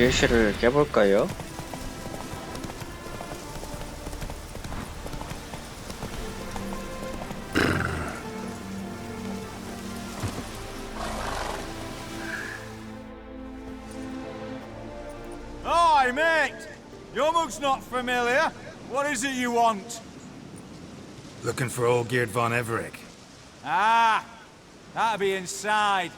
DLC를 깨볼까요? Hi, mate! Your mug's not familiar. What is it you want? Looking for Olgierd von Everec. Ah, that'll be inside.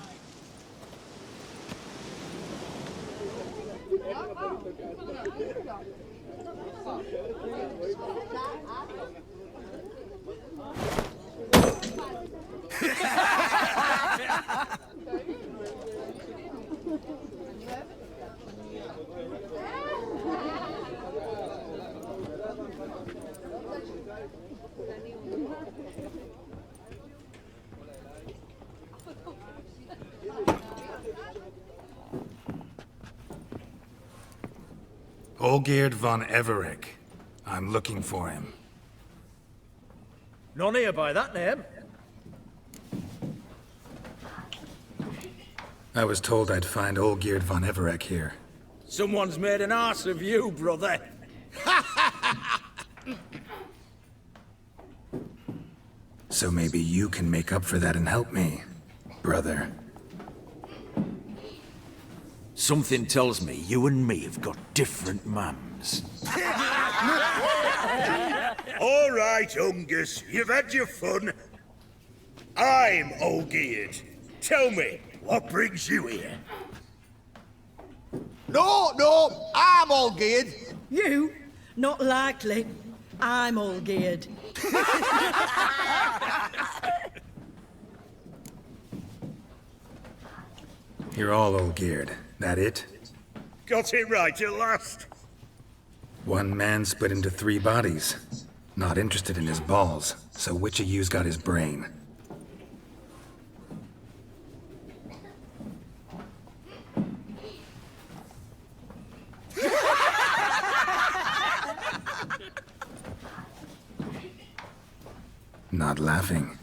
Olgierd von Everec. I'm looking for him. None here by that name. I was told I'd find Olgierd von Everec here. Someone's made an arse of you, brother. So maybe you can make up for that and help me, brother. Something tells me you and me have got different mums. All right, Ungus, you've had your fun. I'm Olgierd. Tell me, what brings you here? No, I'm all geared. You? Not likely. I'm all geared. You're all Olgierd. That it? Got it right at last. One man split into 3 bodies. Not interested in his balls, so which of you's got his brain? Not laughing.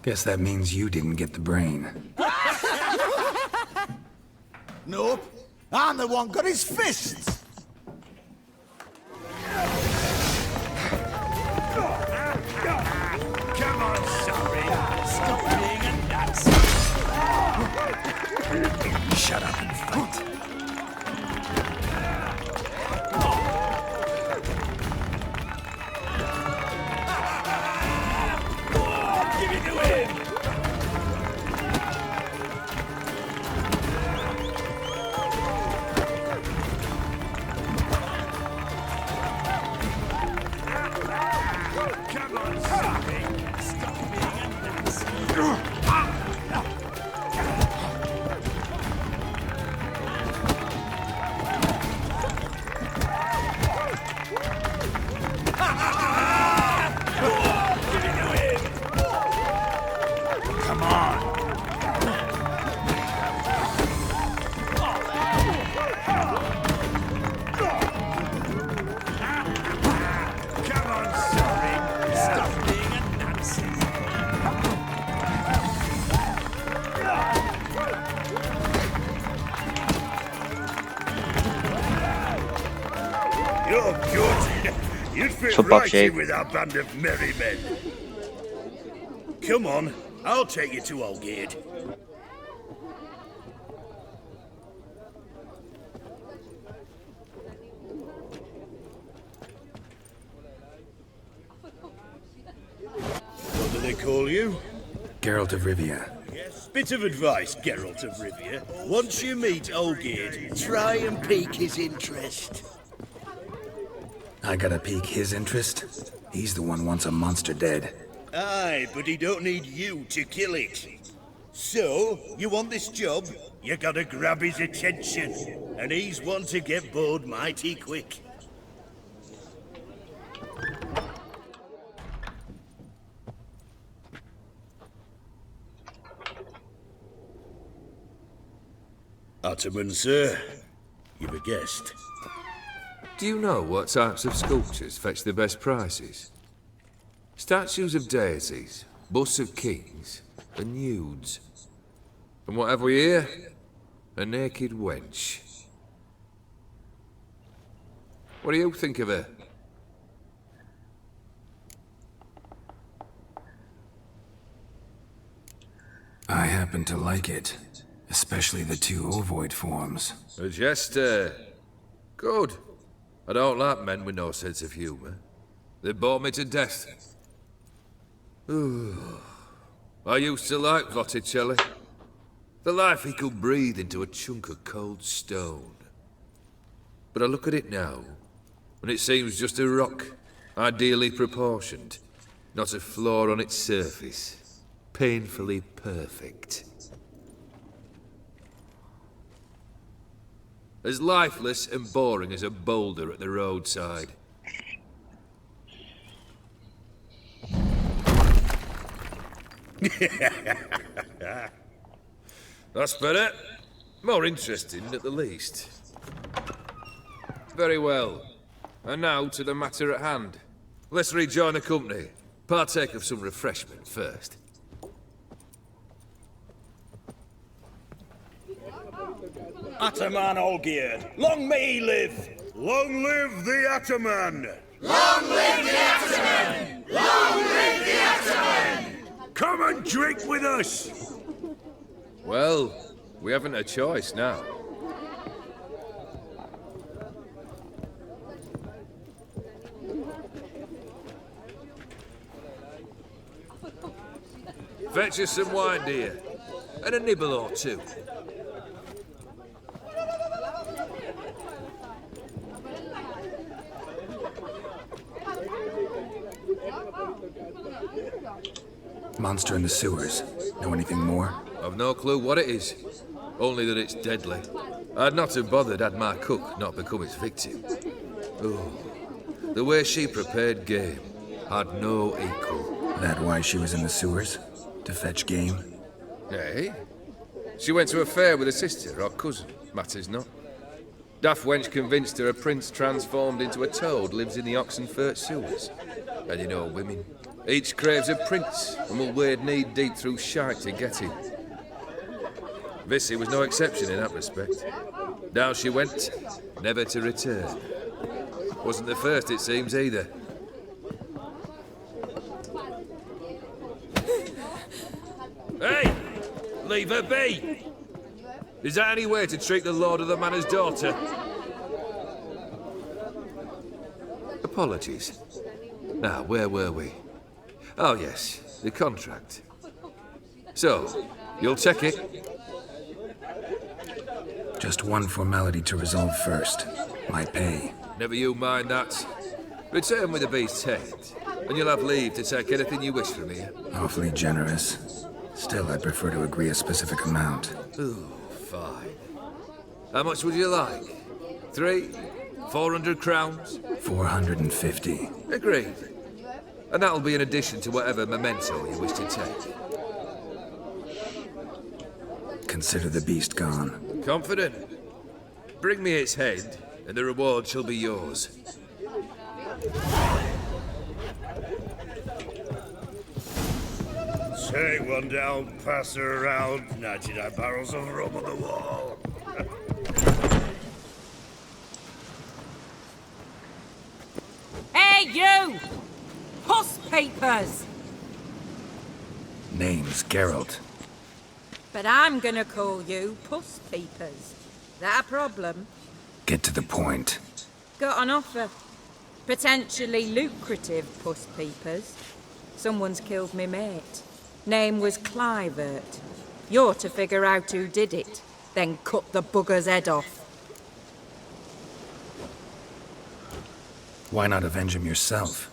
Guess that means you didn't get the brain. Nope, I'm the one got his fists. Come on, sorry. Stop being a nuts. Shut up and fight. Give it to him. Come on, sorry. Stop being a nuts. Give it to him. Come on. Come on, sorry. Stop being a nuts. You're good. You'd fit Chop up, right Jake. in with our band of merry men. Come on, I'll take you to Olgierd. What do they call you? Geralt of Rivia. Yes. Bit of advice, Geralt of Rivia. Once you meet Olgierd, try and pique his interest. I gotta pique his interest? He's the one wants a monster dead. Aye, but he don't need you to kill it. So, you want this job? You gotta grab his attention. And he's one to get bored mighty quick. Ottoman, sir. You've a guest. Do you know what types of sculptures fetch the best prices? Statues of deities, busts of kings, and nudes. And what have we here? A naked wench. What do you think of her? I happen to like it. Especially the two ovoid forms. A jester. Good. I don't like men with no sense of humour. They bore me to death. Ooh. I used to like Botticelli. The life he could breathe into a chunk of cold stone. But I look at it now, and it seems just a rock, ideally proportioned. Not a flaw on its surface. Painfully perfect. As lifeless and boring as a boulder at the roadside. That's better. More interesting, at the least. Very well. And now to the matter at hand. Let's rejoin the company. Partake of some refreshment first. Ataman Olgierd, long may he live! Long live the Ataman! Long live the Ataman! Long live the Ataman! Come and drink with us! Well, we haven't a choice now. Fetch us some wine, dear. And a nibble or two. Monster in the sewers. Know anything more? I've no clue what it is. Only that it's deadly. I'd not have bothered had my cook not become its victim. Oh, the way she prepared game had no equal. That why she was in the sewers? To fetch game? Eh? She went to a fair with a sister or cousin. Matters not. Daft wench convinced her a prince transformed into a toad lives in the Oxenfurt sewers. And you know women. Each craves a prince and will wade knee-deep through shite to get him. Vissy was no exception in that respect. Down she went, never to return. Wasn't the first, it seems, either. Hey! Leave her be! Is that any way to treat the lord of the manor's daughter? Apologies. Now, where were we? Oh, yes, the contract. So, you'll check it? Just one formality to resolve first. My pay. Never you mind that. Return with the beast's head, and you'll have leave to take anything you wish from here. Awfully generous. Still, I'd prefer to agree a specific amount. Ooh, fine. How much would you like? 400 crowns? 450. Agreed. And that'll be in addition to whatever memento you wish to take. Consider the beast gone. Confident? Bring me its head, and the reward shall be yours. Take one down, pass her around, 99 barrels of rum on the wall. Hey, you! Puss papers! Name's Geralt. But I'm gonna call you Puss Peepers. That a problem? Get to the point. Got an offer. Potentially lucrative Puss Peepers. Someone's killed me mate. Name was Clivert. You're to figure out who did it, then cut the bugger's head off. Why not avenge him yourself?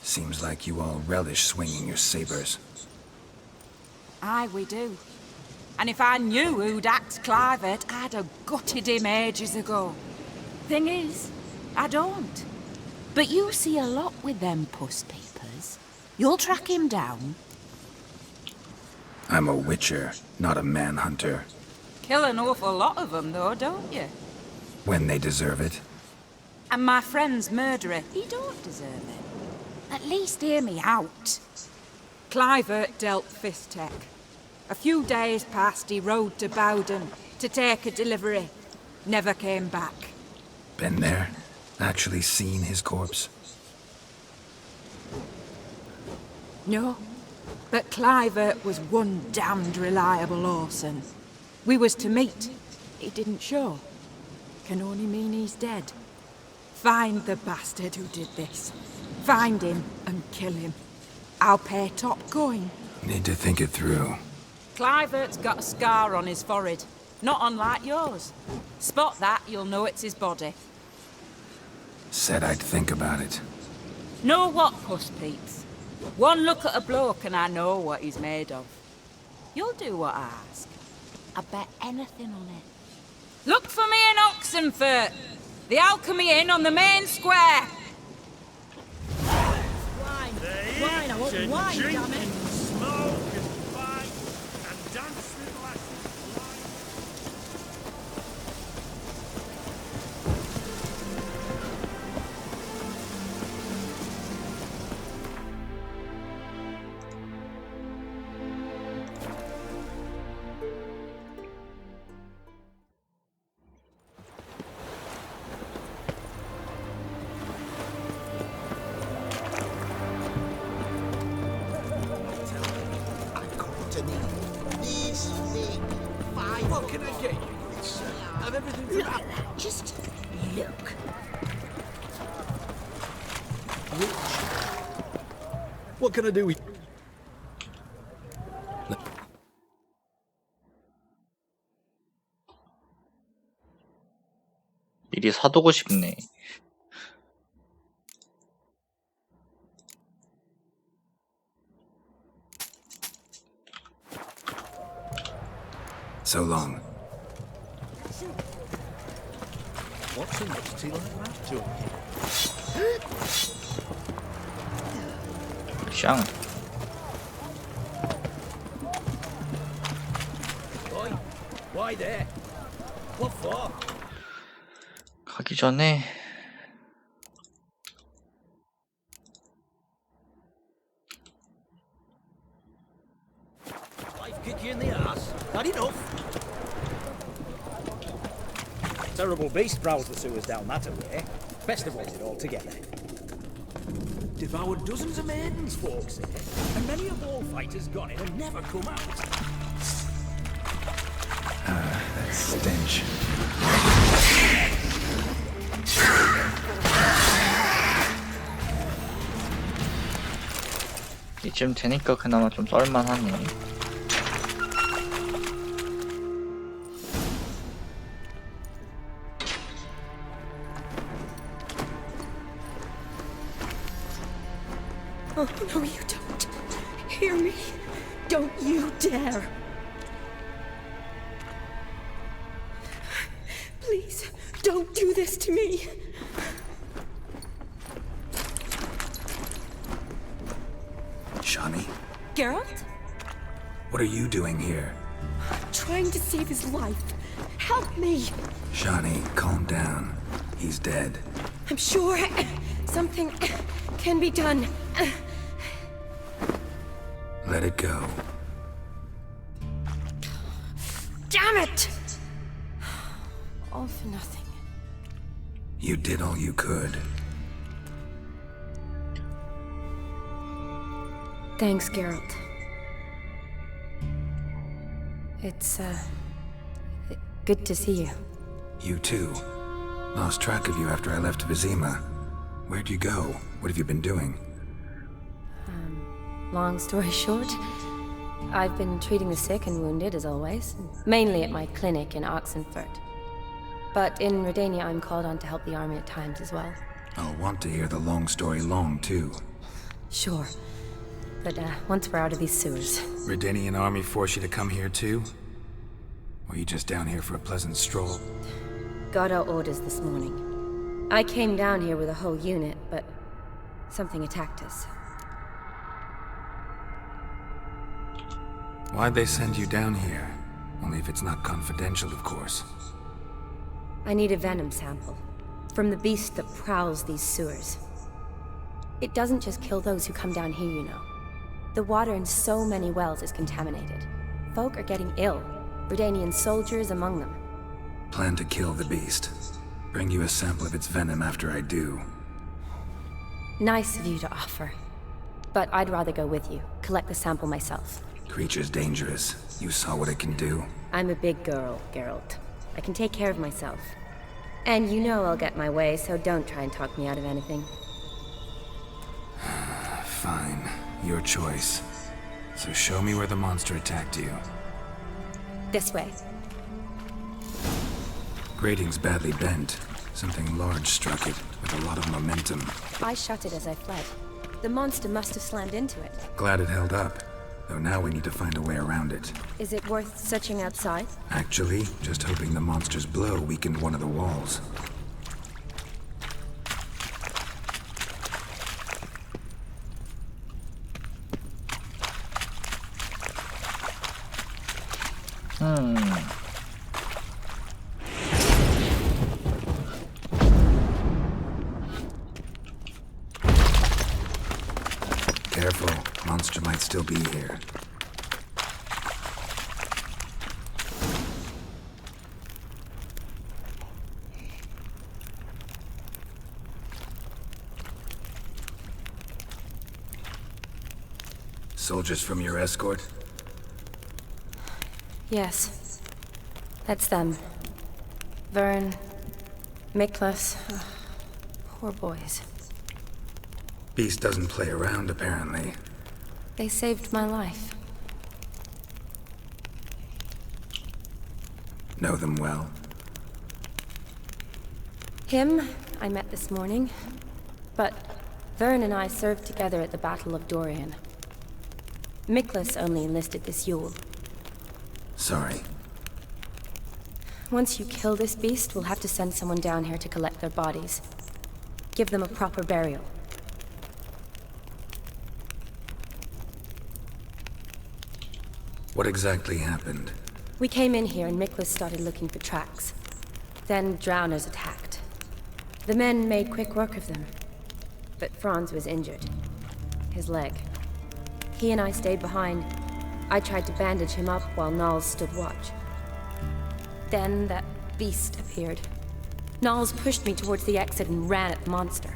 Seems like you all relish swinging your sabers. Aye, we do. And if I knew who'd axed Clivert, I'd have gutted him ages ago. Thing is, I don't. But you see a lot with them Puss Peepers. You'll track him down. I'm a witcher, not a manhunter. Kill an awful lot of them, though, don't you? When they deserve it. And my friend's murderer, he don't deserve it. At least hear me out. Clivert dealt Fistech. A few days passed, he rode to Bowden to take a delivery. Never came back. Been there? Actually seen his corpse? No, but Clivert was one damned reliable Orson. We was to meet. He didn't show. Can only mean he's dead. Find the bastard who did this. Find him and kill him. I'll pay top coin. Need to think it through. Clivert's got a scar on his forehead. Not unlike yours. Spot that, you'll know it's his body. Said I'd think about it. Know what, Puss Peeps? One look at a bloke and I know what he's made of. You'll do what I ask. I bet anything on it. Look for me in Oxenfurt. The Alchemy Inn on the main square. Wine. Wine, I want wine, damn it. Smoke and fight and dance with lasses. What can I get you? Have everything for that. Just look. What can I do with... 미리 사두고 싶네. So long. What's a nutty like that, John? 샹. Boy, why there? What for? 가기 전에 Life kick you in the ass? Not enough. Terrible beast prowls the sewers down that way. Best avoid it altogether. Devoured dozens of maidens, folks say, and many a bullfighter's gone in and never come out. That stench. 이쯤 되니까 그나마 좀 썰만하네. Oh, no, you don't. Hear me? Don't you dare. Please, don't do this to me. Shani, Geralt? what are you doing here? Trying to save his life. Help me. Shani, calm down. He's dead. I'm sure something can be done. Let it go. Damn it! All for nothing. You did all you could. Thanks, Geralt. It's, good to see you. You too. Lost track of you after I left Vizima. Where'd you go? What have you been doing? Long story short, I've been treating the sick and wounded, as always. Mainly at my clinic in Oxenfurt. But in Redania, I'm called on to help the army at times as well. I'll want to hear the long story long, too. Sure. But, once we're out of these sewers... Redanian army forced you to come here, too? Or are you just down here for a pleasant stroll? Got our orders this morning. I came down here with a whole unit, but... something attacked us. Why'd they send you down here? Only if it's not confidential, of course. I need a venom sample. From the beast that prowls these sewers. It doesn't just kill those who come down here, you know. The water in so many wells is contaminated. Folk are getting ill. Redanian soldiers among them. Plan to kill the beast. bring you a sample of its venom after I do. Nice of you to offer. But I'd rather go with you, collect the sample myself. Creature's dangerous. You saw what it can do. I'm a big girl, Geralt. I can take care of myself. And you know I'll get my way, so don't try and talk me out of anything. Fine. Your choice. So show me where the monster attacked you. This way. Grating's badly bent. Something large struck it, with a lot of momentum. I shut it as I fled. The monster must have slammed into it. Glad it held up. Though now we need to find a way around it. Is it worth searching outside? Actually, just hoping the monster's blow weakened one of the walls. Careful, monster might still be here. Soldiers from your escort? Yes. That's them. Vern, Miklas. Poor boys. Beast doesn't play around, apparently. They saved my life. Know them well? Him, I met this morning. But Vern and I served together at the Battle of Dorian. Miklas only enlisted this Yule. Sorry. Once you kill this beast, we'll have to send someone down here to collect their bodies. Give them a proper burial. What exactly happened? We came in here and Miklas started looking for tracks. Then drowners attacked. The men made quick work of them. But Franz was injured. His leg. He and I stayed behind. I tried to bandage him up while Nals stood watch. Then that beast appeared. Nals pushed me towards the exit and ran at the monster.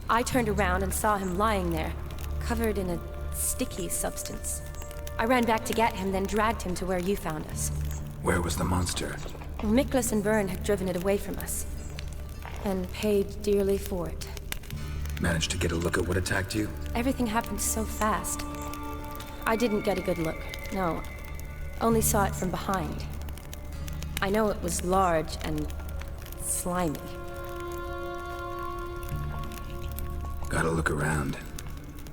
I turned around and saw him lying there, covered in a sticky substance. I ran back to get him, then dragged him to where you found us. Where was the monster? Miklas and Vern had driven it away from us. And paid dearly for it. Managed to get a look at what attacked you? Everything happened so fast. I didn't get a good look, no. Only saw it from behind. I know it was large and slimy. Gotta look around.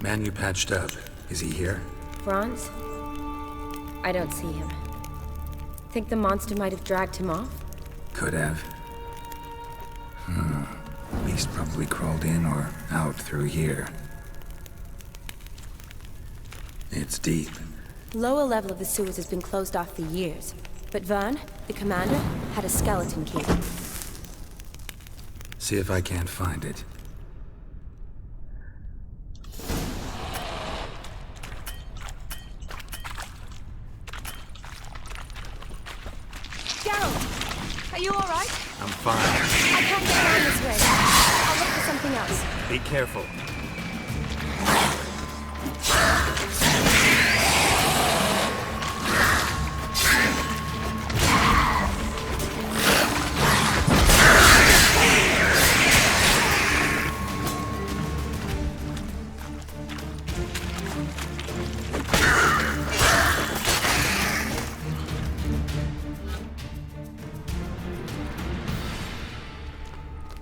Man you patched up, is he here? Franz? I don't see him. Think the monster might have dragged him off? Could have. Beast probably crawled in or out through here. It's deep. Lower level of the sewers has been closed off for years. But Vern, the commander, had a skeleton key. See if I can't find it. Geralt! Are you alright? I'm fine. I can't get around this way. I'll look for something else. Be careful.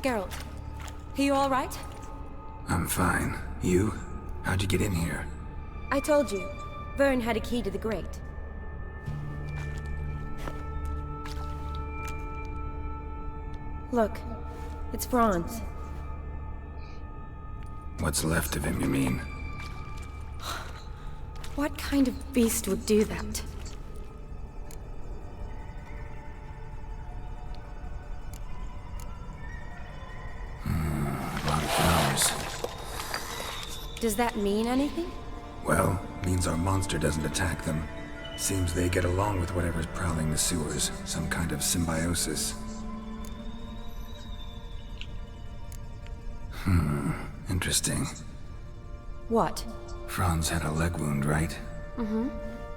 Geralt, are you alright? I'm fine. You? How'd you get in here? I told you. Vern had a key to the grate. Look, it's Franz. What's left of him, you mean? What kind of beast would do that? A lot of flowers. Does that mean anything? Well, means our monster doesn't attack them. Seems they get along with whatever's prowling the sewers. Some kind of symbiosis. Interesting. What? Franz had a leg wound, right?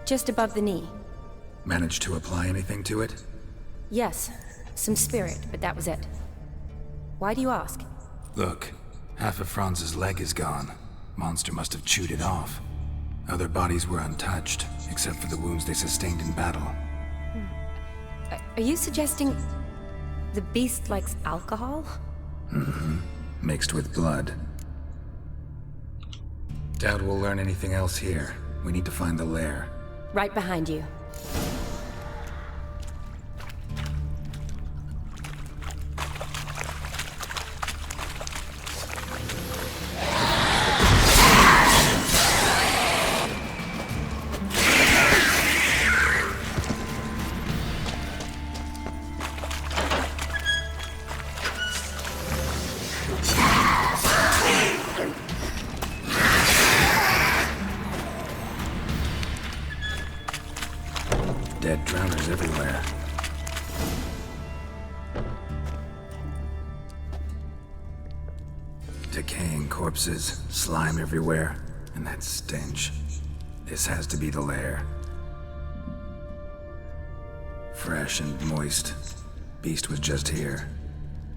Just above the knee. Managed to apply anything to it? Yes, some spirit, but that was it. Why do you ask? Look, half of Franz's leg is gone. Monster must have chewed it off. Other bodies were untouched, except for the wounds they sustained in battle. Are you suggesting the beast likes alcohol? Mixed with blood. Doubt we'll learn anything else here. We need to find the lair. Right behind you. Dead drowners everywhere. Decaying corpses, slime everywhere, and that stench. This has to be the lair. Fresh and moist. Beast was just here.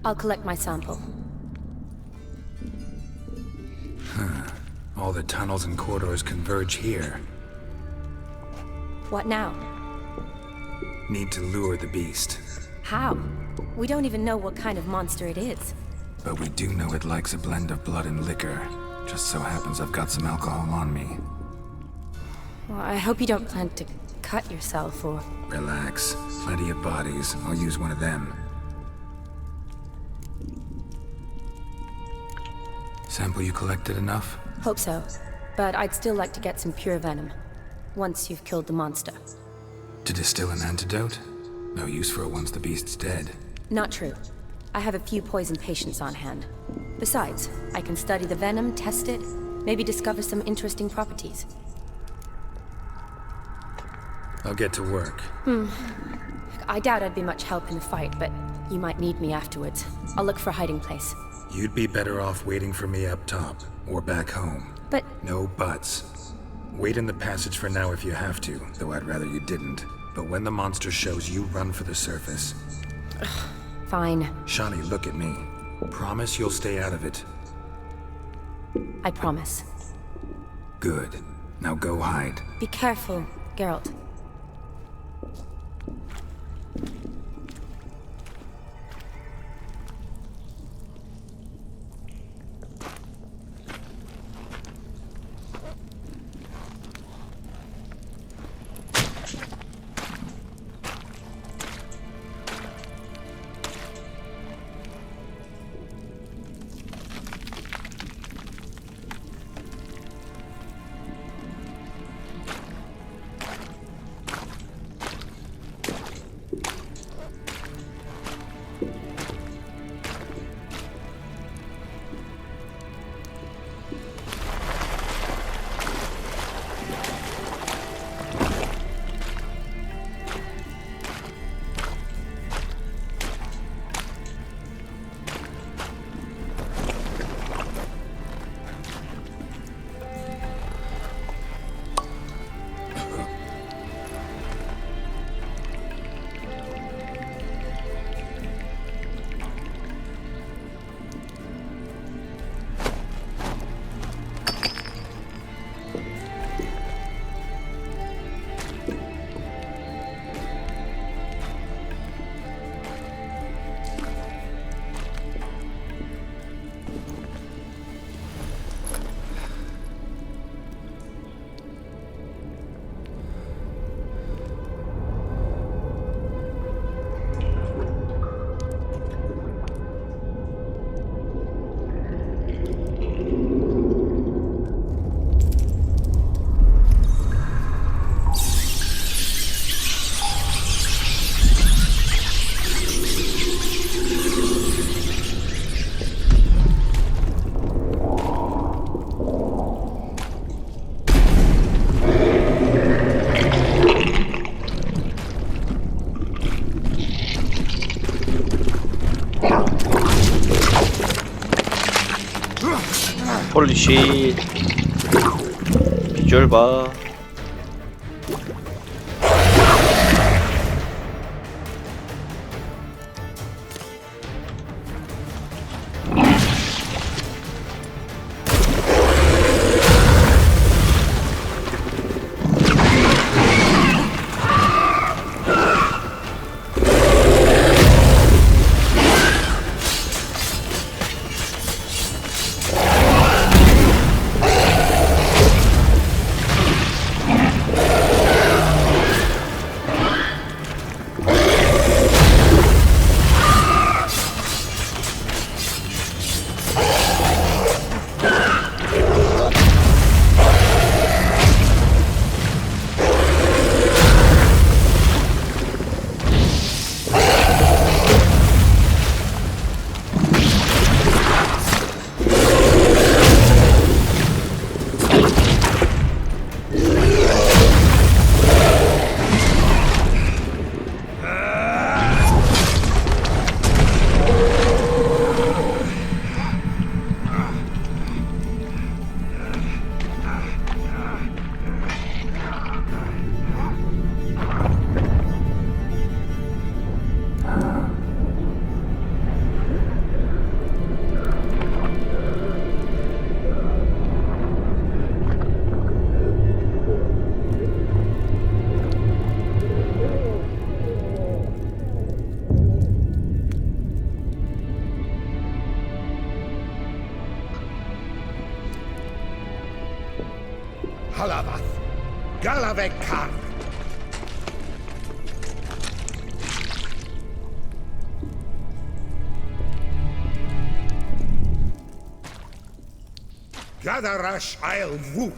I'll collect my sample. All the tunnels and corridors converge here. What now? Need to lure the beast. How? We don't even know what kind of monster it is. But we do know it likes a blend of blood and liquor. Just so happens I've got some alcohol on me. Well, I hope you don't plan to cut yourself or... Relax. Plenty of bodies. I'll use one of them. Sample you collected enough? Hope so. But I'd still like to get some pure venom. Once you've killed the monster. To distill an antidote? No use for it once the beast's dead. Not true. I have a few poison patients on hand. Besides, I can study the venom, test it, maybe discover some interesting properties. I'll get to work. I doubt I'd be much help in the fight, but you might need me afterwards. I'll look for a hiding place. You'd be better off waiting for me up top, or back home. But... No buts. Wait in the passage for now if you have to, though I'd rather you didn't. But when the monster shows, you run for the surface. Fine. Shani, look at me. Promise you'll stay out of it. I promise. Good. Now go hide. Be careful, Geralt. 홀리쉣. 비주얼 봐. Halavath, Galavekar. Gadarash I'll woot.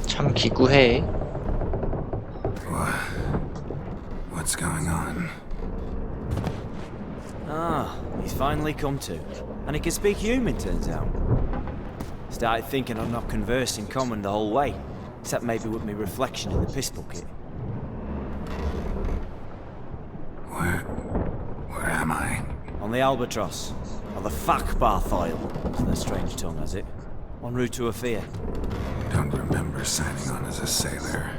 참 기구해. What's going on? Ah, he's finally come to. And he can speak human, turns out. Started thinking I'd not conversed in common the whole way, except maybe with me reflection in the piss bucket. Where am I? On the Albatross, or the Fakbarth Oil, as their strange tongue has it. En route to Ophir. Don't remember signing on as a sailor.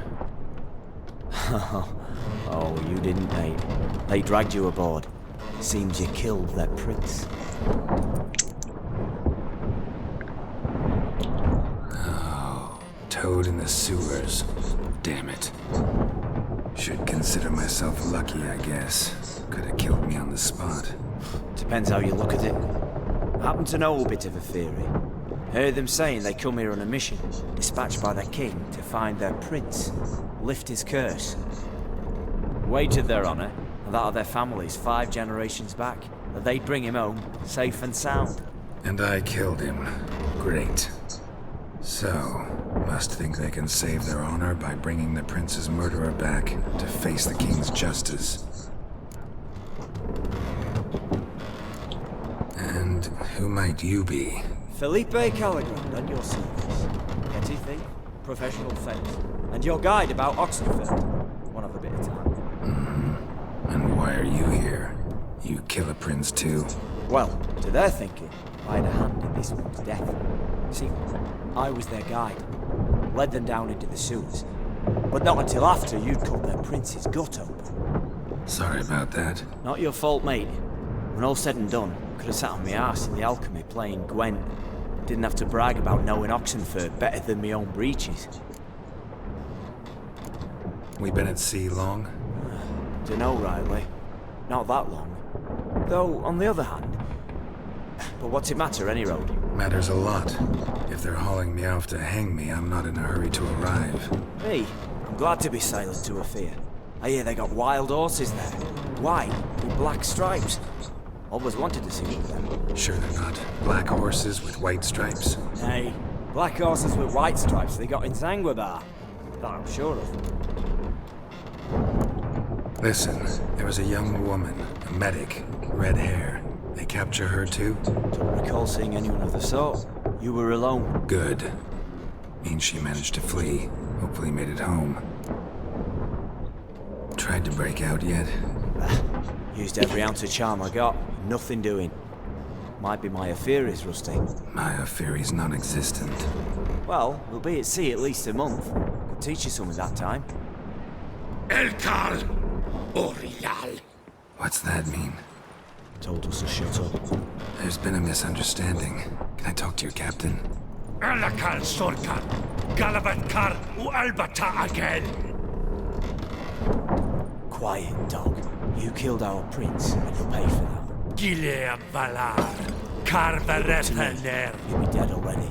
Oh, you didn't, mate. They dragged you aboard. Seems you killed their prince. Oh, toad in the sewers. Damn it. Should consider myself lucky, I guess. Could have killed me on the spot. Depends how you look at it. Happen to know a bit of a theory. Heard them saying they come here on a mission, dispatched by their king to find their prince, lift his curse. Wagered their honour, and that of their families 5 generations back, that they'd bring him home, safe and sound. And I killed him. Great. So, must think they can save their honor by bringing the prince's murderer back to face the king's justice. And who might you be? Felipe Caligrand on your service. Petty thief, professional fence, and your guide about Oxenford. One of a bit of time. And why are you here? You kill a prince too? Well, to their thinking, I had a hand in this one's death. See, I was their guide. Led them down into the sewers. But not until after you'd cut their prince's gut open. Sorry about that. Not your fault, mate. When all said and done, could have sat on my arse in the alchemy playing Gwent. Didn't have to brag about knowing Oxenford better than my own breeches. We been at sea long? Dunno, Riley. Not that long. Though, on the other hand... But what's it matter, any road? Matters a lot. If they're hauling me off to hang me, I'm not in a hurry to arrive. Hey, I'm glad to be sailing to Ophir. I hear they got wild horses there. White, with black stripes. Always wanted to see one of them. Sure they're not black horses with white stripes? Hey, black horses with white stripes they got in Zanguebar. That I'm sure of. Listen, there was a young woman, a medic, red hair. They capture her too? Don't recall seeing anyone of the sort. You were alone. Good. Means she managed to flee. Hopefully made it home. Tried to break out yet? Used every ounce of charm I got. Nothing doing. Might be my Aetheri's rusty. My Aetheri's non-existent. Well, we'll be at sea at least a month. Could teach you something that time. Elkal Orial. What's that mean? Told us to shut up. There's been a misunderstanding. Can I talk to your captain? Alakal Sorkan. Galabat Kar U Albata again. Quiet, dog. You killed our prince, and you'll pay for that. Gileam Valar. Karvarethener. You'll be dead already.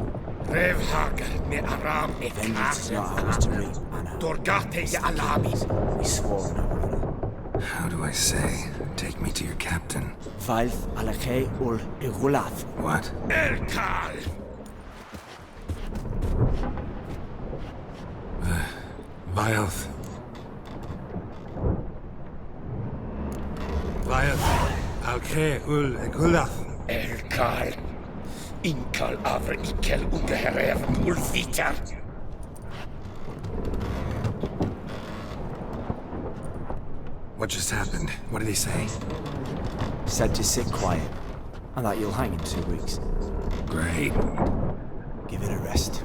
Revhagar me Aram me Vengeance is not ours to reap, Anna. Dorgate ye Alami. We swore an honor. How do I say? Take me to your captain. Valth Alakhe ul Igulath. What? Elkal. Vilth. Vilth Alkhe ul Igulath. Elkal. Inkal Avre Ikel Ugeherev Ulvita. What just happened? What did he say? Said to sit quiet, and that you'll hang in 2 weeks. Great. Give it a rest.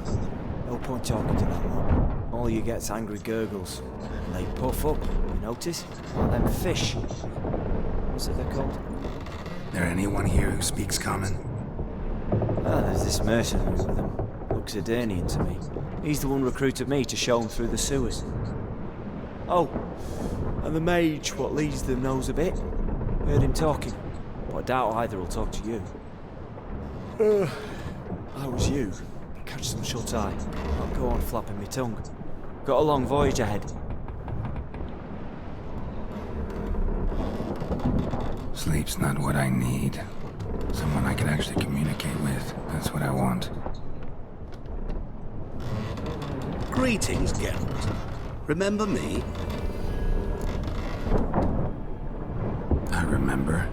No point talking to that lot. All you get's angry gurgles. And they puff up, you notice? Like them fish. What's it they're called? There anyone here who speaks common? Ah, there's this mercenary with them. Looks Aedirnian to me. He's the one recruited me to show him through the sewers. Oh, and the mage what leads them knows a bit. Heard him talking, but I doubt either will talk to you. I was you. Catch some shut-eye. I'll go on flapping my tongue. Got a long voyage ahead. Sleep's not what I need. Someone I can actually communicate with. That's what I want. Greetings, Geralt. Remember me? I remember.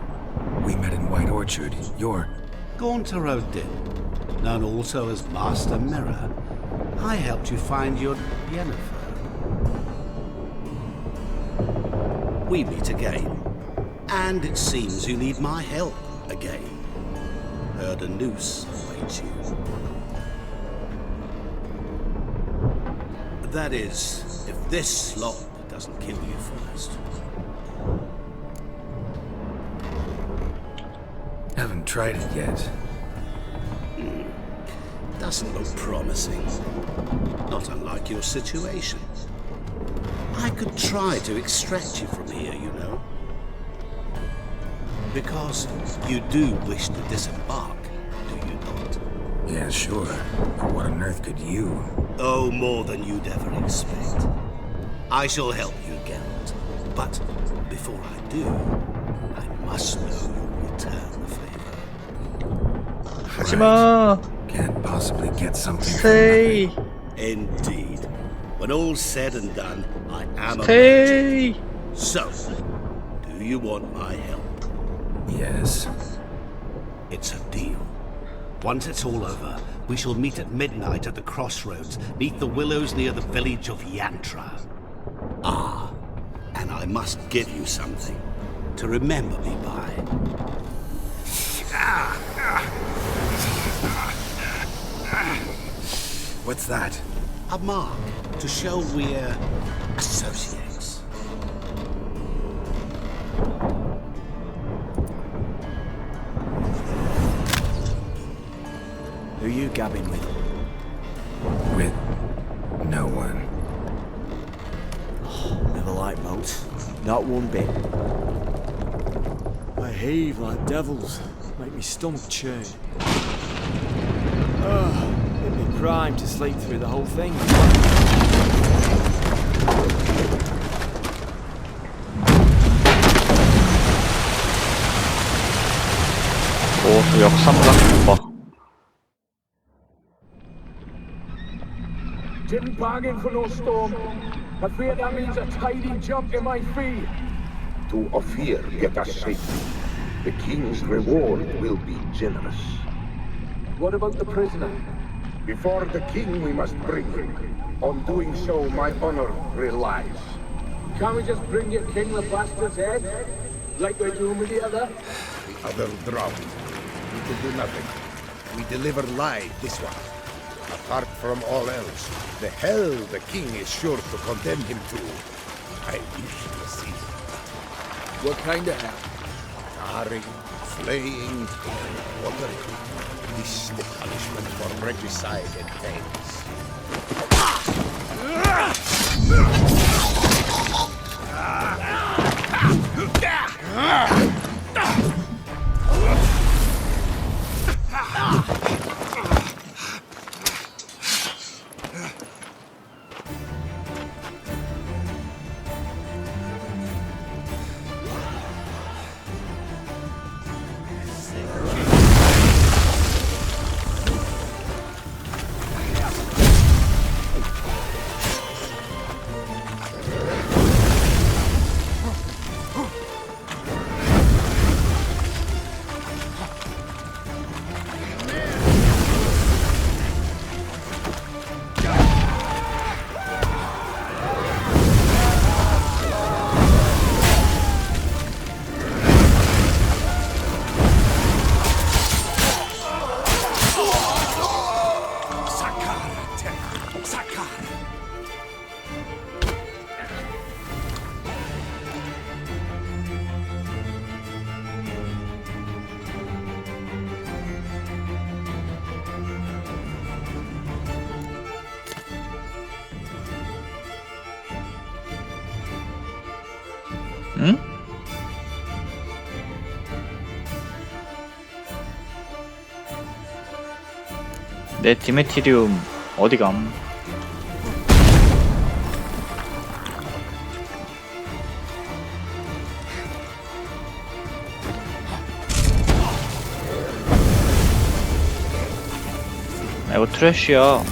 We met in White Orchard. You're... Gaunter Odin, known also as Master Mirror. I helped you find your Yennefer. We meet again. And it seems you need my help again. Heard a noose awaits you. That is, if this slop doesn't kill you first. Haven't tried it yet. Doesn't look promising. Not unlike your situation. I could try to extract you from here, you know. Because you do wish to disembark, do you not? Yeah, sure. But what on earth could you? Oh, more than you'd ever expect. I shall help you, Geralt. But before I do, I must know you'll return the favor. Right. Can't possibly get something Stay. from nothing. Indeed. When all's said and done, I am a merchant. So, do you want my help? Yes. It's a deal. Once it's all over, we shall meet at midnight at the crossroads, neath the willows near the village of Yantra. Ah, and I must give you something to remember me by. What's that? A mark to show we're associates. Who you gabbing with? With no one. Never liked boats. Not one bit. I heave like devils. Make me stomach churn. It'd be prime to sleep through the whole thing. Didn't bargain for no storm. I fear that means a tidy jump in my fee. To Ophir get us safely. The king's reward will be generous. What about the prisoner? Before the king we must bring him. On doing so, my honor relies. Can't we just bring your king the bastard's head? Like we're doing with the other? The other drowned. We can do nothing. We deliver live this one. Apart from all else, the hell the king is sure to condemn him to. I wish to see. What kind of hell? Tarring, flaying, watering. This the punishment for regicide entails. 응? 내 디메티리움 어디감? 이거 트래쉬야.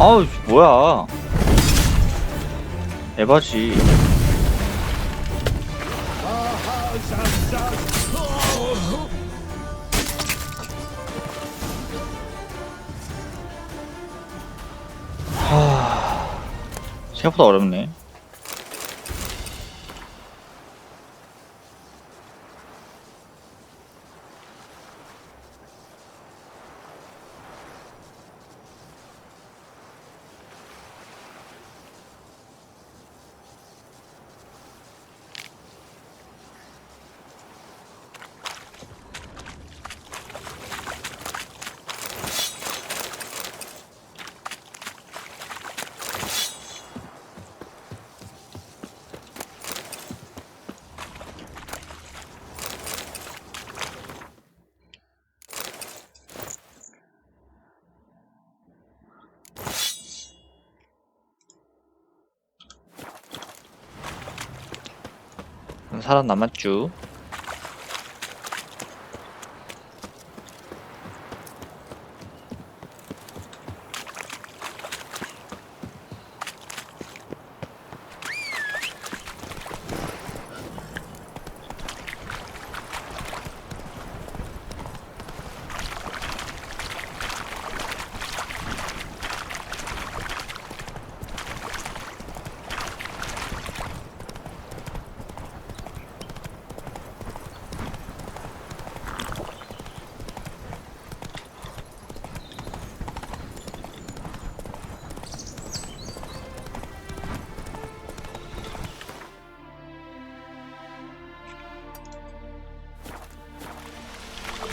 아우 뭐야 에바지. 생각보다 어렵네. 살아남았쥬.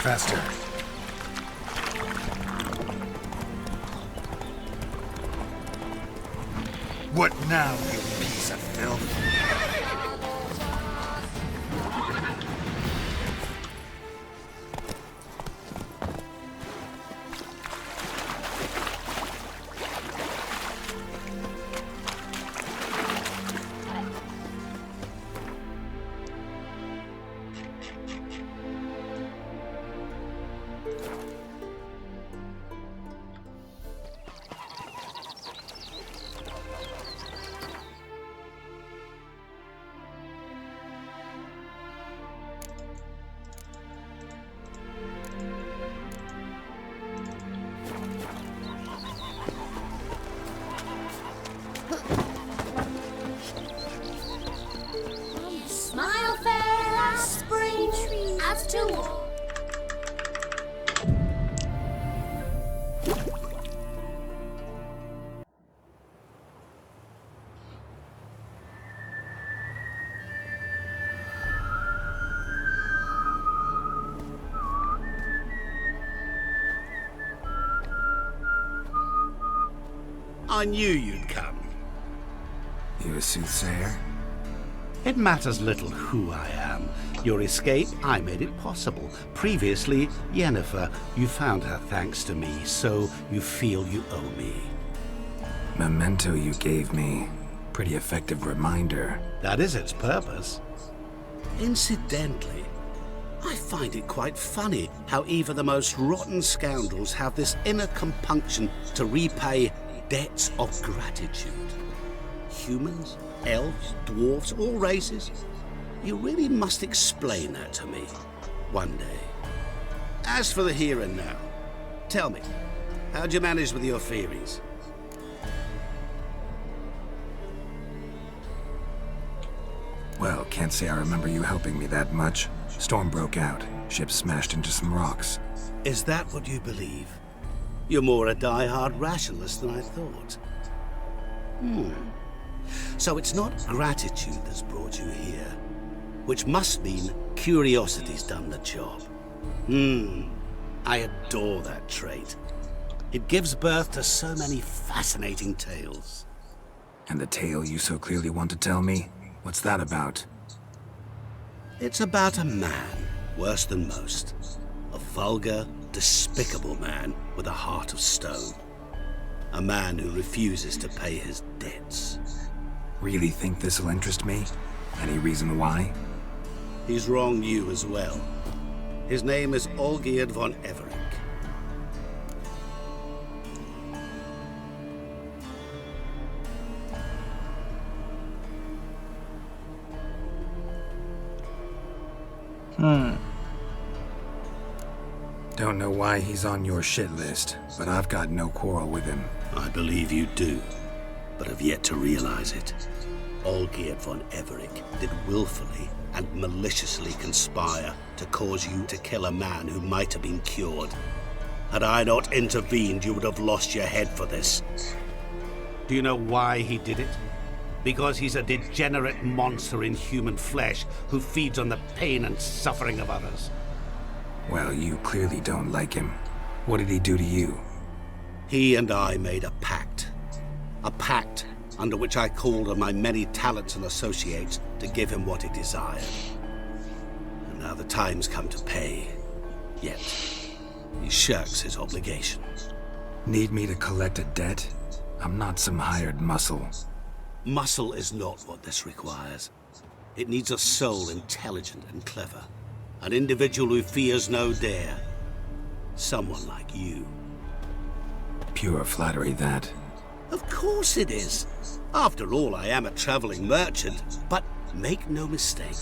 faster. What now, you piece of filth? Smile fair as spring, as to all. I knew you'd come. You a soothsayer? It matters little who I am. Your escape, I made it possible. Previously, Yennefer, you found her thanks to me, so you feel you owe me. Memento you gave me. Pretty effective reminder. That is its purpose. Incidentally, I find it quite funny how even the most rotten scoundrels have this inner compunction to repay debts of gratitude. Humans, elves, dwarves, all races. You really must explain that to me one day. As for the here and now, tell me, how'd you manage with your theories? Well, can't say I remember you helping me that much. Storm broke out. Ship smashed into some rocks. Is that what you believe? You're more a die-hard rationalist than I thought. So it's not gratitude that's brought you here, which must mean curiosity's done the job. I adore that trait. It gives birth to so many fascinating tales. And the tale you so clearly want to tell me? What's that about? It's about a man, worse than most. A vulgar, despicable man with a heart of stone. A man who refuses to pay his debts. Really think this'll interest me? Any reason why? He's wronged you as well. His name is Olgierd von Everec. Don't know why he's on your shit list, but I've got no quarrel with him. I believe you do, but have yet to realize it. Olgierd von Everec did willfully and maliciously conspire to cause you to kill a man who might have been cured. Had I not intervened, you would have lost your head for this. Do you know why he did it? Because he's a degenerate monster in human flesh who feeds on the pain and suffering of others. Well, you clearly don't like him. What did he do to you? He and I made a pact. A pact under which I called on my many talents and associates to give him what he desired. And now the time's come to pay. Yet, he shirks his obligations. Need me to collect a debt? I'm not some hired muscle. Muscle is not what this requires. It needs a soul intelligent and clever. An individual who fears no dare. Someone like you. Pure flattery, that. Of course it is. After all, I am a traveling merchant. But make no mistake,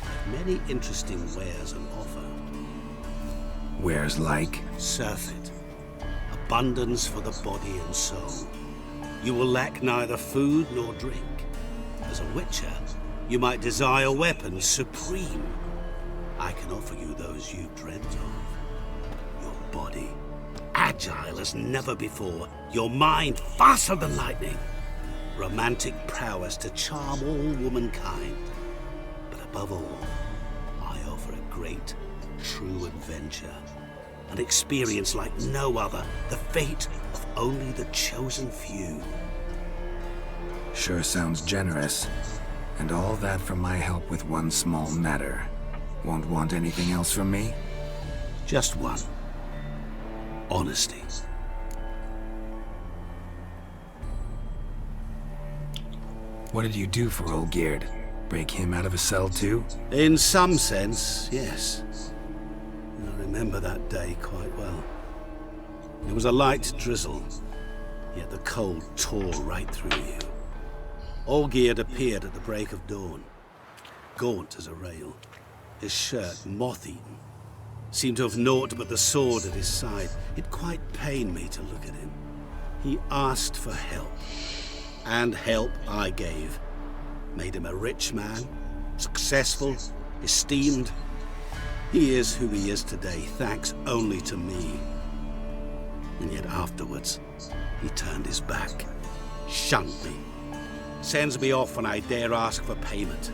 I've many interesting wares on offer. Wares like? Surfeit. Abundance for the body and soul. You will lack neither food nor drink. As a witcher, you might desire weapons supreme. I can offer you those you dreamt of. Your body, agile as never before. Your mind, faster than lightning. Romantic prowess to charm all womankind. But above all, I offer a great, true adventure. An experience like no other, the fate of only the chosen few. Sure sounds generous. And all that for my help with one small matter. Won't want anything else from me? Just one. Honesty. What did you do for Olgierd? Break him out of a cell too? In some sense, yes. I remember that day quite well. It was a light drizzle, yet the cold tore right through you. Olgierd appeared at the break of dawn, gaunt as a rail, his shirt moth-eaten. Seemed to have naught but the sword at his side. It quite pained me to look at him. He asked for help, and help I gave. Made him a rich man, successful, esteemed. He is who he is today, thanks only to me. And yet afterwards, he turned his back, shunned me, sends me off when I dare ask for payment.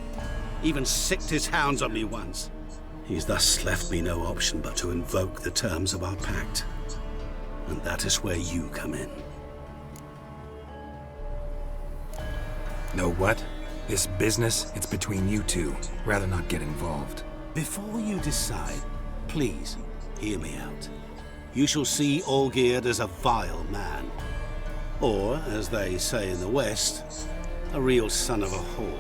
Even sicked his hounds on me once. He's thus left me no option but to invoke the terms of our pact. And that is where you come in. Know what? This business, it's between you two. Rather not get involved. Before you decide, please hear me out. You shall see Olgierd as a vile man. Or, as they say in the West, a real son of a whore.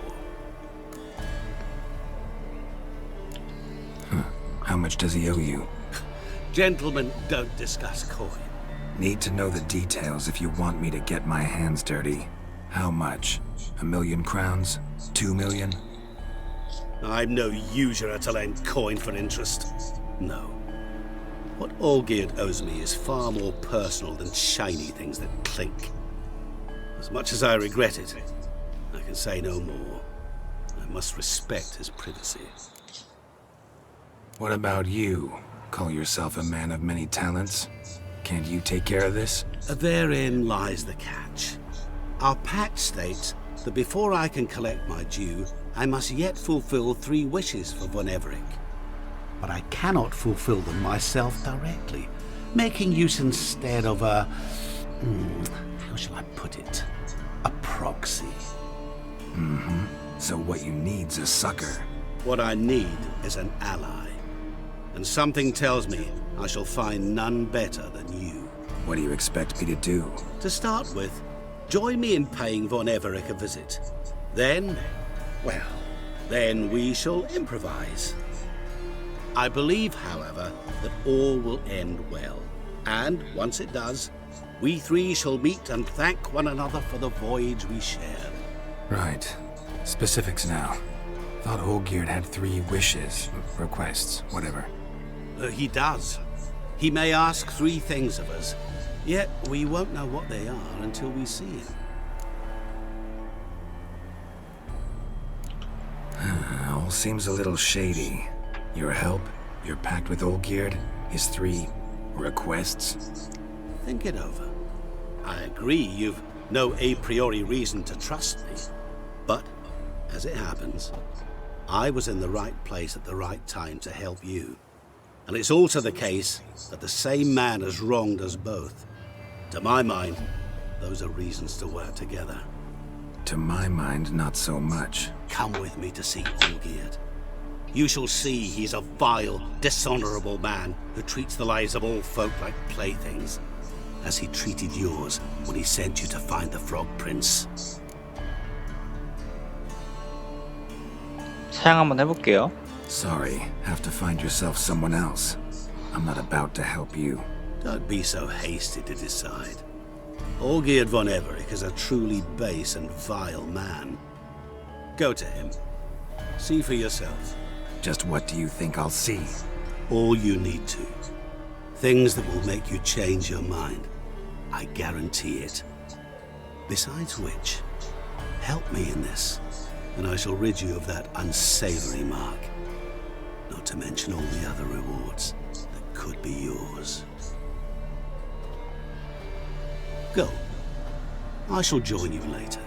How much does he owe you? Gentlemen don't discuss coin. Need to know the details if you want me to get my hands dirty. How much? 1,000,000 crowns? 2 million? I'm no usurer to lend coin for interest. No. What Olgierd owes me is far more personal than shiny things that clink. As much as I regret it, I can say no more. I must respect his privacy. What about you? Call yourself a man of many talents? Can't you take care of this? Therein lies the catch. Our pact states that before I can collect my due, I must yet fulfill 3 wishes for Von Everec. But I cannot fulfill them myself directly, making use instead of a... how shall I put it? A proxy. So what you need's a sucker. What I need is an ally. And something tells me I shall find none better than you. What do you expect me to do? To start with, join me in paying Von Everec a visit. Then, well, then we shall improvise. I believe, however, that all will end well. And once it does, we 3 shall meet and thank one another for the voyage we shared. Right. Specifics now. Thought Olgierd had 3 wishes, requests, whatever. He does. He may ask 3 things of us, yet we won't know what they are until we see him. All seems a little shady. Your help, your pact with Olgierd, his 3 requests. Think it over. I agree you've no a priori reason to trust me. But, as it happens, I was in the right place at the right time to help you. And it's also the case that the same man has wronged us both. To my mind, those are reasons to work together. To my mind, not so much. Come with me to see Olgierd. You shall see he's a vile, dishonorable man who treats the lives of all folk like playthings, as he treated yours when he sent you to find the Frog Prince. 사양 한번 해볼게요. Sorry, have to find yourself someone else. I'm not about to help you. Don't be so hasty to decide. Olgierd von Everec is a truly base and vile man. Go to him. See for yourself. Just what do you think I'll see? All you need to. Things that will make you change your mind. I guarantee it. Besides which, help me in this, and I shall rid you of that unsavory mark. Not to mention all the other rewards that could be yours. Go. I shall join you later.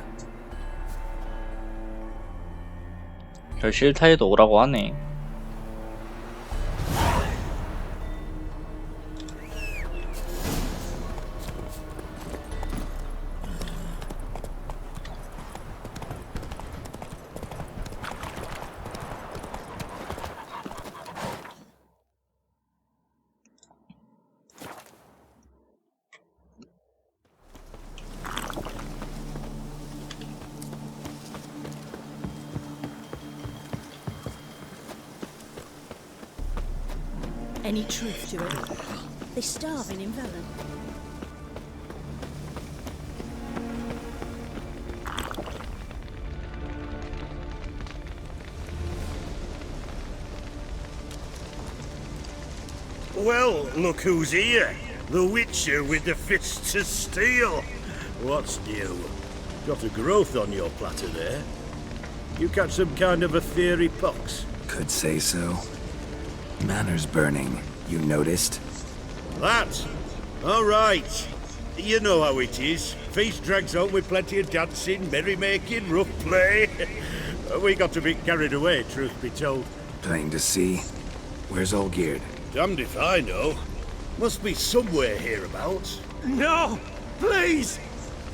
결실 타이도 오라고 하네. any truth to it. They're starving in Velen. Well, look who's here. The Witcher with the fists of steel. What's new? Got a growth on your platter there. You catch some kind of a fiery pox? Could say so. Manor's burning. You noticed? That? All right. You know how it is. Feast drags on with plenty of dancing, merrymaking, rough play. We got a bit carried away, truth be told. Plain to see. Where's Olgierd? Damned if I know. Must be somewhere hereabouts. No! Please!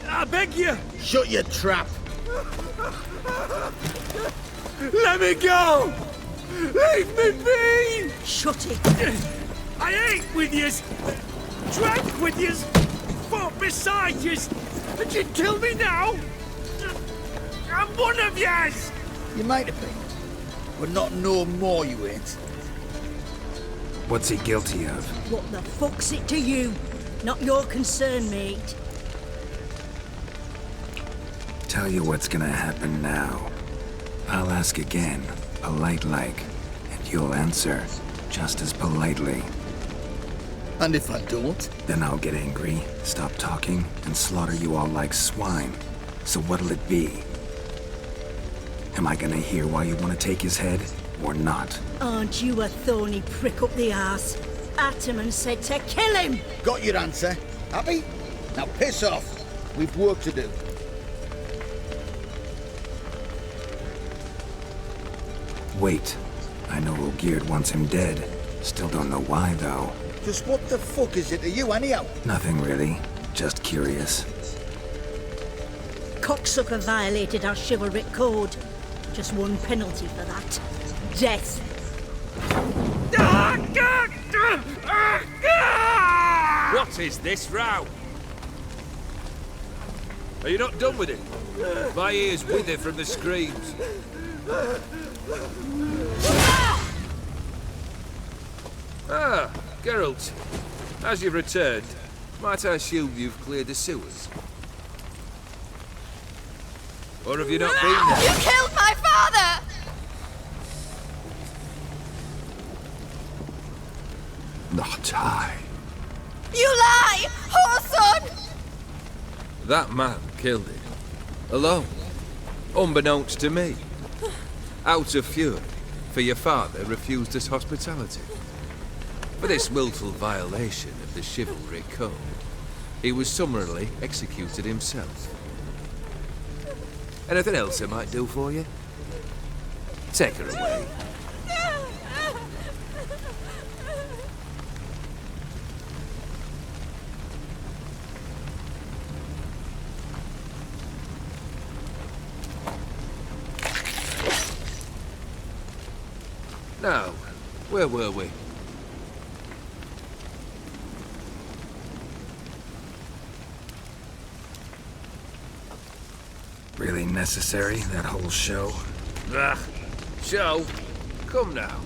I beg you! Shut your trap! Let me go! Leave me be! Shut it! I ate with yous! Drank with yous! Fought beside yous! And you'd kill me now? I'm one of yous! You might have been, but not no more you ain't. What's he guilty of? What the fuck's it to you? Not your concern, mate. Tell you what's gonna happen now. I'll ask again, polite-like, and you'll answer just as politely. And if I don't? Then I'll get angry, stop talking, and slaughter you all like swine. So what'll it be? Am I gonna hear why you want to take his head, or not? Aren't you a thorny prick up the arse? Ataman said to kill him! Got your answer. Happy? Now piss off. We've work to do. Wait. I know Olgierd wants him dead. Still don't know why, though. Just what the fuck is it to you, anyhow? Nothing really. Just curious. Cocksucker violated our chivalric code. Just one penalty for that. Death. What is this row? Are you not done with it? My ears wither from the screams. Ah, Geralt. As you've returned, might I assume you've cleared the sewers? Or have you not been there? You killed my father! Not I. You lie! Whoreson! That man killed him. Alone. Unbeknownst to me. Out of fury, for your father refused us hospitality. For this willful violation of the chivalry code, he was summarily executed himself. Anything else I might do for you? Take her away. Now, where were we? Really necessary, that whole show? Ah, show? Come now.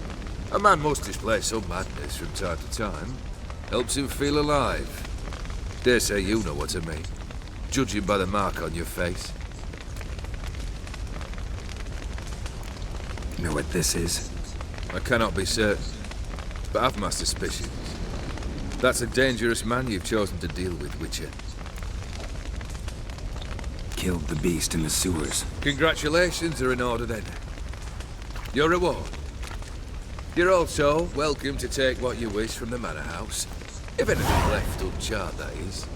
A man must display some madness from time to time. Helps him feel alive. Dare say you know what I mean. Judging by the mark on your face. You know what this is? I cannot be certain, but I've my suspicions. That's a dangerous man you've chosen to deal with, Witcher. Killed the beast in the sewers. Congratulations are in order then. Your reward. You're also welcome to take what you wish from the manor house. If anything left uncharred, that is.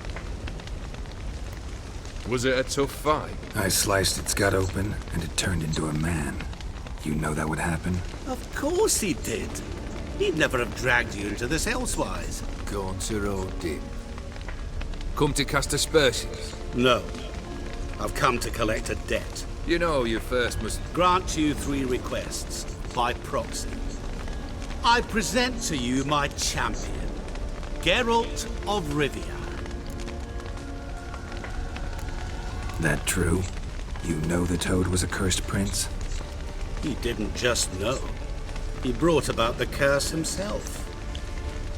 Was it a tough fight? I sliced its gut open, and it turned into a man. You know that would happen? Of course he did. He'd never have dragged you into this elsewise. Gaunter O'Din. Come to cast aspersions? No. I've come to collect a debt. You know you first must... Grant you 3 requests, by proxy. I present to you my champion, Geralt of Rivia. That true? You know the Toad was a cursed prince? He didn't just know. He brought about the curse himself.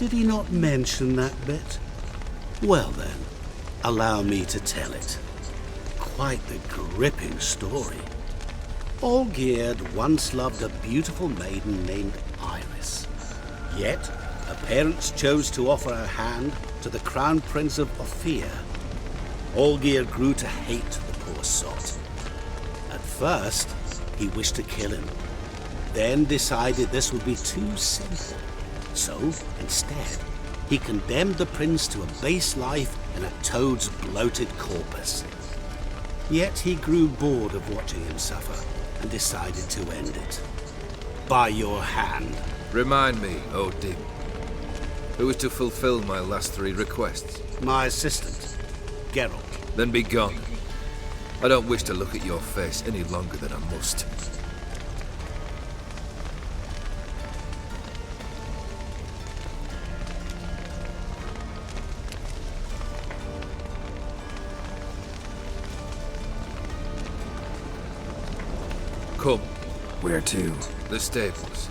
Did he not mention that bit? Well then, allow me to tell it. Quite the gripping story. Olgierd once loved a beautiful maiden named Iris. Yet, her parents chose to offer her hand to the Crown Prince of Ophir. Olgierd grew to hate the poor sot. At first, he wished to kill him, then decided this would be too simple. So, instead, he condemned the prince to a base life in a toad's bloated corpus. Yet he grew bored of watching him suffer and decided to end it. By your hand. Remind me, Odin. Who is to fulfill my last 3 requests? My assistant, Geralt. Then be gone. I don't wish to look at your face any longer than I must. Come. Where to? The stables.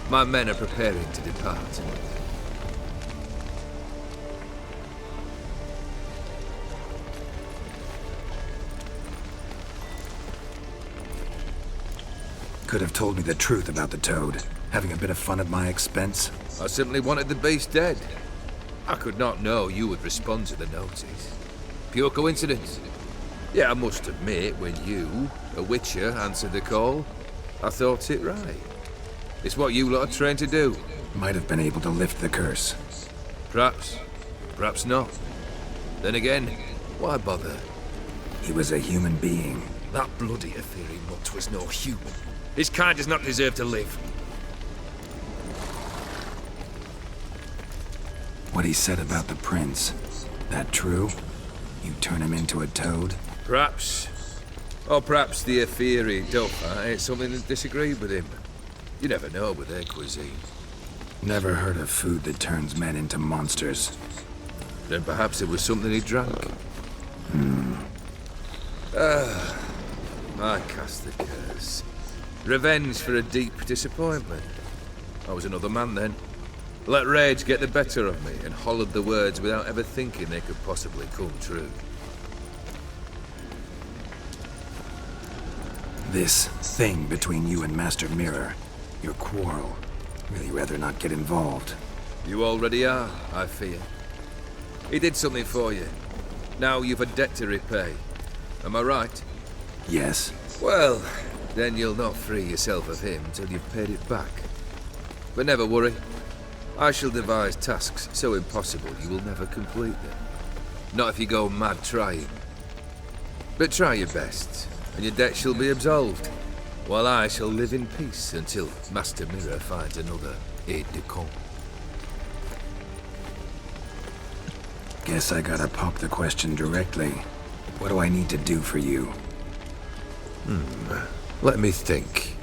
My men are preparing to depart. Could have told me the truth about the toad. Having a bit of fun at my expense. I simply wanted the beast dead. I could not know you would respond to the notice. Pure coincidence. Yeah, I must admit, when you, a witcher, answered the call, I thought it right. It's what you lot are trained to do. Might have been able to lift the curse. Perhaps. Perhaps not. Then again, why bother? He was a human being. That bloody Aetheri mutt was no human. His kind does not deserve to live. What he said about the prince, that true? You turn him into a toad? Perhaps. Or perhaps the Aetheri Dauphin ate something that disagreed with him. You never know with their cuisine. Never heard of food that turns men into monsters. Then perhaps it was something he drank. I cast the curse. Revenge for a deep disappointment. I was another man then. Let rage get the better of me and hollered the words without ever thinking they could possibly come true. This thing between you and Master Mirror, your quarrel, really rather not get involved. You already are, I fear. He did something for you. Now you've a debt to repay. Am I right? Yes. Well, then you'll not free yourself of him till you've paid it back. But never worry. I shall devise tasks so impossible you will never complete them. Not if you go mad trying. But try your best, and your debt shall be absolved, while I shall live in peace until Master Mirror finds another aide-de-camp. Guess I gotta pop the question directly. What do I need to do for you? Let me think.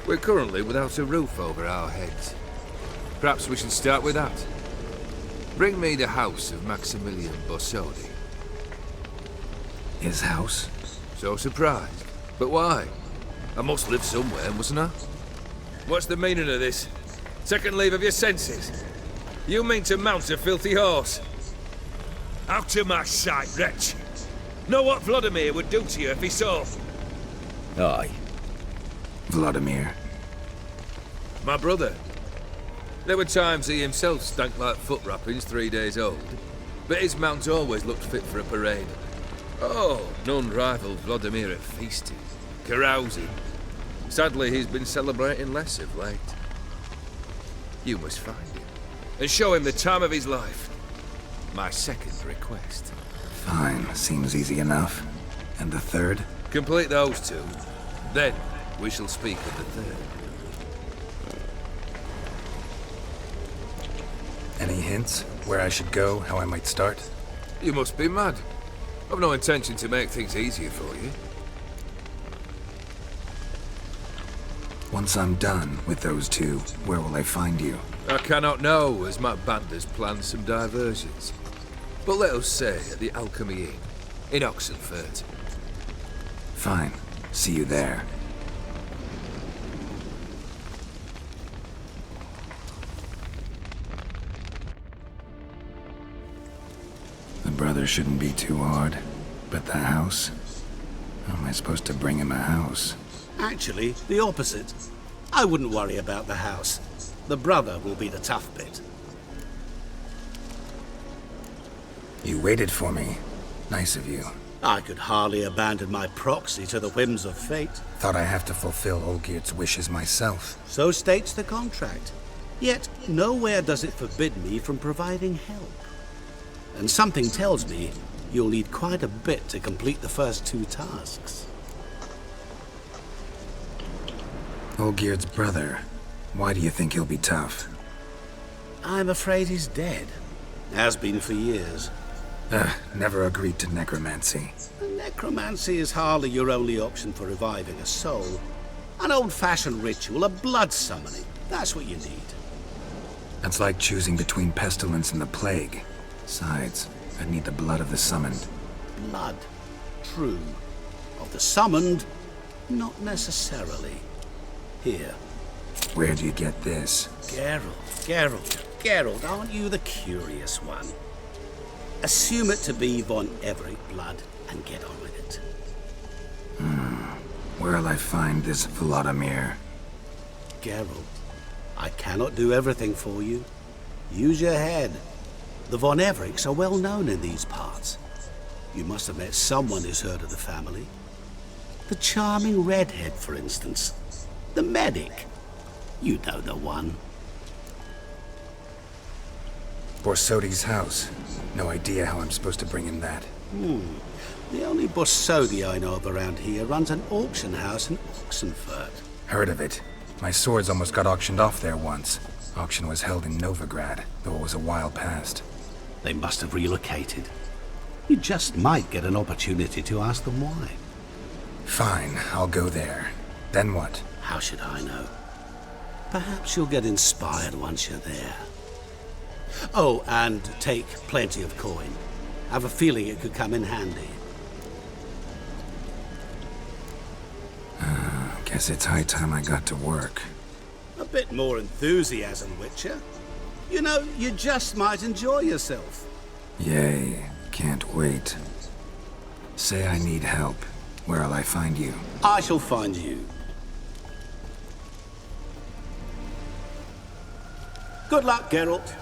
We're currently without a roof over our heads. Perhaps we should start with that. Bring me the house of Maximilian Borsodi. His house? So surprised. But why? I must live somewhere, mustn't I? What's the meaning of this? Second leave of your senses? You mean to mount a filthy horse? Out of my sight, wretch! Know what Vladimir would do to you if he saw? Aye. Vladimir. My brother. There were times he himself stank like foot wrappings 3 days old, but his mount always looked fit for a parade. Oh, none rivaled Vladimir at feasting, carousing. Sadly, he's been celebrating less of late. You must find him, and show him the time of his life. My second request. Fine, seems easy enough. And the third? Complete those 2, then we shall speak of the third. Any hints? Where I should go? How I might start? You must be mad. I've no intention to make things easier for you. Once I'm done with those 2, where will I find you? I cannot know, as my band has planned some diversions. But let us say at the Alchemy Inn, in Oxenfurt. Fine. See you there. brother shouldn't be too hard. But the house? How am I supposed to bring him a house? Actually, the opposite. I wouldn't worry about the house. The brother will be the tough bit. You waited for me. Nice of you. I could hardly abandon my proxy to the whims of fate. Thought I have to fulfill Olgierd's wishes myself. So states the contract. Yet, nowhere does it forbid me from providing help. And something tells me you'll need quite a bit to complete the first 2 tasks. Olgierd's brother. Why do you think he'll be tough? I'm afraid he's dead. Has been for years. Never agreed to necromancy. Necromancy is hardly your only option for reviving a soul. An old-fashioned ritual, a blood summoning. That's what you need. That's like choosing between pestilence and the plague. Besides, I'd need the blood of the summoned. Blood. True. Of the summoned, not necessarily. Here. Where do you get this? Geralt, aren't you the curious one? Assume it to be von Everec blood and get on with it. Where'll I find this Vladimir? Geralt, I cannot do everything for you. Use your head. The von Everecs are well known in these parts. You must have met someone who's heard of the family. The charming redhead, for instance. The medic. You know the one. Borsodi's house. No idea how I'm supposed to bring him that. The only Borsodi I know of around here runs an auction house in Oxenfurt. Heard of it. My swords almost got auctioned off there once. Auction was held in Novigrad, though it was a while past. They must have relocated. You just might get an opportunity to ask them why. Fine, I'll go there. Then what? How should I know? Perhaps you'll get inspired once you're there. Oh, and take plenty of coin. Have a feeling it could come in handy. Guess it's high time I got to work. A bit more enthusiasm, Witcher. You know, you just might enjoy yourself. Yay, can't wait. Say I need help. Where'll I find you? I shall find you. Good luck, Geralt.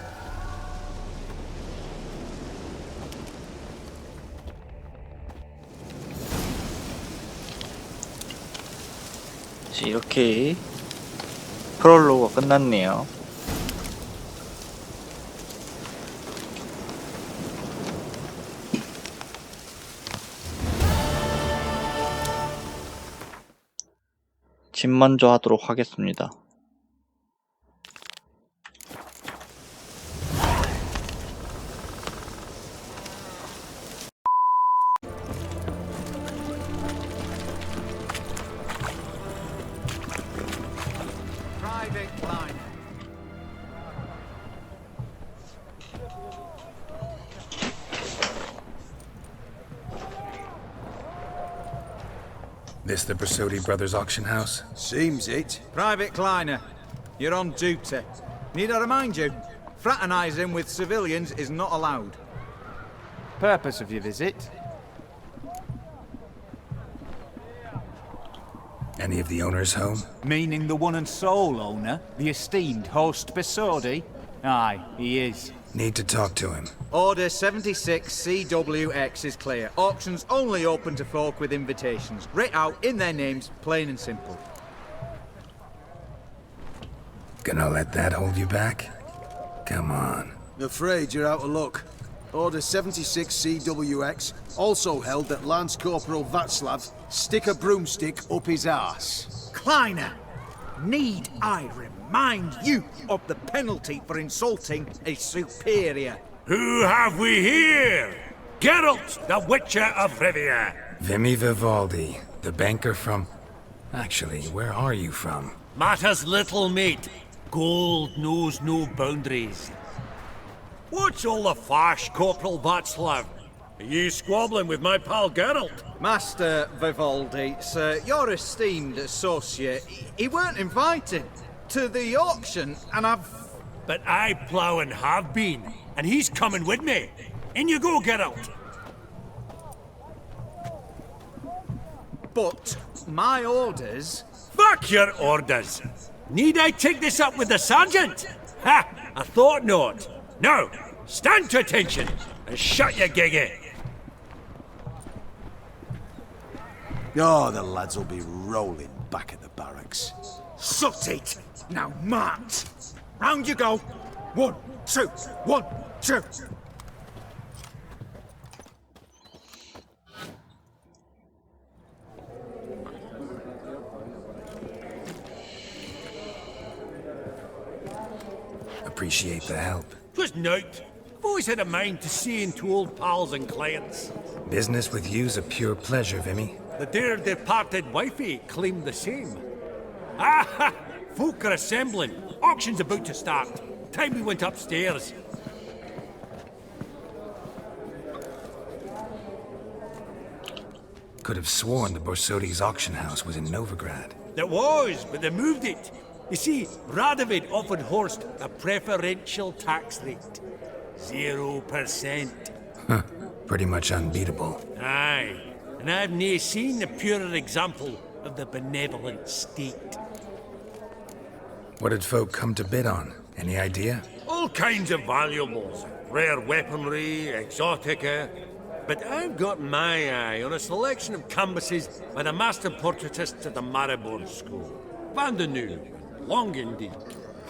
이렇게 프롤로그가 끝났네요. 집 먼저 하도록 하겠습니다. This the Borsodi Brothers auction house? Seems it. Private Kleiner, you're on duty. Need I remind you, fraternizing with civilians is not allowed. Purpose of your visit? Any of the owners home? Meaning the one and sole owner, the esteemed host Borsodi? Aye, he is. Need to talk to him. Order 76 CWX is clear. Auctions only open to folk with invitations. Writ out in their names, plain and simple. Gonna let that hold you back? Come on. Afraid you're out of luck. Order 76 CWX also held that Lance Corporal Václav stick a broomstick up his arse. Kleiner, need I remind you of the penalty for insulting a superior? Who have we here? Geralt, the Witcher of Rivia. Vimy Vivaldi, the banker from... Actually, where are you from? Matters little, mate. Gold knows no boundaries. What's all the fash, Corporal Václav? Are you squabbling with my pal Geralt? Master Vivaldi, sir, your esteemed associate, he weren't invited to the auction, and I've... But I plough and have been, and he's coming with me. In you go, Geralt. But my orders... Fuck your orders! Need I take this up with the sergeant? Ha! I thought not. Now, stand to attention and shut your giggy. Oh, the lads will be rolling back at the barracks. Sut it! Now march! Round you go! 1, 2, 1, 2! Appreciate the help. Twas nowt. I've always had a mind to see into old pals and clients. Business with you's a pure pleasure, Vimy. The dear departed wifey claimed the same. Ah! Folk are assembling. Auction's about to start. Time we went upstairs. Could have sworn the Borsodi's auction house was in Novigrad. There was, but they moved it. You see, Radovid offered Horst a preferential tax rate. 0%. Huh. Pretty much unbeatable. Aye. And I've nae seen a purer example of the benevolent state. What did folk come to bid on? Any idea? All kinds of valuables. Rare weaponry, exotica. But I've got my eye on a selection of canvases by the master portraitists at the Maribor School. Van de New, long indeed.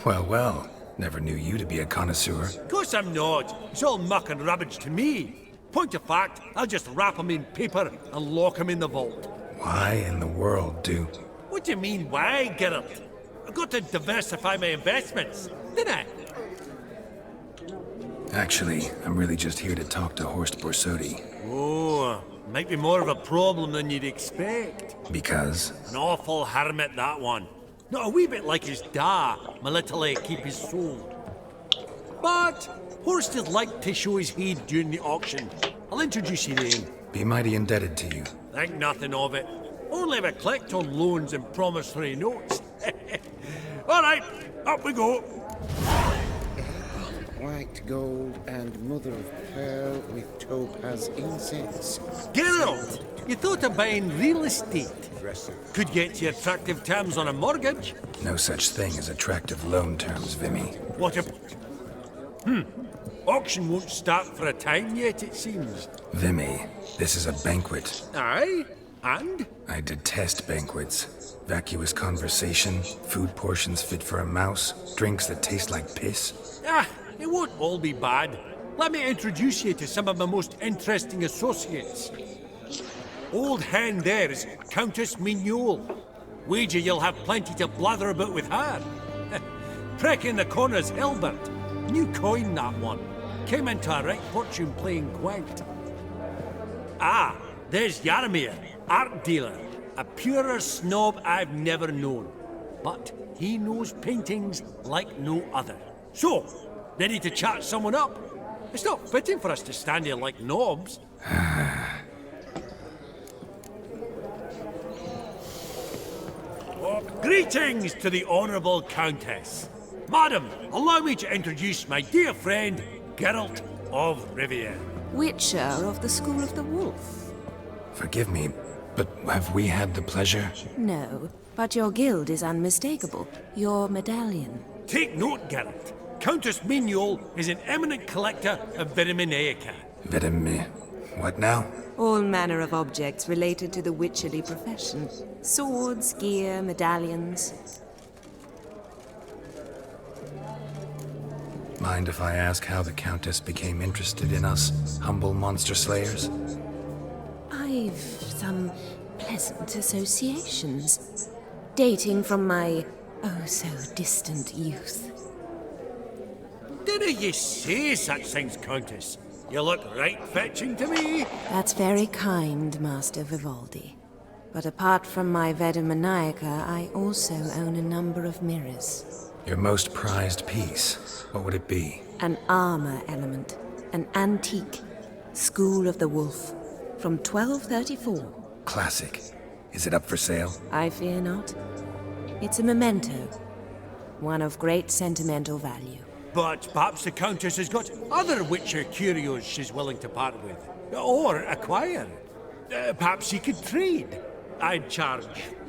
Well, well. Never knew you to be a connoisseur. Of course I'm not. It's all muck and rubbish to me. Point of fact, I'll just wrap them in paper and lock them in the vault. Why in the world, do? What do you mean, why, Geralt? I've got to diversify my investments, didn't I? Actually, I'm really just here to talk to Horst Borsodi. Oh, might be more of a problem than you'd expect. Because? An awful hermit, that one. Not a wee bit like his da, my little keep his soul. But Horst would like to show his head during the auction. I'll introduce you to him. Be mighty indebted to you. Think nothing of it. Only if I collect on loans and promissory notes. All right, up we go. White gold and mother of pearl with topaz incense. Geralt, you thought of buying real estate. Could get you attractive terms on a mortgage. No such thing as attractive loan terms, Vimy. What if... Auction won't start for a time yet, it seems. Vimy, this is a banquet. Aye? And? I detest banquets. Vacuous conversation, food portions fit for a mouse, drinks that taste like piss. Ah, it won't all be bad. Let me introduce you to some of my most interesting associates. Old hen there is Countess Mignol. Wager you'll have plenty to blather about with her. Prick in the corner's Hilbert. New coin, that one. Came into a right fortune playing Gwent. Ah, there's Jaromir, art dealer. A purer snob I've never known. But he knows paintings like no other. So, ready to chat someone up? It's not fitting for us to stand here like knobs. Greetings to the Honourable Countess. Madam, allow me to introduce my dear friend, Geralt of Rivia. Witcher of the School of the Wolf. Forgive me, but have we had the pleasure? No, but your guild is unmistakable. Your medallion. Take note, Geralt. Countess Mignol is an eminent collector of Vitaminaica. What now? All manner of objects related to the witcherly profession. Swords, gear, medallions. Mind if I ask how the Countess became interested in us, humble monster slayers? I've some pleasant associations, dating from my oh-so-distant youth. Didn't you say such things, Countess? You look right fetching to me. That's very kind, Master Vivaldi. But apart from my Vitaminaica, I also own a number of mirrors. Your most prized piece, what would it be? An armor element. An antique. School of the Wolf. From 1234. Classic. Is it up for sale? I fear not. It's a memento. One of great sentimental value. But perhaps the Countess has got other Witcher curios she's willing to part with. Or acquire. Perhaps he could trade. I'd charge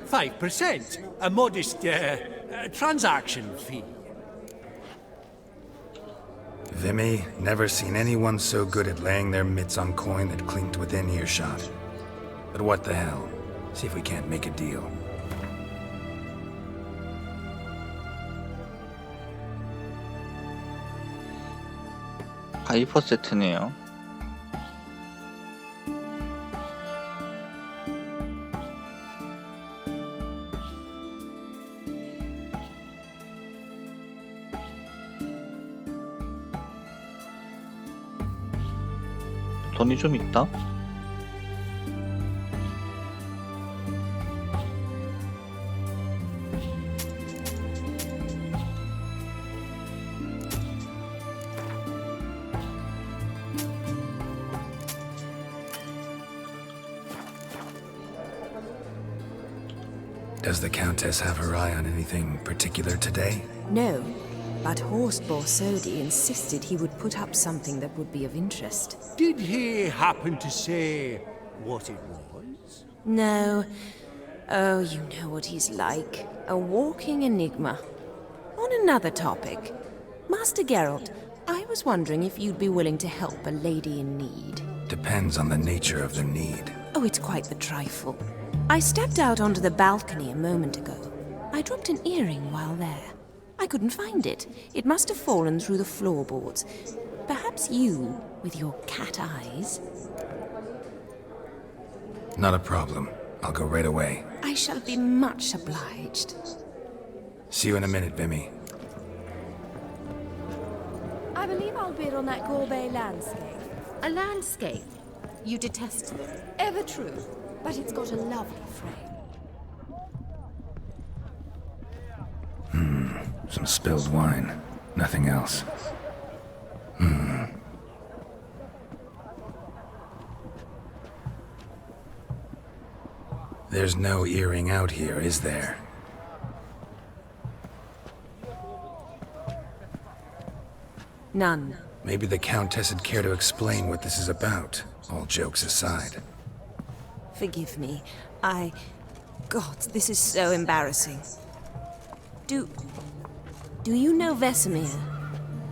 5%. A modest transaction fee. Vimy, never seen anyone so good at laying their mitts on coin that clinked within earshot. But what the hell? See if we can't make a deal. 바이퍼 세트네요. 돈이 좀 있다? Does the Countess have her eye on anything particular today? No, but Horst Borsodi insisted he would put up something that would be of interest. Did he happen to say what it was? No. Oh, you know what he's like. A walking enigma. On another topic, Master Geralt, I was wondering if you'd be willing to help a lady in need. Depends on the nature of the need. Oh, it's quite the trifle. I stepped out onto the balcony a moment ago. I dropped an earring while there. I couldn't find it. It must have fallen through the floorboards. Perhaps you, with your cat eyes... Not a problem. I'll go right away. I shall be much obliged. See you in a minute, Vimy. I believe I'll bid on that Gorbet landscape. A landscape? You detest them. Ever true. But it's got a lovely frame. Some spilled wine. Nothing else. There's no earring out here, is there? None. Maybe the Countess would care to explain what this is about, all jokes aside. Forgive me. God, this is so embarrassing. Do you know Vesemir?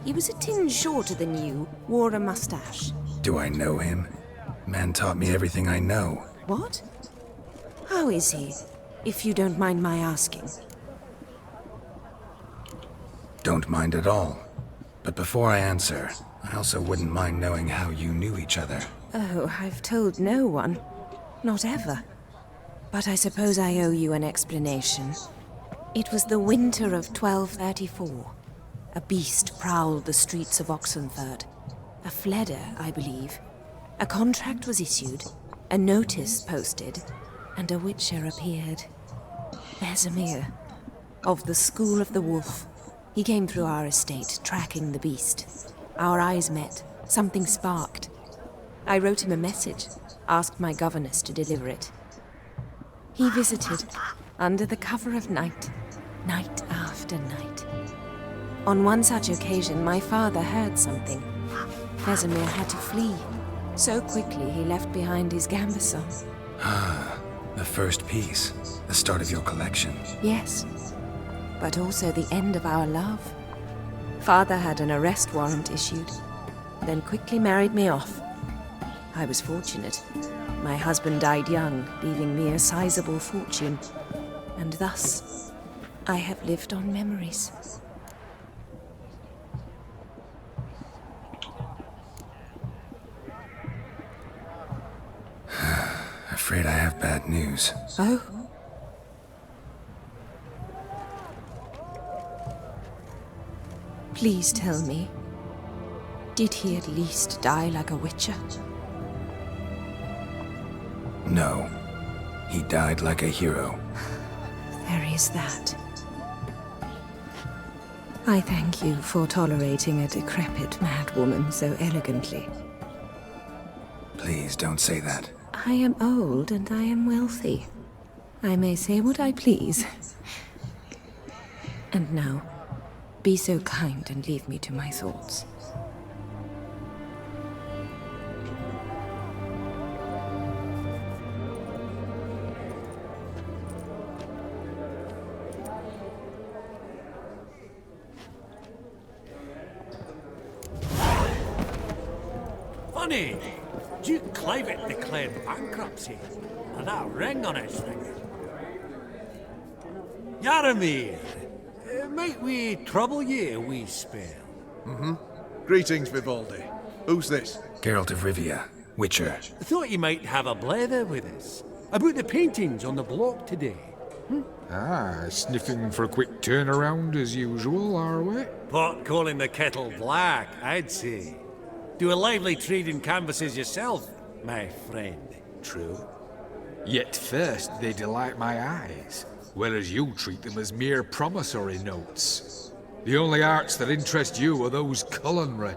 He was a tinge shorter than you, wore a mustache. Do I know him? Man taught me everything I know. What? How is he, if you don't mind my asking? Don't mind at all. But before I answer, I also wouldn't mind knowing how you knew each other. Oh, I've told no one. Not ever. But I suppose I owe you an explanation. It was the winter of 1234. A beast prowled the streets of Oxenfurt. A Fleder, I believe. A contract was issued, a notice posted, and a Witcher appeared. Vesemir, of the School of the Wolf. He came through our estate, tracking the beast. Our eyes met. Something sparked. I wrote him a message, asked my governess to deliver it. He visited, under the cover of night, night after night. On one such occasion, my father heard something. Vesemir had to flee. So quickly, he left behind his gambeson. Ah, the first piece. The start of your collection. Yes, but also the end of our love. Father had an arrest warrant issued, then quickly married me off. I was fortunate. My husband died young, leaving me a sizable fortune. And thus, I have lived on memories. Afraid I have bad news. Oh? Please tell me, did he at least die like a witcher? No. He died like a hero. There is that. I thank you for tolerating a decrepit madwoman so elegantly. Please don't say that. I am old and I am wealthy. I may say what I please. And now, Be so kind and leave me to my thoughts. Funny, Duke Clivet declared bankruptcy, and that ring on his finger. Yaramir, might we trouble ye a wee spell? Mm-hmm. Greetings, Vivaldi. Who's this? Geralt of Rivia, Witcher. Thought you might have a blether with us about the paintings on the block today. Ah, sniffing for a quick turnaround as usual, are we? Pot calling the kettle black, I'd say. Do a lively trade in canvases yourself, my friend. True. Yet first they delight my eyes, whereas you treat them as mere promissory notes. The only arts that interest you are those culinary.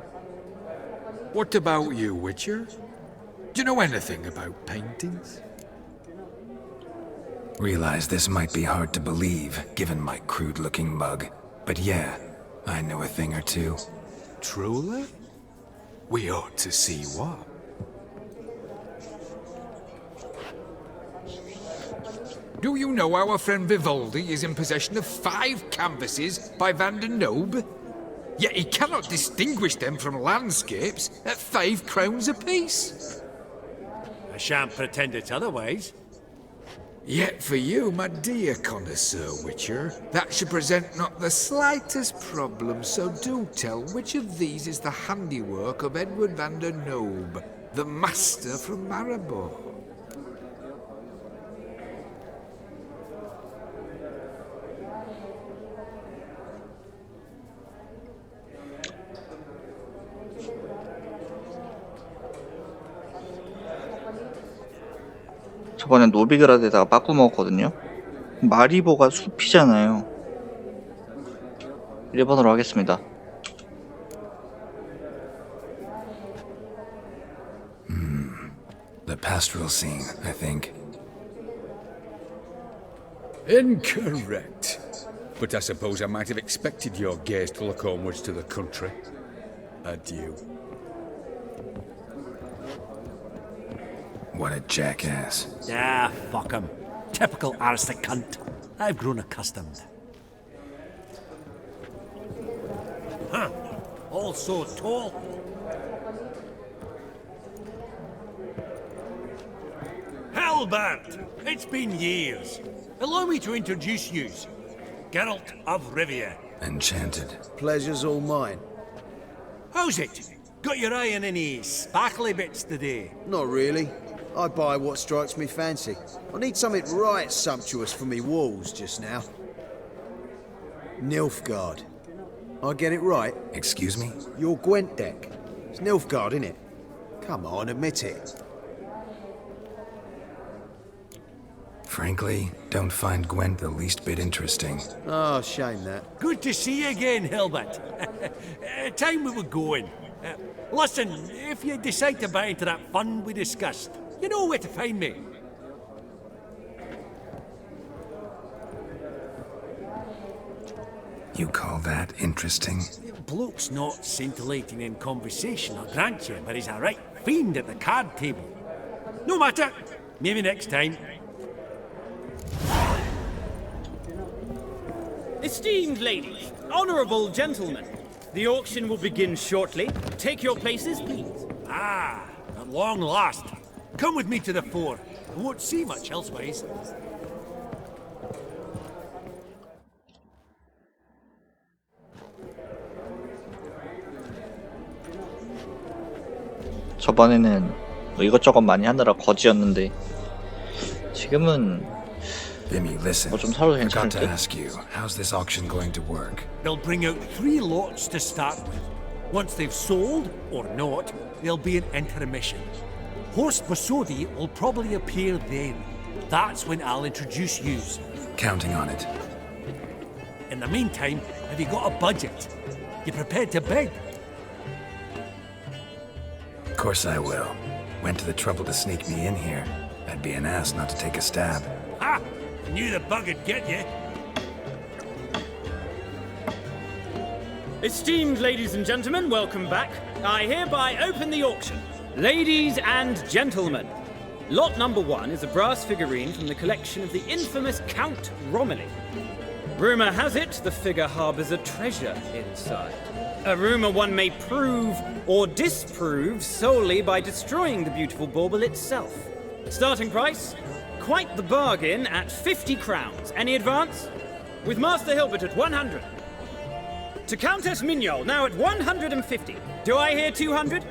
What about you, Witcher? Do you know anything about paintings? Realize this might be hard to believe, given my crude-looking mug. But yeah, I know a thing or two. Truly? We ought to see what. Do you know our friend Vivaldi is in possession of 5 canvases by Van der Nobe? Yet he cannot distinguish them from landscapes at 5 crowns apiece. I shan't pretend it's otherwise. Yet for you, my dear connoisseur Witcher, that should present not the slightest problem, so do tell which of these is the handiwork of Edward van der Nobe, the master from Maribor. 저번에 노비그라드에다가 빠꾸 먹었거든요. 마리보가 숲이잖아요. 1번으로 하겠습니다. The pastoral scene, I think. Incorrect. But I suppose I might have expected your gaze to look onwards to the country. Adieu. What a jackass. Ah, fuck him. Typical arstic cunt. I've grown accustomed. Huh. All so tall. Halbert! It's been years. Allow me to introduce you. Geralt of Rivia. Enchanted. Pleasure's all mine. How's it? Got your eye on any sparkly bits today? Not really. I buy what strikes me fancy. I need something right sumptuous for me walls just now. Nilfgaard. I get it right? Excuse me? Your Gwent deck. It's Nilfgaard, innit? Come on, admit it. Frankly, don't find Gwent the least bit interesting. Oh, shame that. Good to see you again, Hilbert. Time we were going. Listen, if you decide to buy into that fund we discussed, you know where to find me. You call that interesting? Bloke's not scintillating in conversation, I'll grant you, but he's a right fiend at the card table. No matter. Maybe next time. Esteemed ladies, honorable gentlemen, the auction will begin shortly. Take your places, please. Ah, at long last. Come with me to the fore. I won't see much elsewise. 저번에는 뭐 이것저것 많이 하느라 거지였는데 지금은 Vimy, listen. 좀 사도 I got 괜찮을 to 듯? ask you, how's this auction going to work? They'll bring out 3 lots to start with. Once they've sold, or not, there'll be an intermission. Horst Bosodi will probably appear then. That's when I'll introduce yous. Counting on it. In the meantime, have you got a budget? You prepared to bid? Of course I will. Went to the trouble to sneak me in here. I'd be an ass not to take a stab. Ha! Knew the bug would get you. Esteemed ladies and gentlemen, welcome back. I hereby open the auction. Ladies and gentlemen, lot number 1 is a brass figurine from the collection of the infamous Count Romilly. Rumour has it the figure harbours a treasure inside. A rumour one may prove or disprove solely by destroying the beautiful bauble itself. Starting price? Quite the bargain at 50 crowns. Any advance? With Master Hilbert at 100. To Countess Mignol, now at 150. Do I hear 200?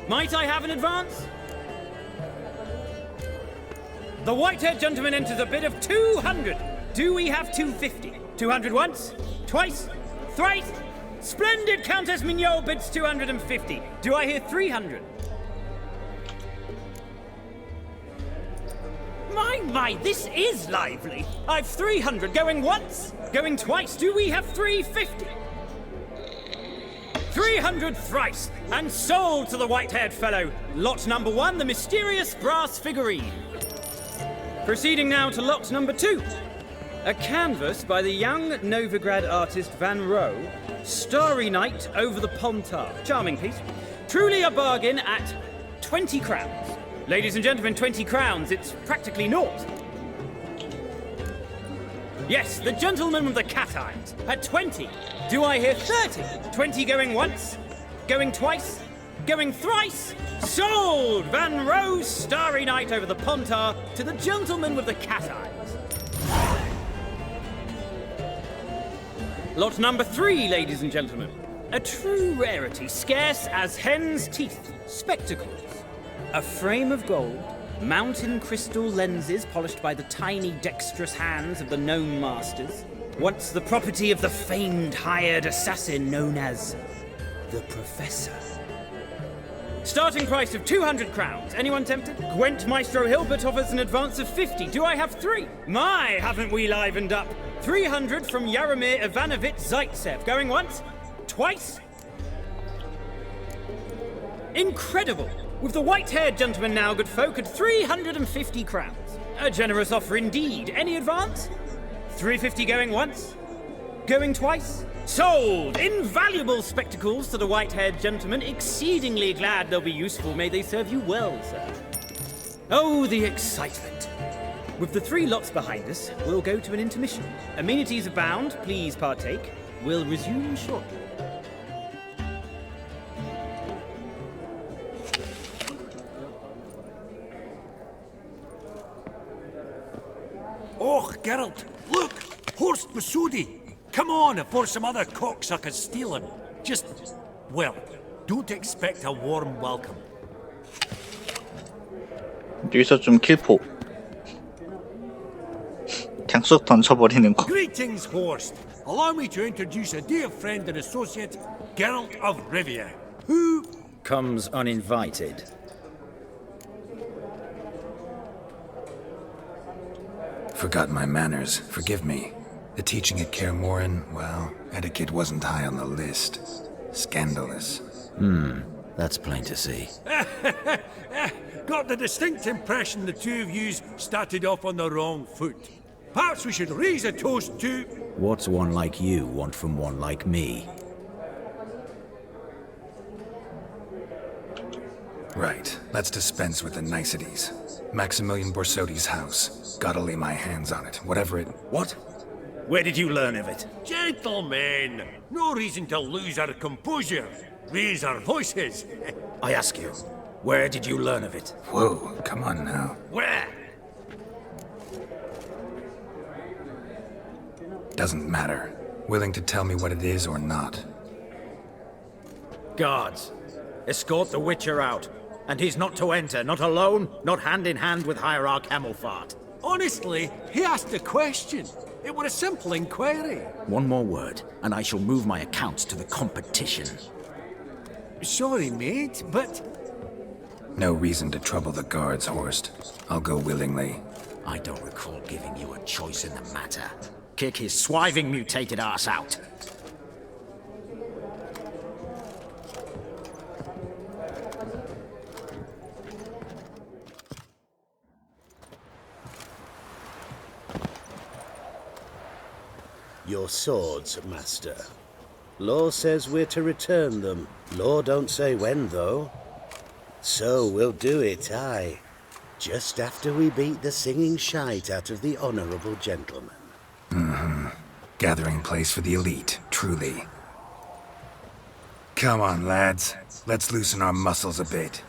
Might I have an advance? The white-haired gentleman enters a bid of 200. Do we have 250? 200 once? Twice? Thrice? Splendid! Countess Mignol bids 250. Do I hear 300? My, this is lively. I've 300 going once, going twice. Do we have 350? 300 thrice, and sold to the white-haired fellow. Lot number 1, the mysterious brass figurine. Proceeding now to lot number 2. A canvas by the young Novigrad artist Van Rohe, Starry Night over the Pontar. Charming piece. Truly a bargain at 20 crowns. Ladies and gentlemen, 20 crowns, it's practically naught. Yes, the gentleman with the cat eyes, at 20. Do I hear 30? 20 going once, going twice, going thrice? Sold! Van Rohe's Starry Night over the Pontar to the gentleman with the cat eyes. Lot number 3, ladies and gentlemen. A true rarity, scarce as hen's teeth. Spectacles. A frame of gold, mountain crystal lenses polished by the tiny dexterous hands of the gnome masters. Once the property of the famed hired assassin known as the Professor. Starting price of 200 crowns. Anyone tempted? Gwent Maestro Hilbert offers an advance of 50. Do I have 3? My, haven't we livened up? 300 from Yaromir Ivanovich Zaitsev. Going once? Twice? Incredible! With the white-haired gentleman now, good folk, at 350 crowns. A generous offer indeed. Any advance? 350 going once? Going twice? Sold! Invaluable spectacles to the white-haired gentleman. Exceedingly glad they'll be useful. May they serve you well, sir. Oh, the excitement. With the 3 lots behind us, we'll go to an intermission. Amenities abound. Please partake. We'll resume shortly. Oh, Geralt, look! Horst Masudi! Come on before some other cocksuckers steal him. Just, well, don't expect a warm welcome. 여기서 좀 킬포. 그냥 쑥 던져버리는 거. Greetings, Horst. Allow me to introduce a dear friend and associate, Geralt of Rivia, who comes uninvited. Forgot my manners. Forgive me. The teaching at Kaer Morhen, well, etiquette wasn't high on the list. Scandalous. That's plain to see. got the distinct impression the two of yous started off on the wrong foot. Perhaps we should raise a toast to... What's one like you want from one like me? Right. Let's dispense with the niceties. Maximilian Borsodi's house. Gotta lay my hands on it, whatever it... What? Where did you learn of it? Gentlemen, no reason to lose our composure. Raise our voices. I ask you, where did you learn of it? Whoa, come on now. Where? Doesn't matter. Willing to tell me what it is or not. Guards, escort the Witcher out. And he's not to enter, not alone, not hand in hand with Hierarch Hamelfart. Honestly, he asked a question. It was a simple inquiry. One more word, and I shall move my accounts to the competition. Sorry, mate, but... No reason to trouble the guards, Horst. I'll go willingly. I don't recall giving you a choice in the matter. Kick his swiving mutated ass out. Your swords, master. Law says we're to return them. Law don't say when, though. So we'll do it, aye. Just after we beat the singing shite out of the honourable gentleman. Mm-hmm. Gathering place for the elite, truly. Come on, lads. Let's loosen our muscles a bit.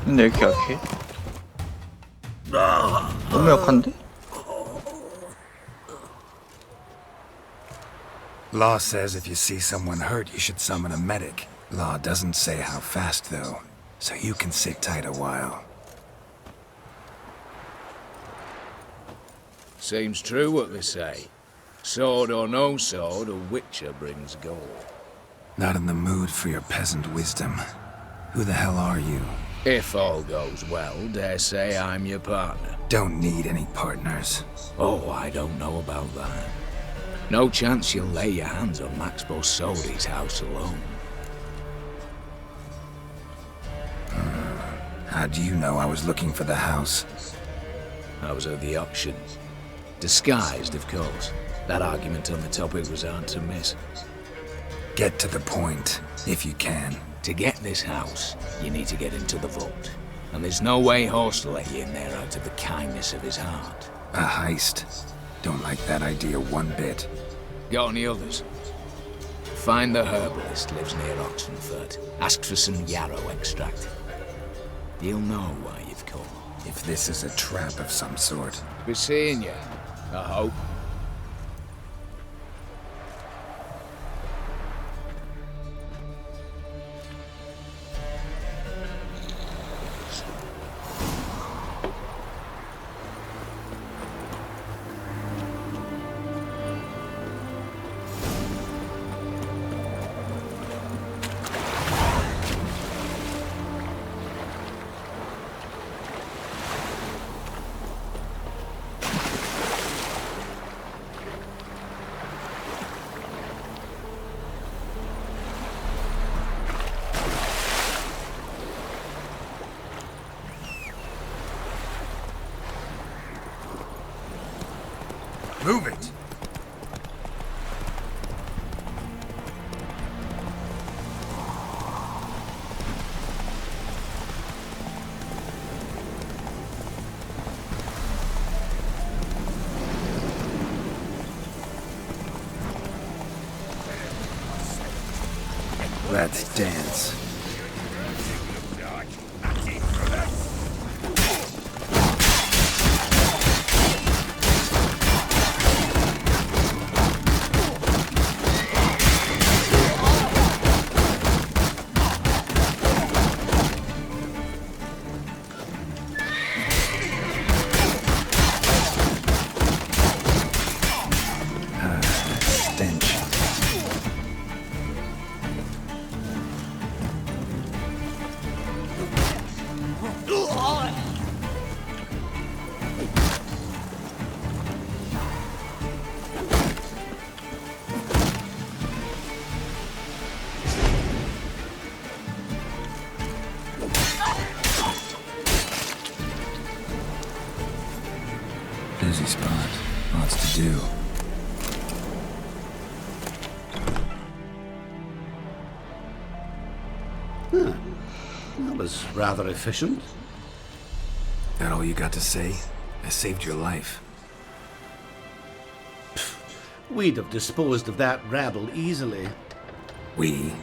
근데 왜 이렇게 약해? 너무 약한데? Law says if you see someone hurt, you should summon a medic. Law doesn't say how fast, though, so you can sit tight a while. Seems true what they say. Sword or no sword, a witcher brings gold. Not in the mood for your peasant wisdom. Who the hell are you? If all goes well, dare say I'm your partner. Don't need any partners. Oh, I don't know about that. No chance you'll lay your hands on Max Borsodi's house alone. How do you know I was looking for the house? I was at the auction. Disguised, of course. That argument on the topic was hard to miss. Get to the point, if you can. To get this house, you need to get into the vault. And there's no way Horst will let you in there out of the kindness of his heart. A heist. Don't like that idea one bit. Got any others? Find the herbalist lives near Oxenfurt. Ask for some yarrow extract. He'll know why you've come. If this is a trap of some sort. Be seeing you, I hope. Move it! Let's dance. Busy spot. Lots to do. That was rather efficient. That all you got to say? I saved your life. We'd have disposed of that rabble easily. We?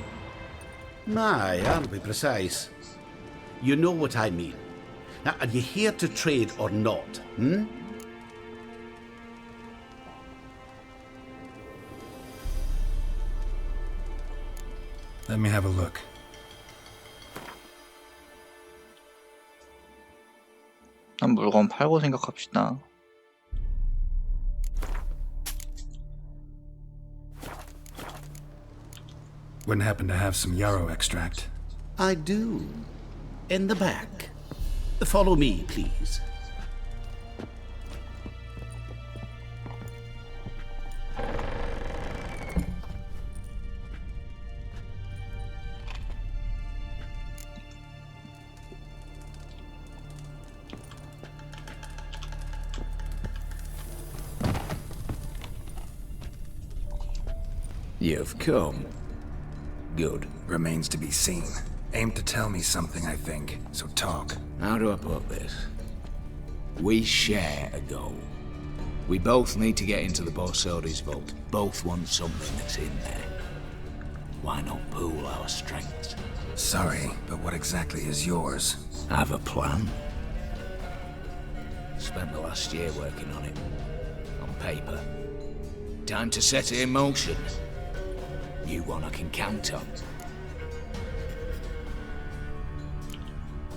Aye, aren't we precise? You know what I mean. Now, are you here to trade or not, hmm? Let me have a look. 한 물건 팔고 생각합시다. Wouldn't happen to have some yarrow extract. I do. In the back. Follow me, please. You've come. Good. Remains to be seen. Aim to tell me something, I think, so talk. How do I put this? We share a goal. We both need to get into the Borsodi's vault. Both want something that's in there. Why not pool our strengths? Sorry, but what exactly is yours? I have a plan. Spent the last year working on it. On paper. Time to set it in motion. You one I can count on.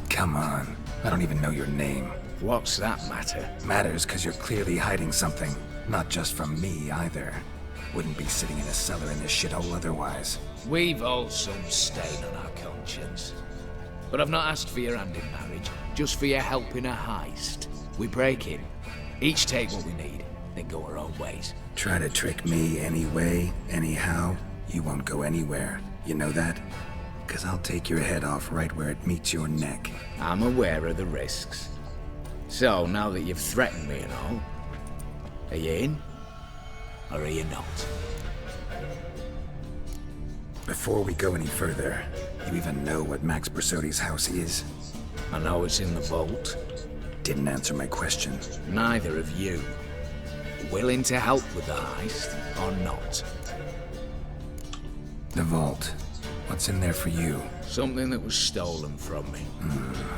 Come on. I don't even know your name. What's that matter? Matters because you're clearly hiding something. Not just from me, either. Wouldn't be sitting in a cellar in this shithole otherwise. We've all some stain on our conscience. But I've not asked for your hand in marriage, just for your help in a heist. We break in, each take what we need, then go our own ways. Try to trick me anyway, anyhow, you won't go anywhere. You know that? Because I'll take your head off right where it meets your neck. I'm aware of the risks. So, now that you've threatened me and all, are you in? Or are you not? Before we go any further, you even know what Max Borsodi's house is? I know it's in the vault. Didn't answer my question. Neither of you. Willing to help with the heist, or not? The vault. What's in there for you? Something that was stolen from me.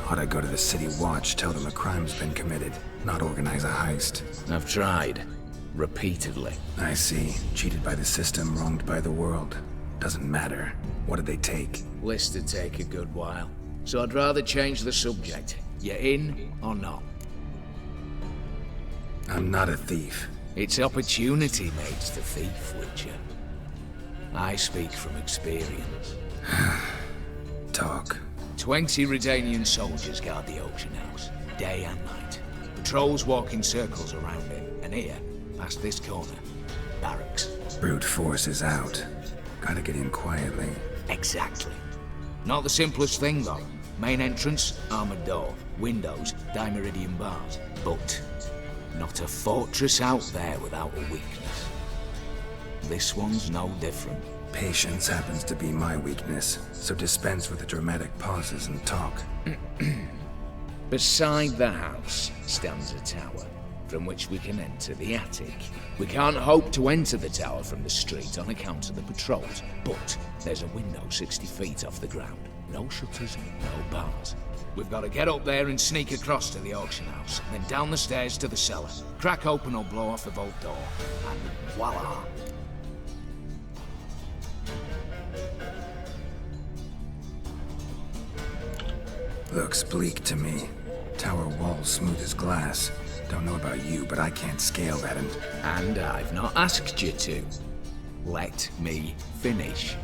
Ought to go to the City Watch, tell them a crime's been committed, not organize a heist. I've tried. Repeatedly. I see. Cheated by the system, wronged by the world. Doesn't matter. What did they take? List'd take a good while. So I'd rather change the subject. You in or not? I'm not a thief. It's opportunity makes the thief, Witcher. I speak from experience. Talk. 20 Redanian soldiers guard the auction house, day and night. Patrols walk in circles around it, and here, past this corner, barracks. Brute force is out. Gotta get in quietly. Exactly. Not the simplest thing, though. Main entrance, armored door. Windows, dimeridian bars. But not a fortress out there without a weakness. This one's no different. Patience happens to be my weakness, so dispense with the dramatic pauses and talk. Beside the house stands a tower, from which we can enter the attic. We can't hope to enter the tower from the street on account of the patrols, but there's a window 60 feet off the ground. No shutters, no bars. We've got to get up there and sneak across to the auction house, then down the stairs to the cellar, crack open or blow off the vault door, and voila! Looks bleak to me. Tower walls smooth as glass. Don't know about you, but I can't scale that And I've not asked you to. Let me finish.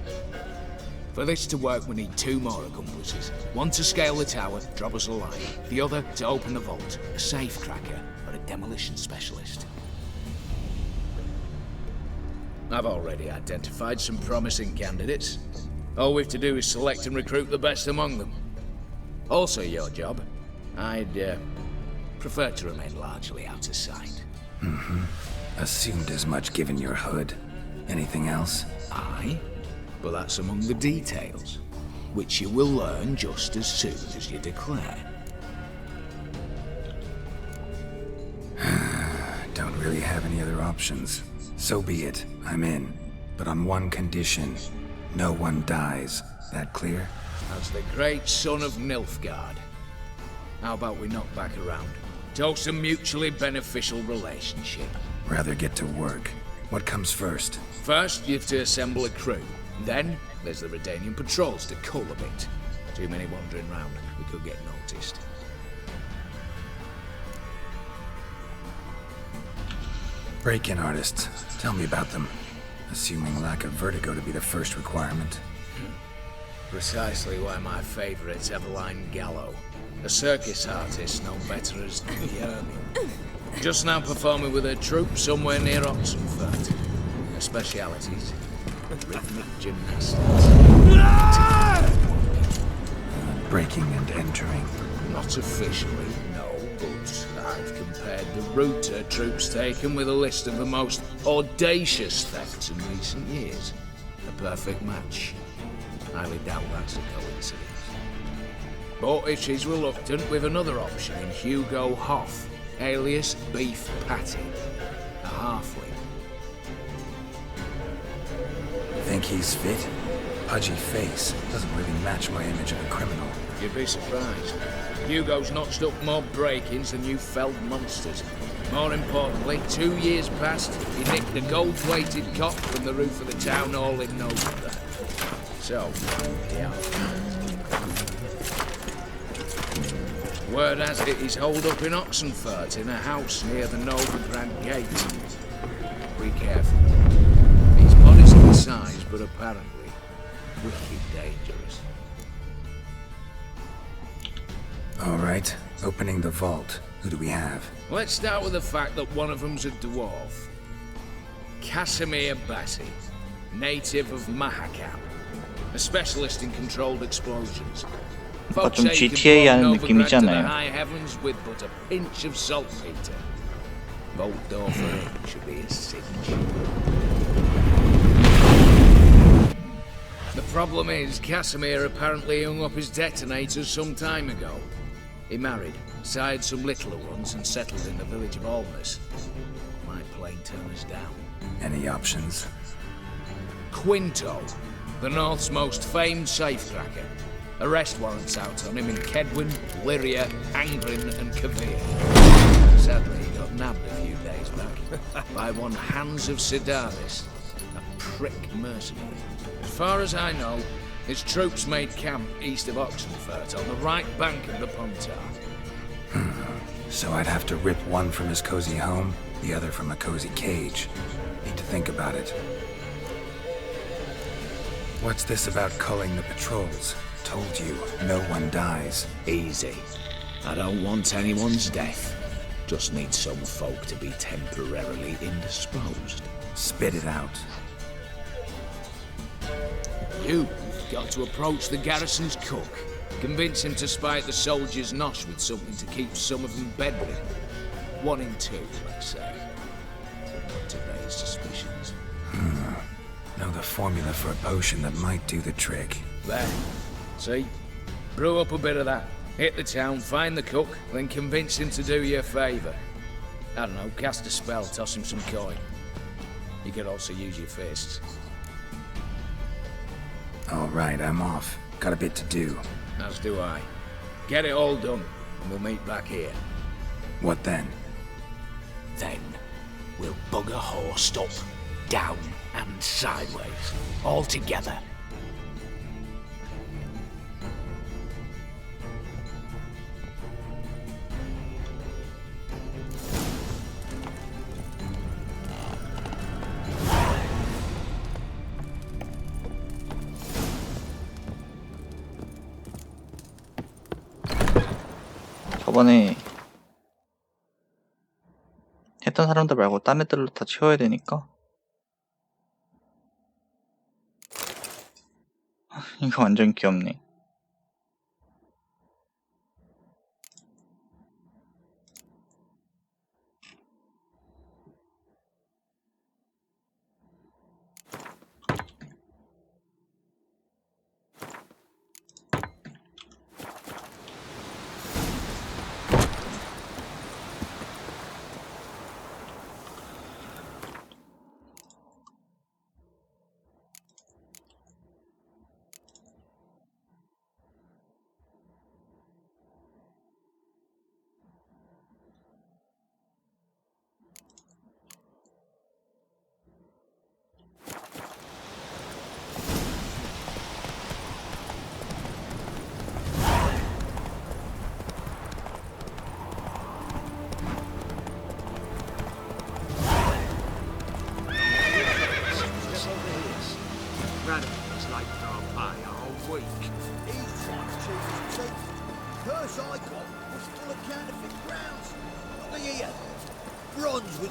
For this to work, we need 2 more accomplices. One to scale the tower, drop us a line. The other to open the vault, a safe cracker or a demolition specialist. I've already identified some promising candidates. All we've to do is select and recruit the best among them. Also your job. I'd prefer to remain largely out of sight. Assumed as much given your hood. Anything else? Aye, but that's among the details, which you will learn just as soon as you declare. Don't really have any other options. So be it. I'm in. But on one condition. No one dies. That clear? As the great son of Nilfgaard. How about we knock back around? Toast a mutually beneficial relationship. Rather get to work. What comes first? First, you have to assemble a crew. Then, there's the Redanian patrols to cull a bit. Too many wandering round. We could get noticed. Break-in artists. Tell me about them. Assuming lack of vertigo to be the first requirement. Precisely why my favourite's Eveline Gallo. A circus artist known better as the Ermine. Just now performing with her troupe somewhere near Oxenfurt. Her specialities, rhythmic gymnastics. Breaking and entering. Not officially, no, but I've compared the route her troope's taken with a list of the most audacious thefts in recent years. a perfect match. Highly doubt that's a coincidence. But if she's reluctant, we've another option in Hugo Hoff, alias Beef Patty, a halfling. Think he's fit? Pudgy face doesn't really match my image of a criminal. You'd be surprised. Hugo's notched up more break-ins than you felled monsters. More importantly, 2 years past, he nicked a gold-plated cop from the roof of the town hall in November. So, yeah. Word has it he's holed up in Oxenfurt in a house near the Novigrad Gate. Be careful. He's modest in size, but apparently wicked dangerous. All right, opening the vault. Who do we have? Let's start with the fact that one of them's a dwarf. Casimir Bassi, native of Mahakam, a specialist in controlled explosions. 좀 GTA 하는 느낌이잖아요. High heavens with but a pinch of saltpeter. Bolt door for him should be a cinch. The problem is, Casimir apparently hung up his detonators some time ago. He married, sired some littler ones, and settled in the village of Almas. Might plain turn us down. Any options? Quinto, the North's most famed safecracker. Arrest warrants out on him in Kedwin, Lyria, Angrin, and Kavir. Sadly, he got nabbed a few days back by one Hans of Sidaris, a prick mercenary. As far as I know, his troops made camp east of Oxenfurt on the right bank of the Pontar. So I'd have to rip one from his cozy home, the other from a cozy cage. Need to think about it. What's this about culling the patrols? Told you, no one dies. Easy. I don't want anyone's death. Just need some folk to be temporarily indisposed. Spit it out. You've got to approach the garrison's cook. Convince him to spite the soldiers' nosh with something to keep some of them bedridden. 1 in 2, let's say. Not to raise suspicions. Know the formula for a potion that might do the trick. There. See? Brew up a bit of that. Hit the town, find the cook, then convince him to do you a favour. I don't know, cast a spell, toss him some coin. You could also use your fists. All right, I'm off. Got a bit to do. As do I. Get it all done, and we'll meet back here. What then? Then, we'll bugger horsed up, down, and sideways. All together. 저번에 했던 사람들 말고 딴 애들로 다 채워야 되니까 이거 완전 귀엽네.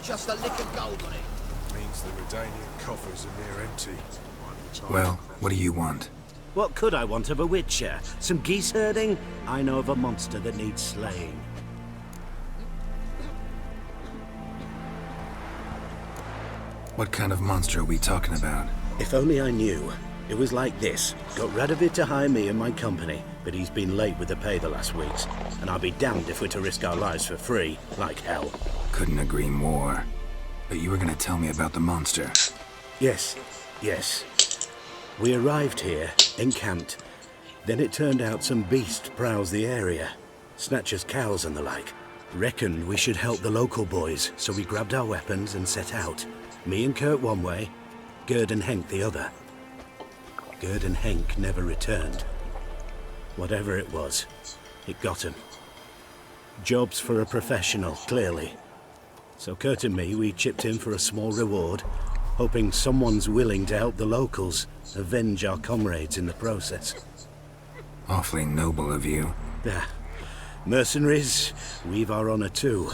Just a lick of gold on it. Means the Redanian coffers are near empty. Well, what do you want? What could I want of a witcher? Some geese herding? I know of a monster that needs slaying. What kind of monster are we talking about? If only I knew. It was like this. Got Radovid to hire me and my company, but he's been late with the pay the last weeks. And I'll be damned if we're to risk our lives for free, like hell. Couldn't agree more. But you were gonna tell me about the monster. Yes. We arrived here, encamped. Then it turned out some beast prowls the area. Snatchers cows and the like. Reckoned we should help the local boys, so we grabbed our weapons and set out. Me and Kurt one way, Gerd and Henk the other. Gerd and Henk never returned. Whatever it was, it got him. Jobs for a professional, clearly. So Kurt and me, we chipped in for a small reward, hoping someone's willing to help the locals avenge our comrades in the process. Awfully noble of you. Mercenaries, we've our honor too.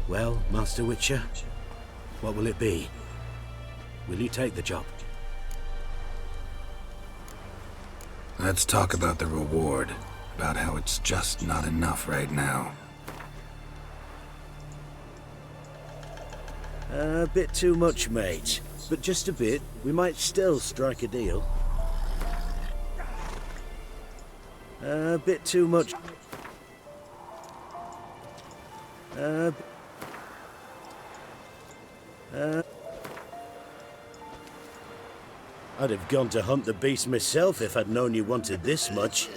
Well, Master Witcher, what will it be? Will you take the job? Let's talk about the reward. About how it's just not enough right now. A bit too much, mate. But just a bit. We might still strike a deal. A bit too much. I'd have gone to hunt the beast myself if I'd known you wanted this much.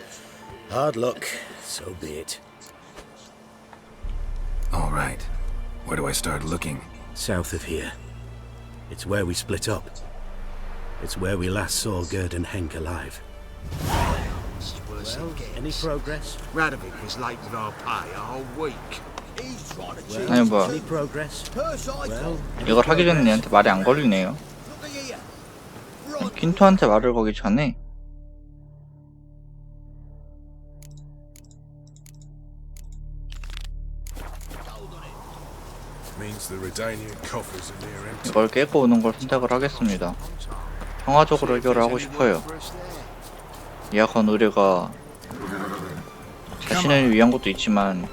Hard luck, so be it. All right. Where do I start looking? South of here. It's where we split up. It's where we last saw Gerd and Henk alive. Well, any progress? Radovid was late with our pay a whole week. He's trying to cheat. 아니 뭐 Any progress? Well, 이걸 하기 전에 얘한테 말이 안 걸리네요. 퀸토한테 말을 거기 전에 Means the Redanian coffers are near empty. 이걸 깨고 오는 걸 선택을 하겠습니다. 평화적으로 해결을 하고 싶어요. 예약한 의뢰가 자신을 위한 것도 있지만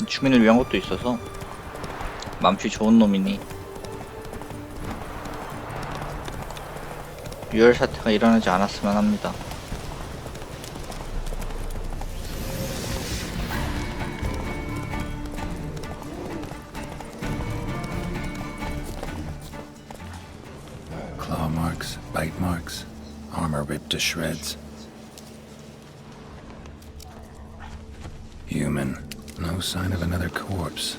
주민을 위한 것도 있어서 맘씨 좋은 놈이니 유혈 사태가 일어나지 않았으면 합니다. Claw marks, bite marks, armor ripped to shreds. Human. No sign of another corpse.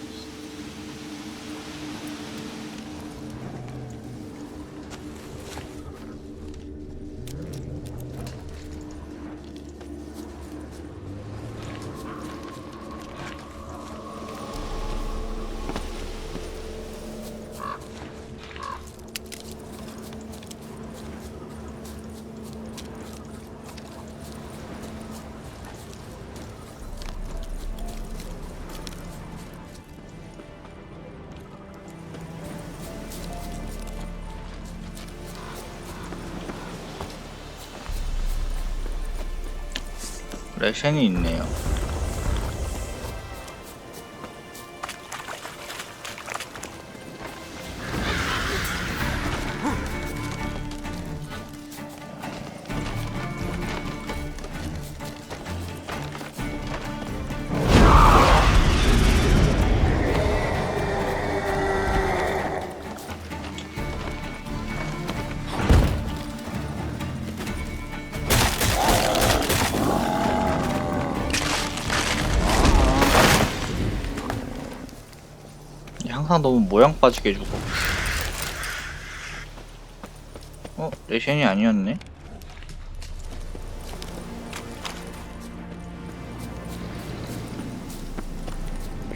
레션이 있네요. 항상 너무 모양 빠지게 해주고. 레션이 아니었네?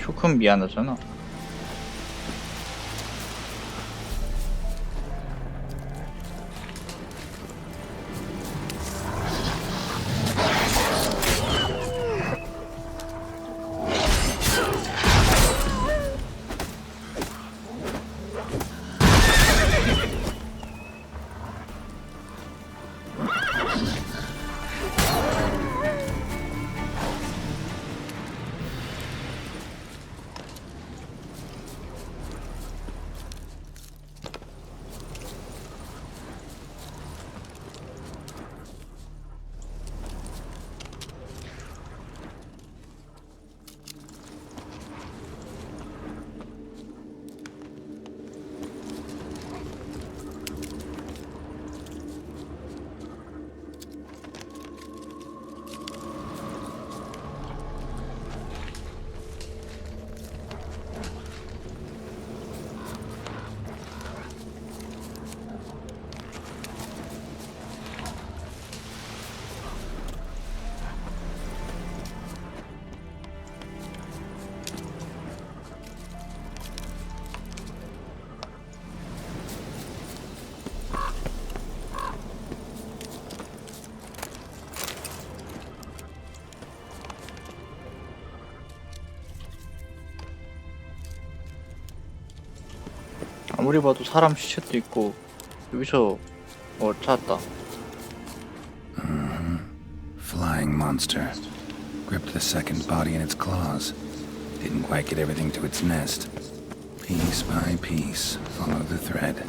쇼크는 미안하잖아. 아무리 봐도 사람 시체도 있고 여기서 찾았다. Flying monster. Gripped the second body in its claws. Didn't quite get everything to its nest. Piece by piece, follow the thread.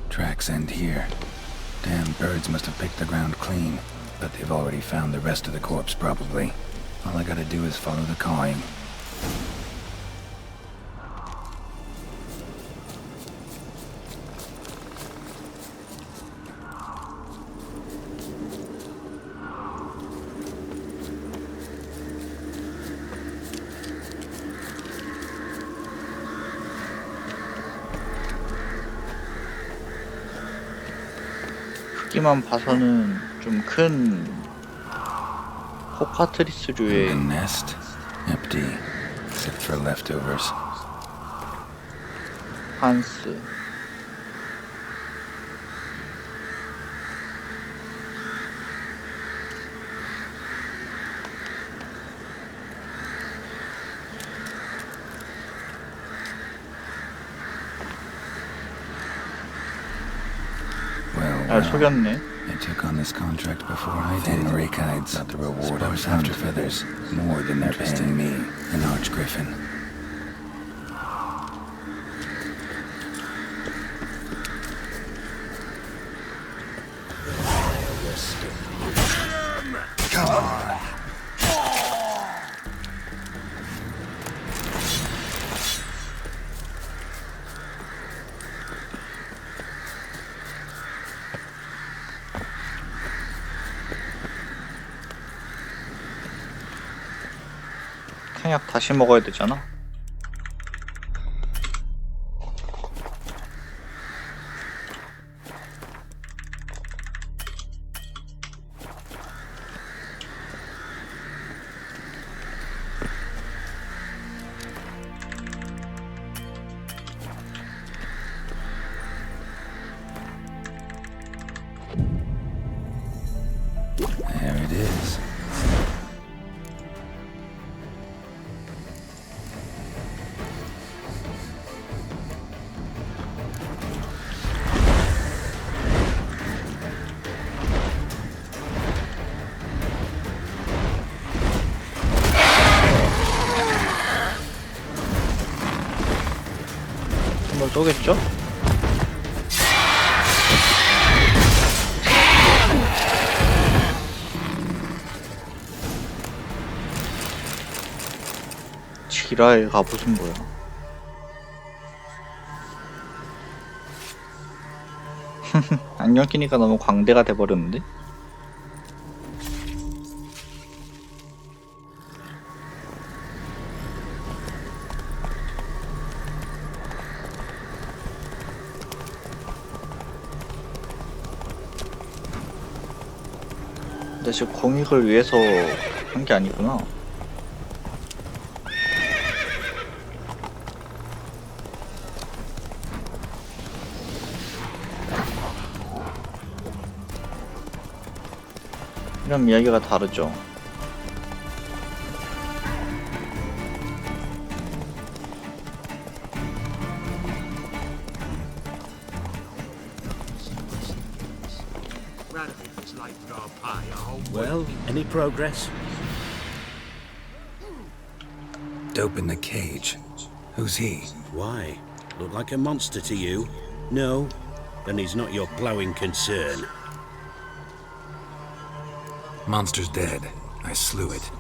Tracks end here. Damn birds must have picked the ground clean, but they've already found the rest of the corpse, probably. All I gotta do is follow the cawing. 크기만 봐서는 좀 큰 코카트리스류의 The nest empty, except for leftovers. 한스. 아, 속였네. I took on this contract before I did. Raykides got the reward I was after feathers, more than they're paying me, an Archgriffin. Come on. 탕약 다시 먹어야 되잖아. There it is. 한번 쏘겠죠? 지라애가 무슨 뭐야? 안경 끼니까 너무 광대가 돼버렸는데? 근데 지금 공익을 위해서 한 게 아니구나. 이런 이야기가 다르죠. Well, any progress? Dope in the cage. Who's he? Why? Look like a monster to you? No? Then he's not your ploughing concern. Monster's dead. I slew it.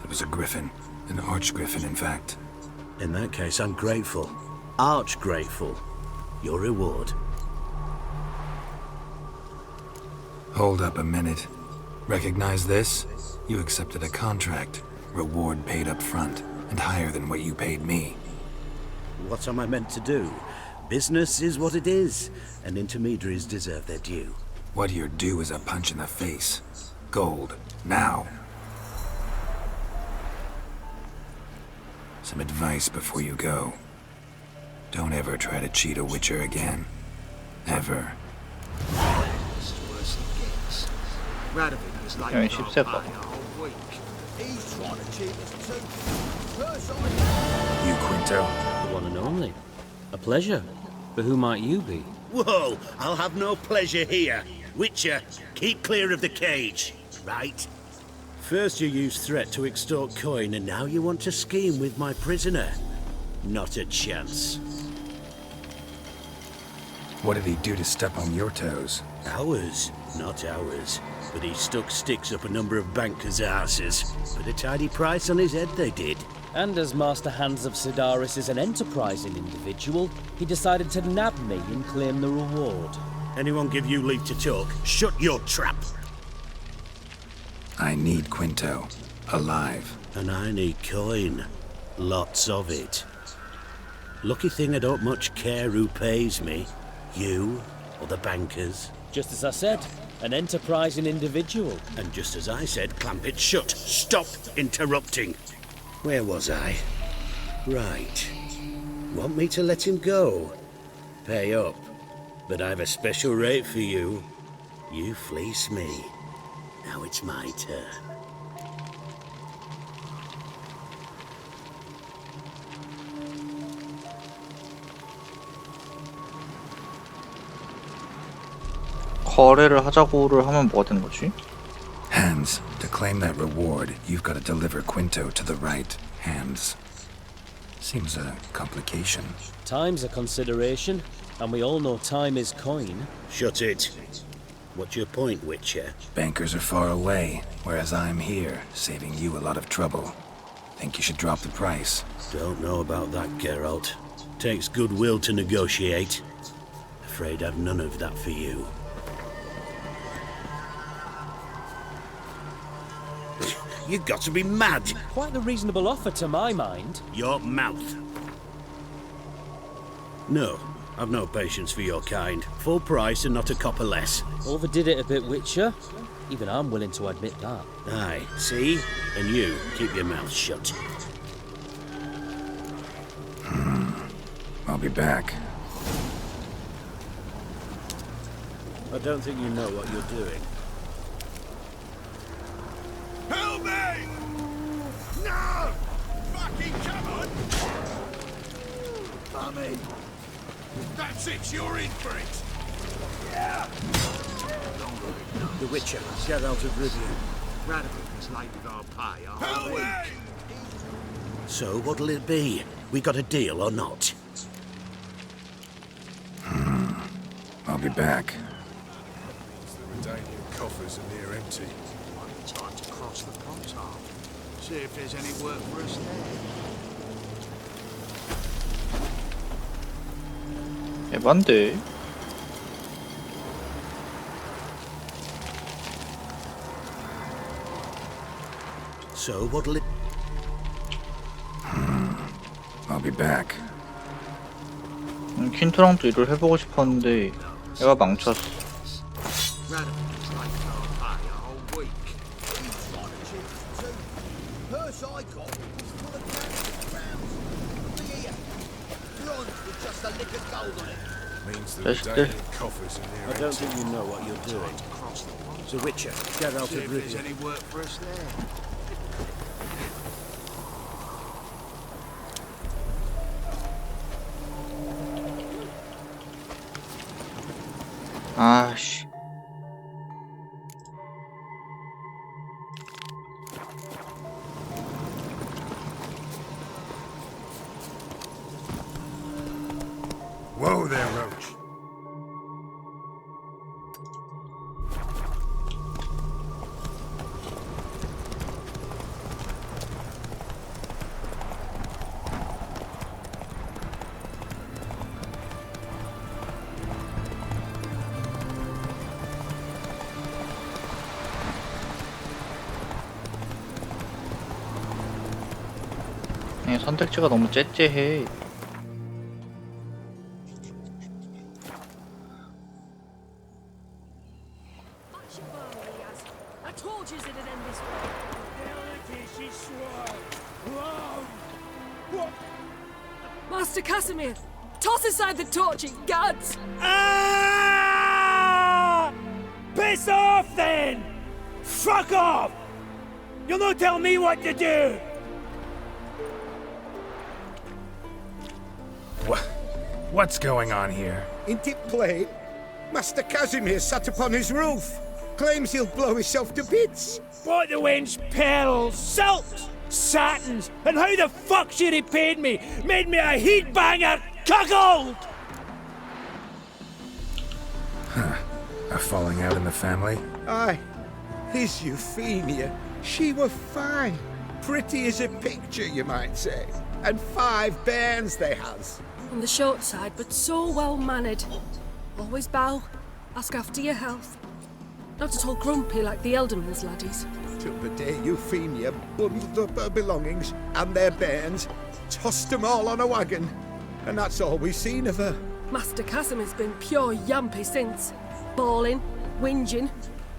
It was a griffin. An archgriffin, in fact. In that case, I'm grateful. Arch grateful. Your reward. Hold up a minute. Recognize this? You accepted a contract. Reward paid up front, and higher than what you paid me. What am I meant to do? Business is what it is, and intermediaries deserve their due. What you're due is a punch in the face. Gold. Now. Some advice before you go. Don't ever try to cheat a Witcher again. Ever. Radovid was like our pie all week. He's trying to cheat us too. You, Quinto? The one and only. A pleasure. But who might you be? Whoa, I'll have no pleasure here. Witcher, keep clear of the cage, right? First you used threat to extort coin, and now you want to scheme with my prisoner. Not a chance. What did he do to step on your toes? Ours, not ours. But he stuck sticks up a number of bankers' asses. Put a tidy price on his head, they did. And as Master Hans of Sidaris is an enterprising individual, he decided to nab me and claim the reward. Anyone give you leave to talk? Shut your trap! I need Quinto. Alive. And I need coin. Lots of it. Lucky thing I don't much care who pays me. You or the bankers. Just as I said, an enterprising individual. And just as I said, clamp it shut. Stop interrupting. Where was I? Right. Want me to let him go? Pay up. But I've a special rate for you. You fleece me. Now it's my turn. 거래를 하자고를 하면 뭐가 되는 거지? Hans, to claim that reward, you've got to deliver Quinto to the right hands. Seems a complication. Time's a consideration, and we all know time is coin. Shut it. What's your point, Witcher? Bankers are far away, whereas I'm here, saving you a lot of trouble. Think you should drop the price? Don't know about that, Geralt. Takes goodwill to negotiate. Afraid I've none of that for you. You've got to be mad! Quite the reasonable offer to my mind. Your mouth. No, I've no patience for your kind. Full price and not a copper less. Overdid it a bit, Witcher. Even I'm willing to admit that. Aye, see? And you, keep your mouth shut. I'll be back. I don't think you know what you're doing. Help me! No! Fucking come on! Mummy! That's it, you're in for it! Yeah! The Witcher, get out of Rivia. Radovid was late with our pay all week. So what'll it be? We got a deal or not? I'll be back. The Redanian coffers are near empty. Time to cross the Pontar. See if there's any work for us there. 에반데. So what'll it... I'll be back. 퀸토랑도 일을 해보고 싶었는데 얘가 망쳤어. 자식들. I don't think you know what you're doing. So Witcher, get out of Rivia. Any work for us there? 아씨. Whoa there, Roach. 선택지가 너무 째째해. I told you it'd end this way. Master Casimir, Toss aside the torch, you gads! Ah! Piss off, then! Fuck off! You'll not tell me what to do! What's going on here? Ain't it plain? Master Casimir sat upon his roof. Claims he'll blow himself to bits. Bought the wench pearls, silks, satins, and how the fuck she repaid me? Made me a heat-banger cuckold! Huh. A falling out in the family? Aye. His Euphemia. She were fine. Pretty as a picture, you might say. And 5 bairns they has. On the short side, but so well-mannered. Always bow, ask after your health. Not at all grumpy like the Elderman's laddies. Till the day Euphemia bundled up her belongings and their bairns, tossed them all on a wagon. And that's all we've seen of her. Master Casimir's been pure yampy since. Bawling, whinging,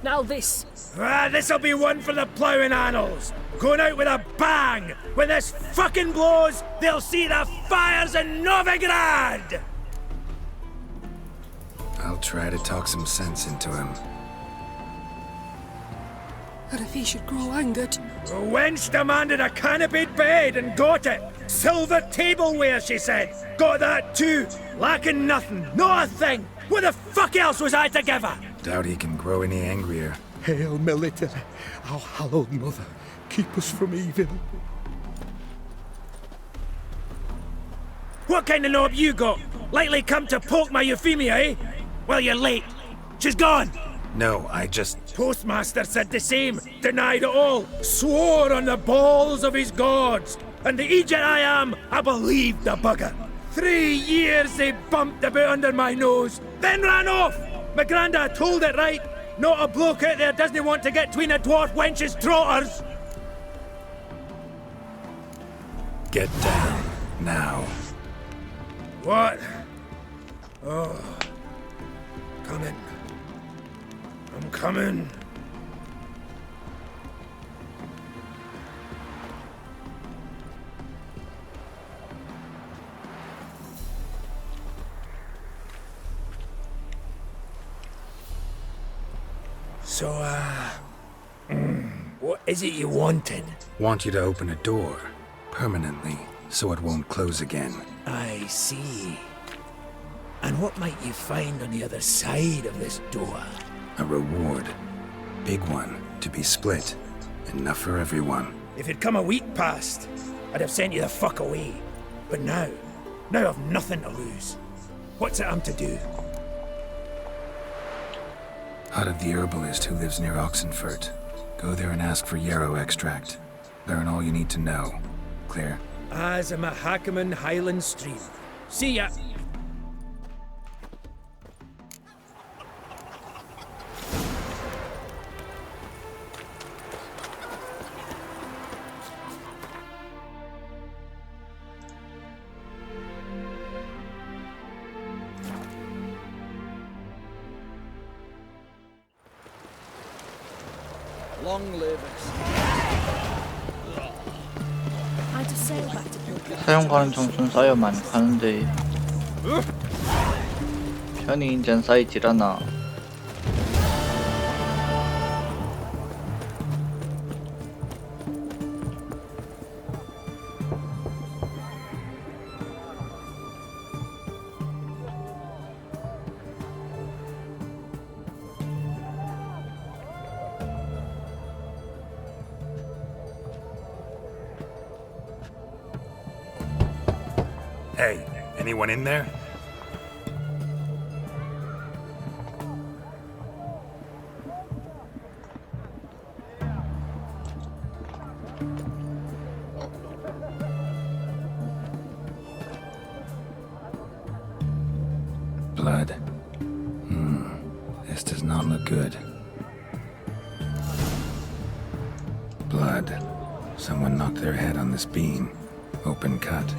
now this. Ah, this'll be one for the ploughing annals. Going out with a bang. When this fucking blows, they'll see the fires in Novigrad! I'll try to talk some sense into him. And if he should grow angered... The wench demanded a canopied bed and got it. Silver tableware, she said. Got that too. Lacking nothing. Not a thing. What the fuck else was I to give her? Doubt he can grow any angrier. Hail Military, our hallowed mother, keep us from evil. What kind of knob you got? Likely come to poke my Euphemia, eh? Well, you're late. She's gone. No, I just... Postmaster said the same. Denied it all. Swore on the balls of his gods. And the Egypt I am, I believed the bugger. 3 years they bumped about under my nose, then ran off. My grandad told it right. Not a bloke out there doesn't want to get between a dwarf wench's trotters. Get down, now. What? Oh. Coming. I'm coming. So, what is it you wanted? Want you to open a door, permanently, so it won't close again. I see. And what might you find on the other side of this door? A reward. Big one, to be split. Enough for everyone. If it'd come a week past, I'd have sent you the fuck away. But now I've nothing to lose. What's it I'm to do? Hut of the herbalist who lives near Oxenfurt. Go there and ask for yarrow extract. Learn all you need to know. Clear? As a Mahakaman Highland Stream. See ya! Long live 사용 가능 점수는 쌓여만 가는데 편히 인젠 쌓이질 않아. Hey, anyone in there? Blood. This does not look good. Blood. Someone knocked their head on this beam. Open cut.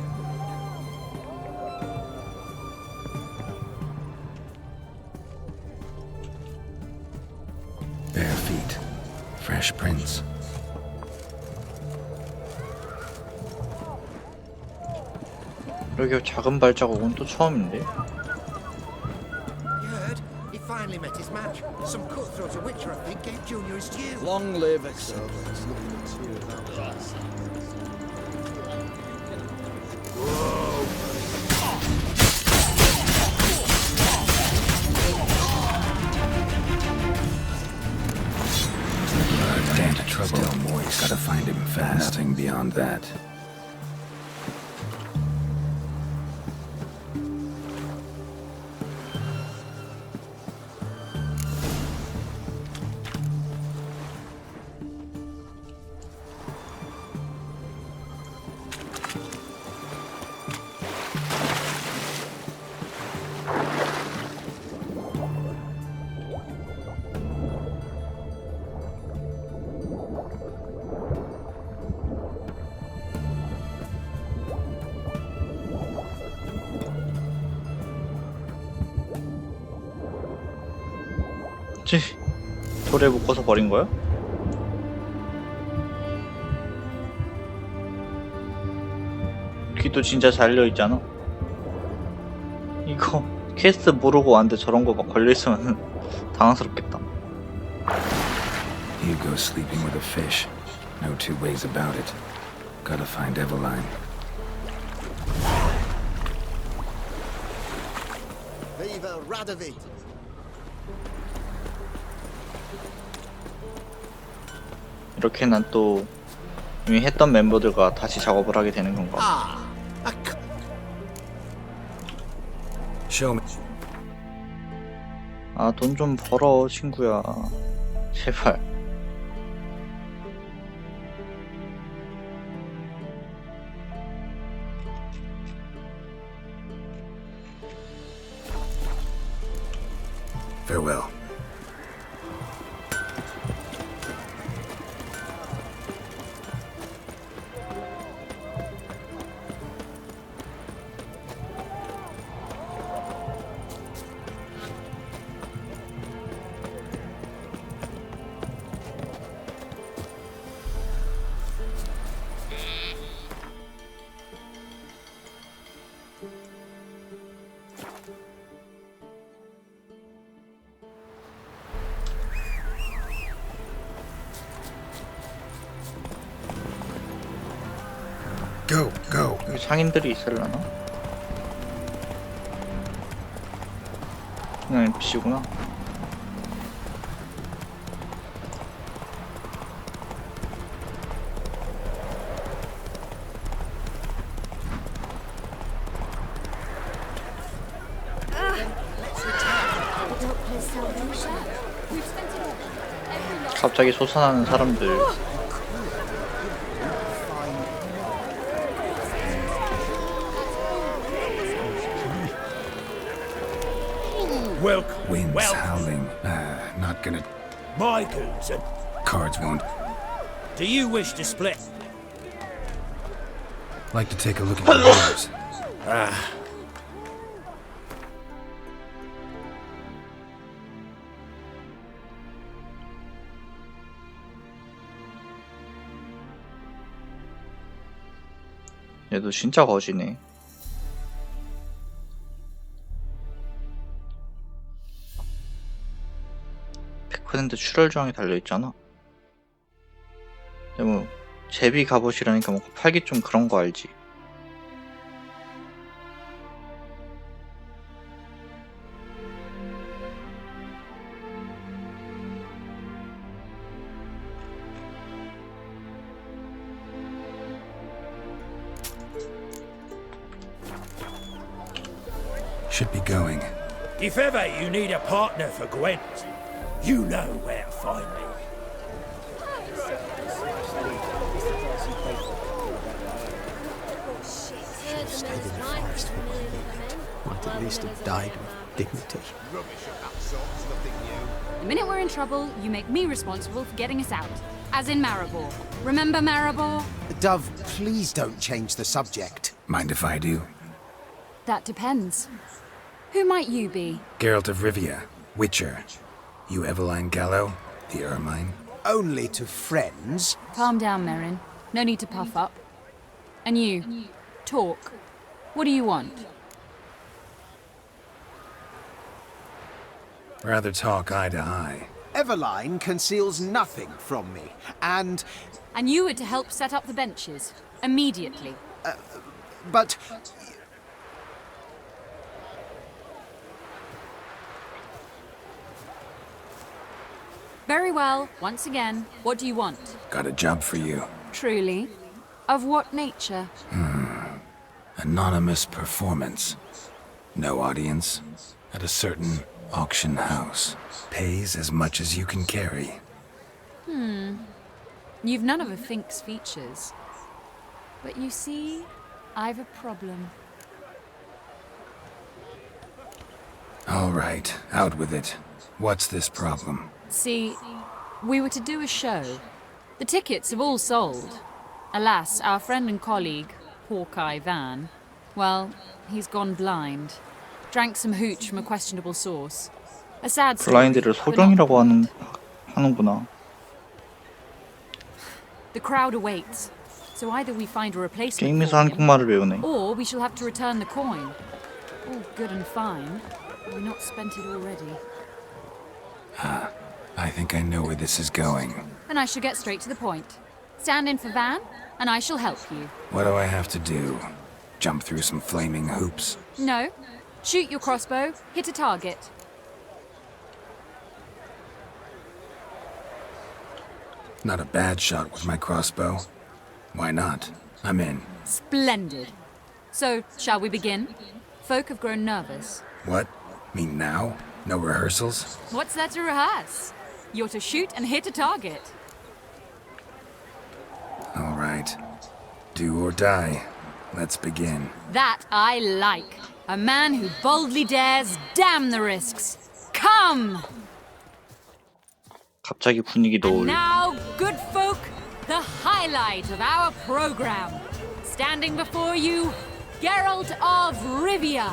Bare feet. Fresh prints. 이렇게 작은 발자국은 또 처음인데. You heard? He finally met his match. Some cutthroat a witcher, I think, gave Junior his due. Long live Excel. Damn trouble. Still moist. Gotta find him fast. Nothing beyond that. 치, 돌에 묶어서 버린 거야? 귀도 진짜 잘려있잖아. 이거 퀘스트 모르고 왔는데 저런 거 막 걸려있으면 당황스럽겠다. Hugo sleeping with a fish. No two ways about it. Gotta find Eveline. Viva Radovid! 이렇게 난 또 이미 했던 멤버들과 다시 작업을 하게 되는 건가? Show me. 아, 돈 좀 벌어, 친구야. 제발. Farewell. Go, go. 여기 상인들이 있을라나? 그냥 NPC구나. 갑자기 솟아나는 사람들. Welcome. Winds howling. Not gonna. My goods, and Cards won't. do you wish to split? Like to take a look at the doors. 얘도 진짜 거지네. 출혈 조항이 달려있잖아. 근데 뭐 제비 갑옷이라니까 뭐 팔기 좀 그런 거 알지. Should be going. If ever you need a partner for Gwent, you know where to find me. Might at least have died with dignity. The minute we're in trouble, you make me responsible for getting us out. As in Maribor. Remember Maribor? Dove, please don't change the subject. Mind if I do? That depends. Who might you be? Geralt of Rivia, Witcher. You Eveline Gallo, the Ermine? Only to friends. Calm down, Merrin. No need to puff up. And you, talk. What do you want? Rather talk eye to eye. Everline conceals nothing from me, and... And you were to help set up the benches. Immediately. But... Very well. Once again, what do you want? Got a job for you. Truly? Of what nature? Anonymous performance. No audience. At a certain auction house. Pays as much as you can carry. You've none of a Fink's features. But you see, I've a problem. All right, out with it. What's this problem? See, we were to do a show. The tickets have all sold. Alas, our friend and colleague, Hawkeye Van, well, he's gone blind. Drank some hooch from a questionable source. A sad story. 블라인드를 소경이라고 하는구나. The crowd awaits. So either we find a replacement 게임에서 for him, 한국말을 배우네. or we shall have to return the coin. All good and fine. We've not spent it already. I think I know where this is going. Then I shall get straight to the point. Stand in for Van, and I shall help you. What do I have to do? Jump through some flaming hoops? No. Shoot your crossbow, hit a target. Not a bad shot with my crossbow. Why not? I'm in. Splendid. So, shall we begin? Folk have grown nervous. What? Me now? No rehearsals? What's there to rehearse? You're to shoot and hit a target. All right. Do or die. Let's begin. That I like. A man who boldly dares, damn the risks. Come! 갑자기 분위기도 And 올려. now, good folk, the highlight of our program. Standing before you, Geralt of Rivia,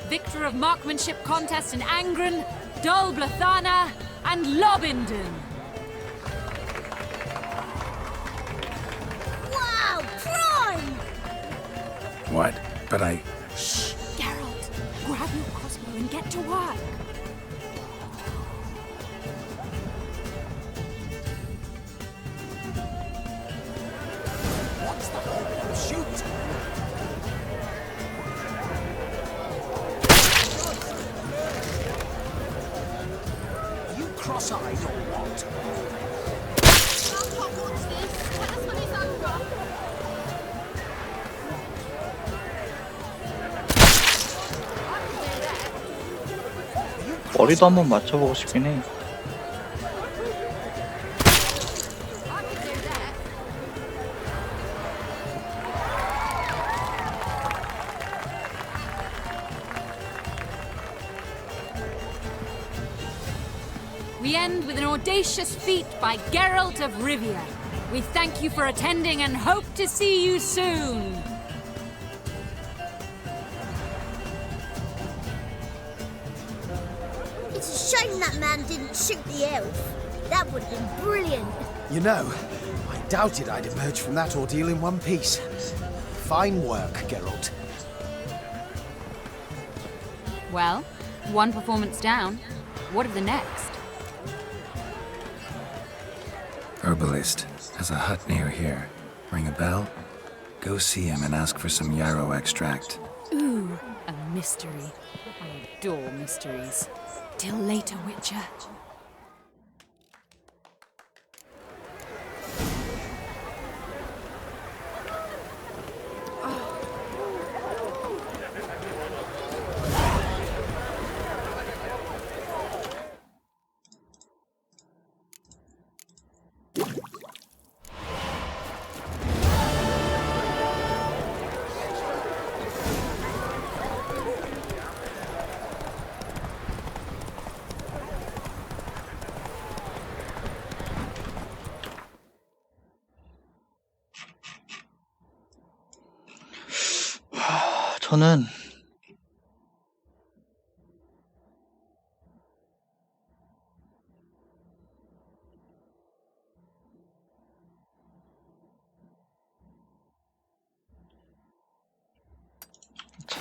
victor of marksmanship contest in Angren, Dol Blathana, and Lobindon. Wow, prime! What? But I... Shh, Geralt, grab your crossbow and get to work. What's the whole shoot? You cross-eyed or what? 머리도 한번 맞춰보고 싶긴 해. We end with an audacious feat by Geralt of Rivia. We thank you for attending and hope to see you soon. It's a shame that man didn't shoot the elf. That would have been brilliant. You know, I doubted I'd emerge from that ordeal in one piece. Fine work, Geralt. Well, one performance down. What of the next? Herbalist has a hut near here. Ring a bell? Go see him and ask for some yarrow extract. Ooh, a mystery. I adore mysteries. Till later, Witcher. 저는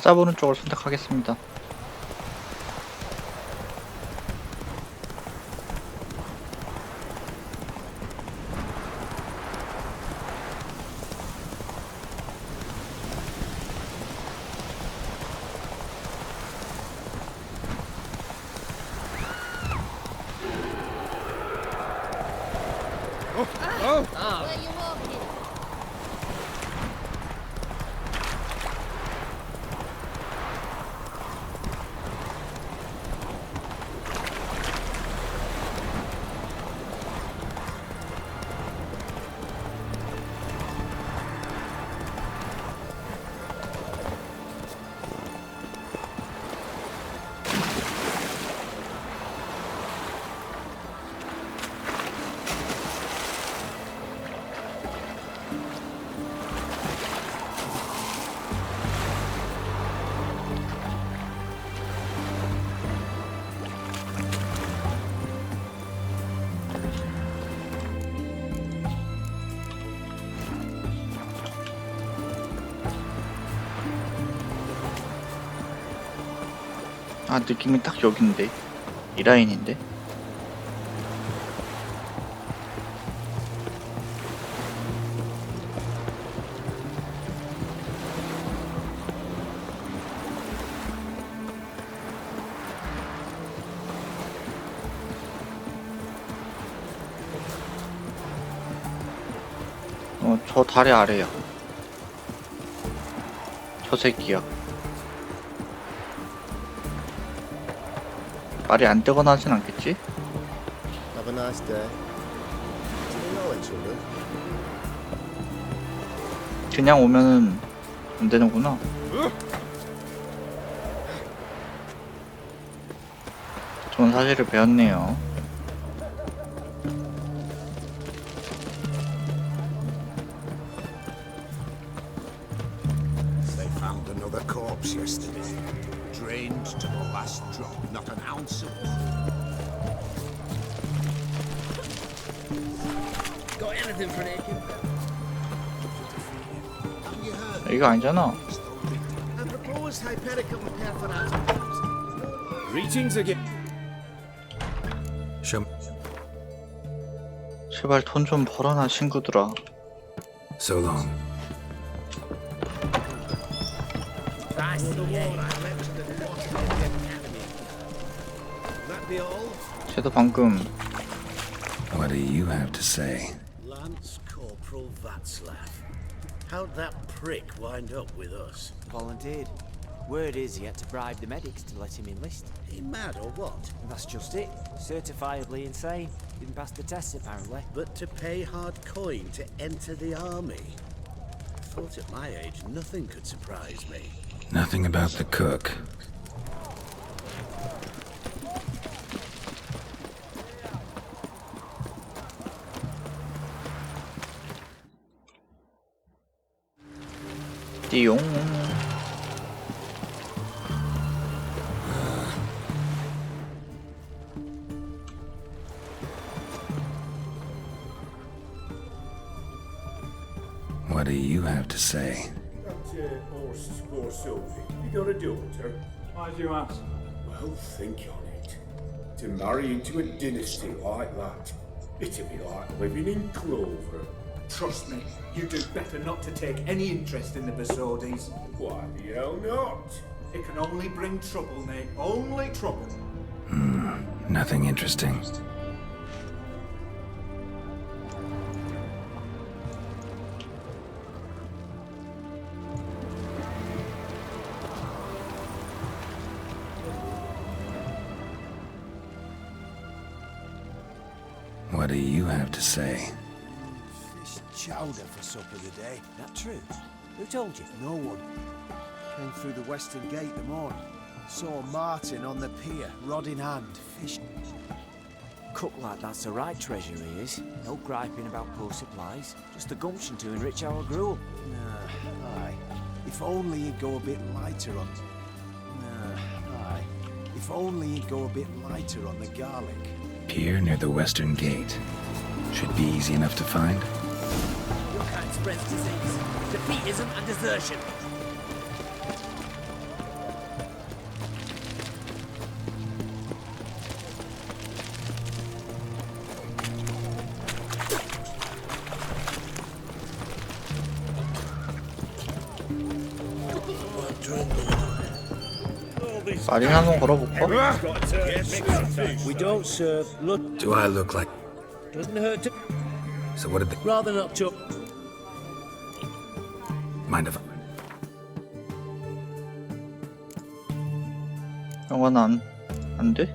찾아보는 쪽을 선택하겠습니다. Where you walking? 아, 느낌이 딱 여긴데. 이 라인인데. 저 다리 아래야. 저 새끼야. 말이 안 되거나 하진 않겠지? Have a nice day. Do you know each other? 그냥 오면은 안 되는구나. 좋은 사실을 배웠네요. They found another corpse yesterday. Drained to the last drop, not an ounce of Got anything for Nathan? 이거 아니잖아. I propose hypericum perforatum. Greetings again. 제발 돈 좀 벌어놔, 친구들아. So long. 쟤도 방금 What do you have to say? Lance Corporal Václav. How'd that prick wind up with us? Volunteered. Word is he had to bribe the medics to let him enlist. He mad or what? That's just it. Certifiably insane. Didn't pass the tests apparently. But to pay hard coin to enter the army? Thought at my age nothing could surprise me. Nothing about the cook. 띠용. What do you have to say? Or Sylvie, you got a daughter? Why do you ask? Well, think on it. To marry into a dynasty like that, it'd be like living in clover. Trust me, you do better not to take any interest in the Besodis. Why the hell not? It can only bring trouble, Nate. Only trouble. Nothing interesting. What do you have to say? Fish chowder for supper today. That true? Who told you? No one. Came through the western gate the morning. Saw Martin on the pier, rod in hand, fishing. Cook like that's the right treasure he is. No griping about poor supplies. Just the gumption to enrich our gruel. Nah, aye. If only he'd go a bit lighter on... Nah, aye. If only he'd go a bit lighter on the garlic. Pier near the western gate. Should be easy enough to find. Your kind spreads disease. Defeatism and desertion. 마린 한번 걸어볼까? We don't serve. Look, Do I look like... doesn't hurt to. So what did they... Rather not to. Mind if... 영화는 안 돼?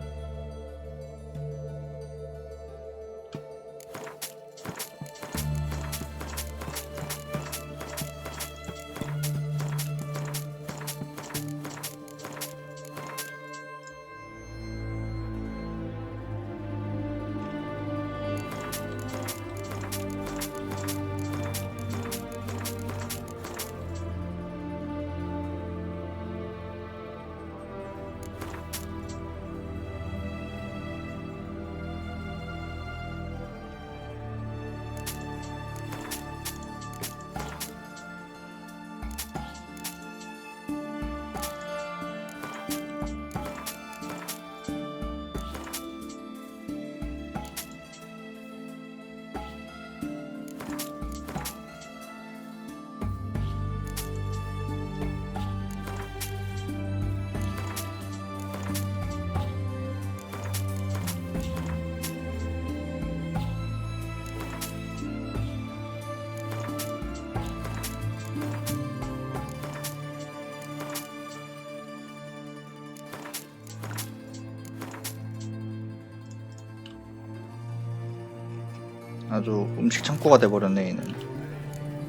아주 음식 창고가 돼버렸네 얘는.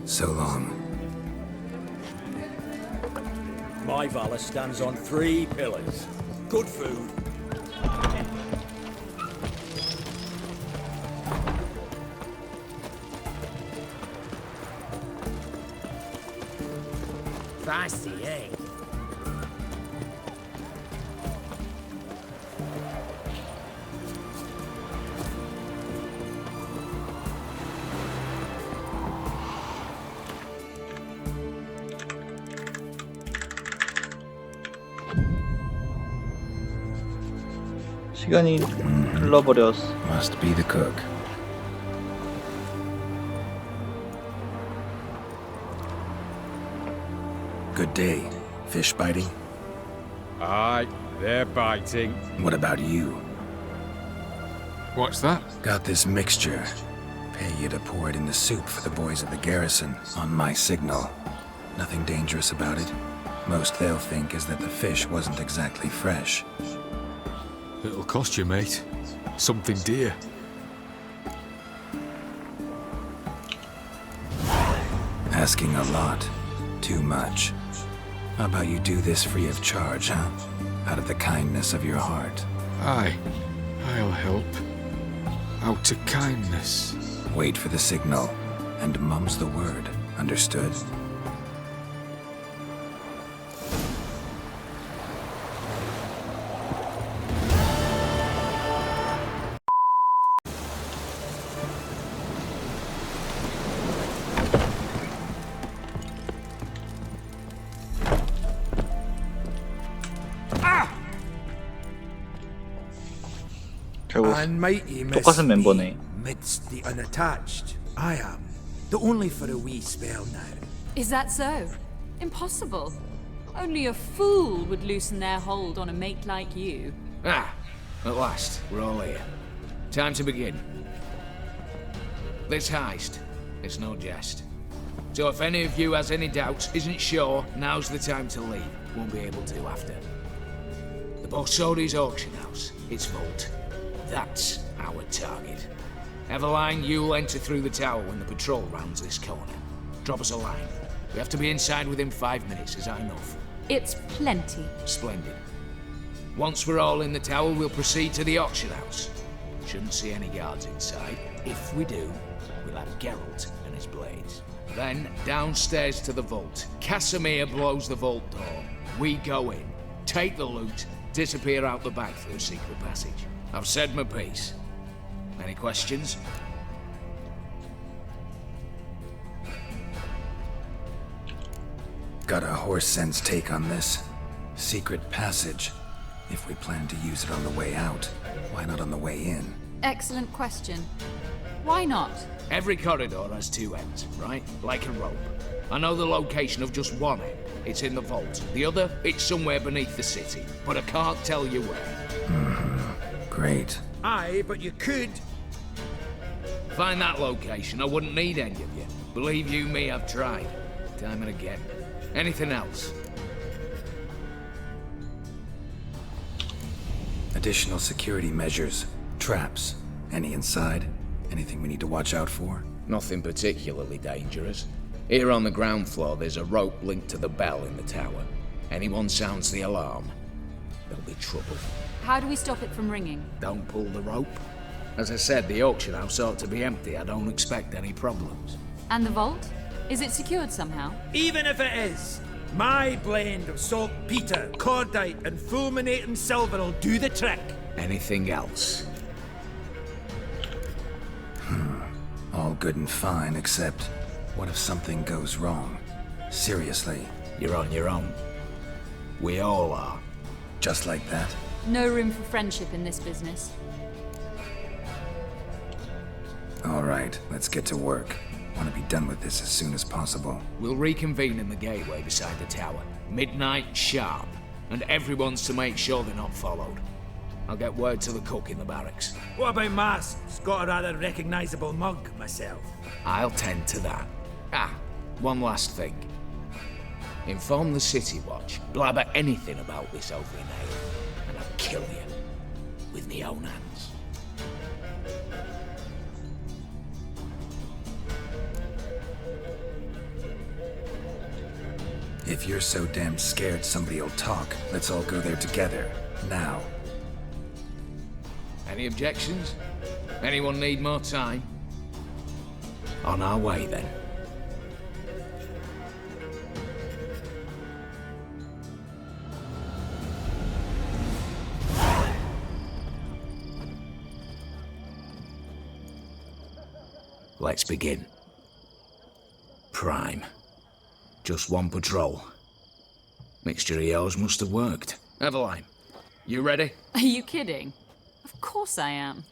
So long. My valor stands on 3 pillars. Good food. Fancy, eh? 시간이 흘러버렸어. Must be the cook. Good day. Fish biting? Aye, they're biting. What about you? What's that? Got this mixture. Pay you to pour it in the soup for the boys of the garrison on my signal. Nothing dangerous about it. Most they'll think is that the fish wasn't exactly fresh. It'll cost you, mate. Something dear. Asking a lot. Too much. How about you do this free of charge, huh? Out of the kindness of your heart. Aye, I'll help. Out of kindness. Wait for the signal, and mum's the word. Understood? 결국 And mighty 똑같은 멤버네. midst the unattached. I am, but only for a wee spell now. Is that so? Impossible. Only a fool would loosen their hold on a mate like you. Ah, at last, we're all here. Time to begin. This heist, it's no jest. So if any of you has any doubts, isn't sure, now's the time to leave. Won't be able to after. The Borsodi's auction house, its vault. That's our target. Everline, you'll enter through the tower when the patrol rounds this corner. Drop us a line. We have to be inside within 5 minutes, is that enough? It's plenty. Splendid. Once we're all in the tower, we'll proceed to the auction house. Shouldn't see any guards inside. If we do, we'll have Geralt and his blades. Then, downstairs to the vault. Casimir blows the vault door. We go in, take the loot, disappear out the back through a secret passage. I've said my piece. Any questions? Got a horse sense take on this? Secret passage. If we plan to use it on the way out, why not on the way in? Excellent question. Why not? Every corridor has 2 ends, right? Like a rope. I know the location of just one end. It's in the vault. The other, it's somewhere beneath the city, but I can't tell you where. Great. Aye, but you could. Find that location, I wouldn't need any of you. Believe you me, I've tried. Time and again. Anything else? Additional security measures. Traps. Any inside? Anything we need to watch out for? Nothing particularly dangerous. Here on the ground floor, there's a rope linked to the bell in the tower. Anyone sounds the alarm, there'll be trouble. How do we stop it from ringing? Don't pull the rope. As I said, the auction house ought to be empty. I don't expect any problems. And the vault? Is it secured somehow? Even if it is, my blend of saltpeter, cordite, and fulminating silver will do the trick. Anything else? All good and fine, except what if something goes wrong? Seriously. You're on your own. We all are. Just like that? No room for friendship in this business. All right, let's get to work. Want to be done with this as soon as possible. We'll reconvene in the gateway beside the tower. Midnight sharp. And everyone's to make sure they're not followed. I'll get word to the cook in the barracks. What about Mast? He's got a rather recognisable mug, myself. I'll tend to that. One last thing. Inform the City Watch. Blabber anything about this over in Ale, and I'll kill you. With me own hands. If you're so damn scared somebody'll talk, let's all go there together. Now. Any objections? Anyone need more time? On our way, then. Let's begin. Prime. Just one patrol. Mixture of yours must have worked. Eveline, you ready? Are you kidding? Of course I am.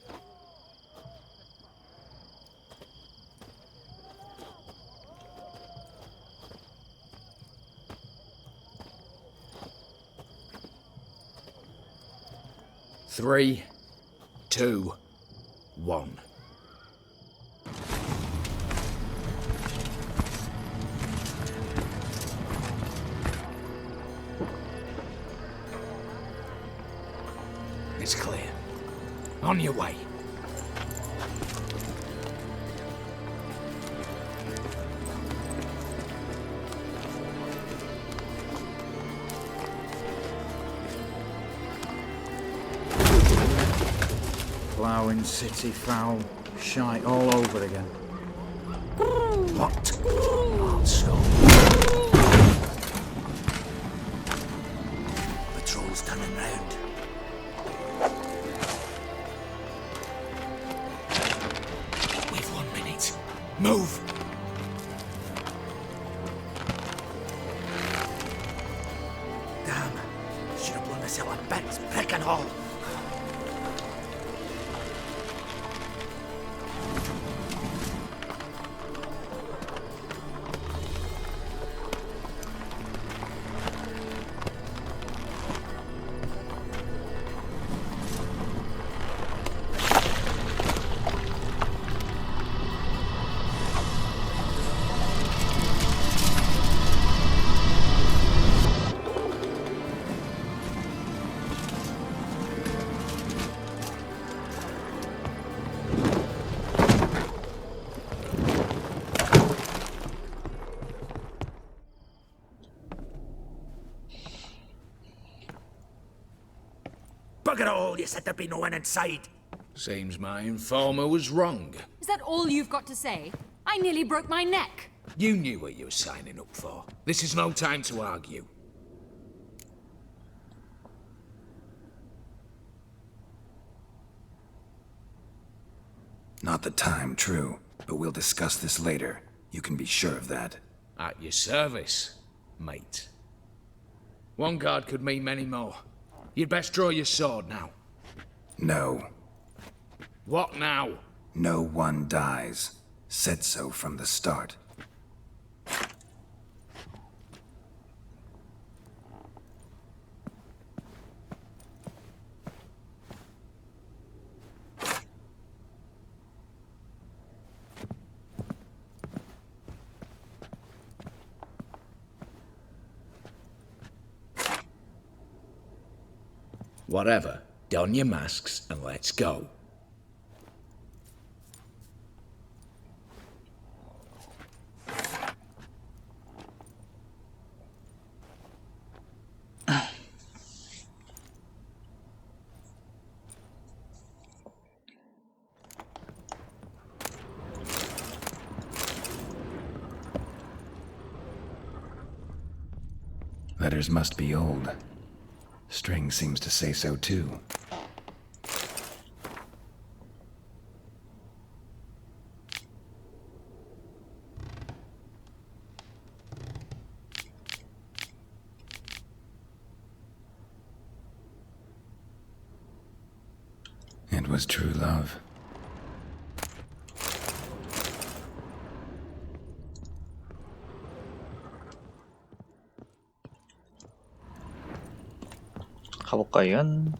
Three, 2, 1. It's clear. On your way. Ploughing city foul. Shite all over again. What? Also. Patrol's turning round. We've 1 minute. Move! Damn. Should have blown myself a bit, prick and all. Bugger all, you said there'd be no one inside. Seems my informer was wrong. Is that all you've got to say? I nearly broke my neck. You knew what you were signing up for. This is no time to argue. Not the time, true. But we'll discuss this later. You can be sure of that. At your service, mate. One guard could mean many more. You'd best draw your sword now. No. What now? No one dies. Said so from the start. Whatever, don your masks and let's go. Letters must be old. String seems to say so too. It was true love. 가볼까요?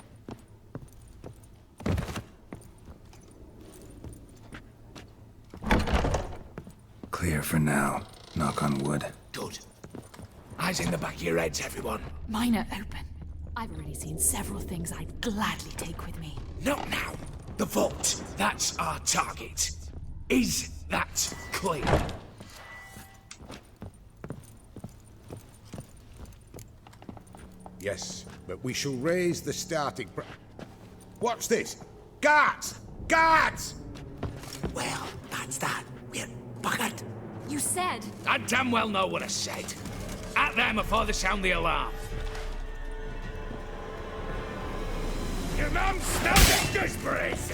Clear for now. Knock on wood. Good. Eyes in the back of your heads, everyone. Mine are open. I've already seen several things I'd gladly take with me. Not now. The vault. That's our target. Is that clear? Yes, but we shall raise the starting Watch this! Guards! Guards! Well, that's that. We're buggered. You said... I damn well know what I said. At them before they sound the alarm. Your mum smells of gooseberries!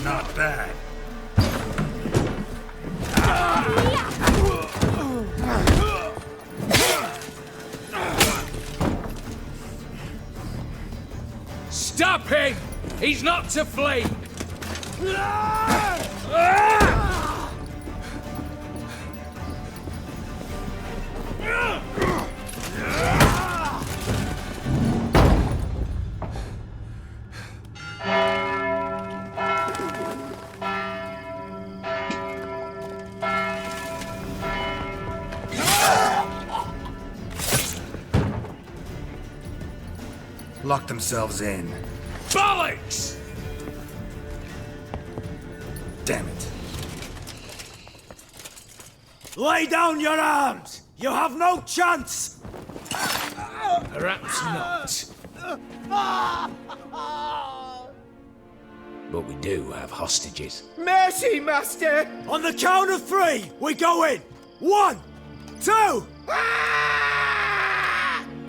Not bad. Stop him! He's not to flee! Lock themselves in. Bollocks! Damn it. Lay down your arms! You have no chance! Perhaps not. But we do have hostages. Mercy, master! On the count of three, we go in! 1, 2...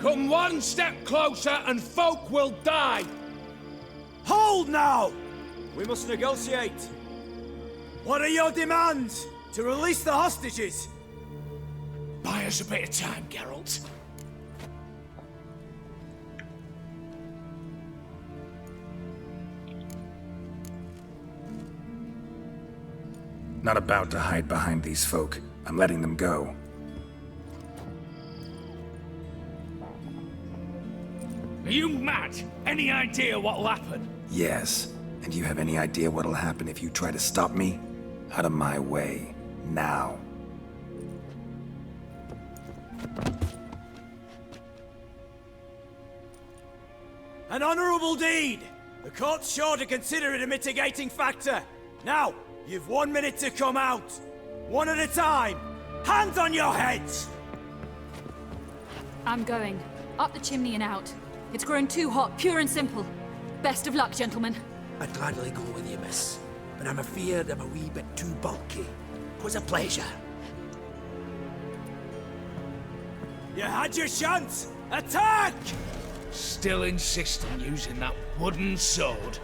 Come one step closer and folk will die! Hold now! We must negotiate. What are your demands? To release the hostages? Buy us a bit of time, Geralt. Not about to hide behind these folk. I'm letting them go. Are you mad? Any idea what'll happen? Yes. And you have any idea what'll happen if you try to stop me? Out of my way. Now. An honorable deed! The court's sure to consider it a mitigating factor. Now, you've 1 minute to come out. One at a time. Hands on your heads! I'm going. Up the chimney and out. It's grown too hot, pure and simple. Best of luck, gentlemen. I'd gladly go with you, miss, but I'm afeard I'm a wee bit too bulky. 'Twas a pleasure. You had your chance! Attack! Still insist on using that wooden sword.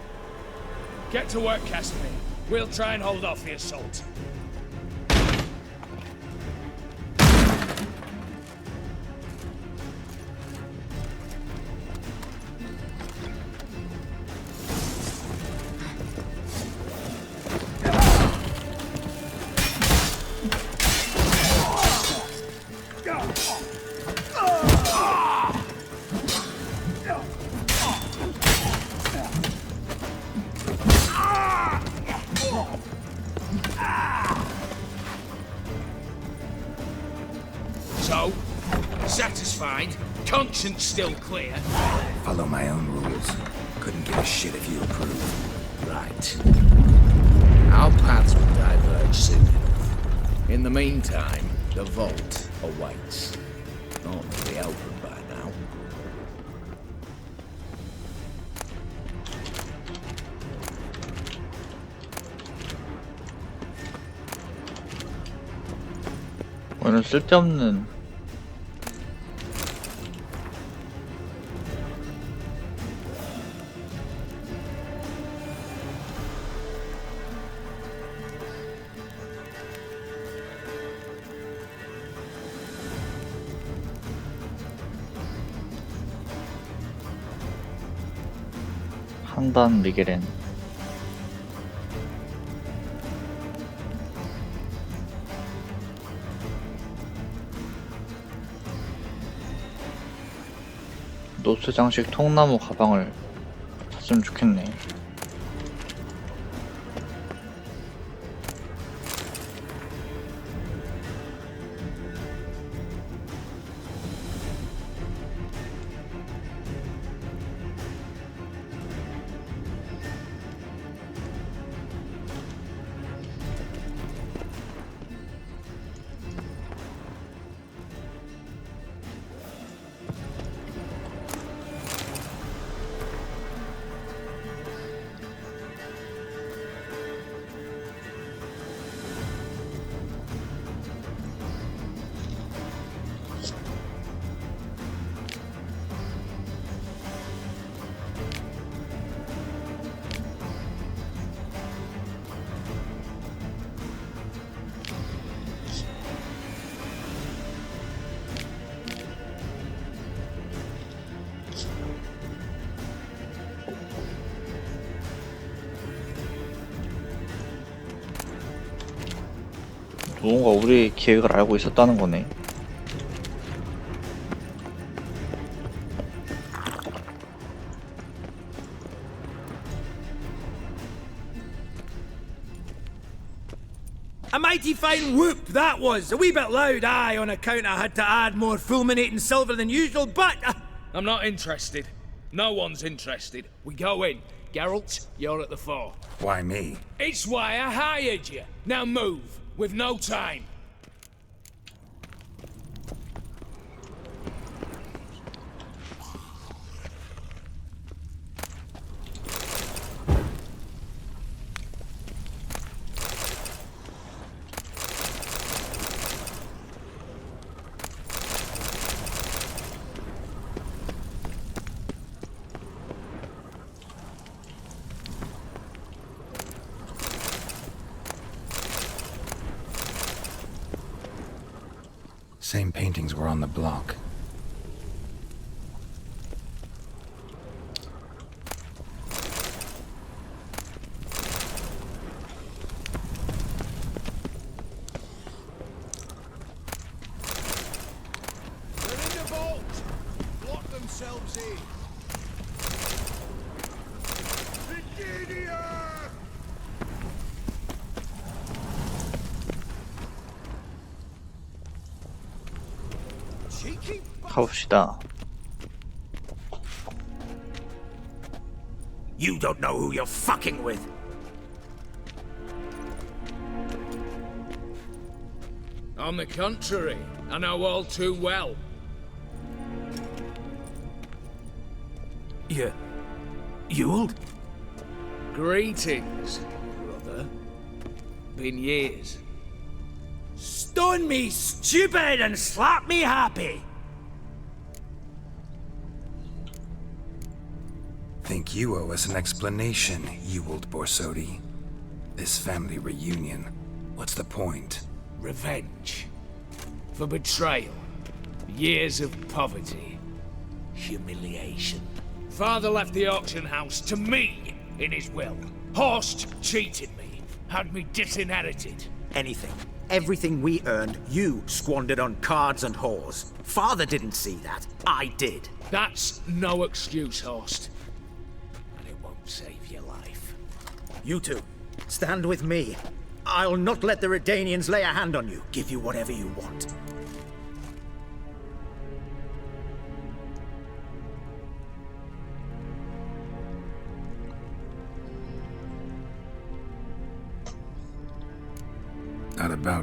Get to work, Cassidy. We'll try and hold off the assault. So, satisfied? Conscience still clear? Follow my own rules. Couldn't give a shit if you approve. Right. Our paths will diverge soon enough. In the meantime, the vault awaits. Ought to be open by now. 오늘 쓸데없는 한단 미게렌 노스 장식 통나무 가방을 샀으면 좋겠네. 누군가 우리 계획을 알고 있었다는 거네. A mighty fine whoop that was. A wee bit loud, aye, on account I had to add more fulminating silver than usual, but... I'm not interested. No one's interested. We go in. Geralt, you're at the fore. Why me? It's why I hired you. Now move. We've no time. Same paintings were on the block. They're in the vault! Lock themselves in! 가봅시다. You don't know who you're fucking with. On the contrary, I know all too well. Ewald? Greetings, brother. Been years. Stone me stupid and slap me happy! Think you owe us an explanation, Ewald Borsodi. This family reunion, what's the point? Revenge. For betrayal. Years of poverty. Humiliation. Father left the auction house to me in his will. Horst cheated me. Had me disinherited. Anything. Everything we earned, you squandered on cards and whores. Father didn't see that. I did. That's no excuse, Horst. And it won't save your life. You two, stand with me. I'll not let the Redanians lay a hand on you. Give you whatever you want.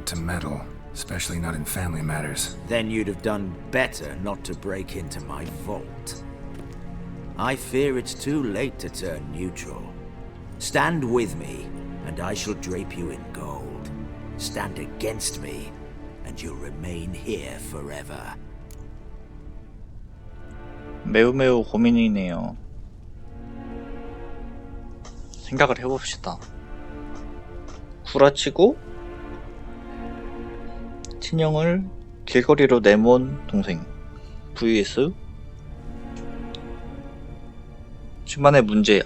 allowed to meddle, especially not in family matters. Then you'd have done better not to break into my vault. I fear it's too late to turn neutral. Stand with me, and I shall drape you in gold. Stand against me, and you'll remain here forever. 매우 고민이네요. 생각을 해봅시다. 구라치고 친형을 길거리로 내몬 동생 vs 집안의 문제야.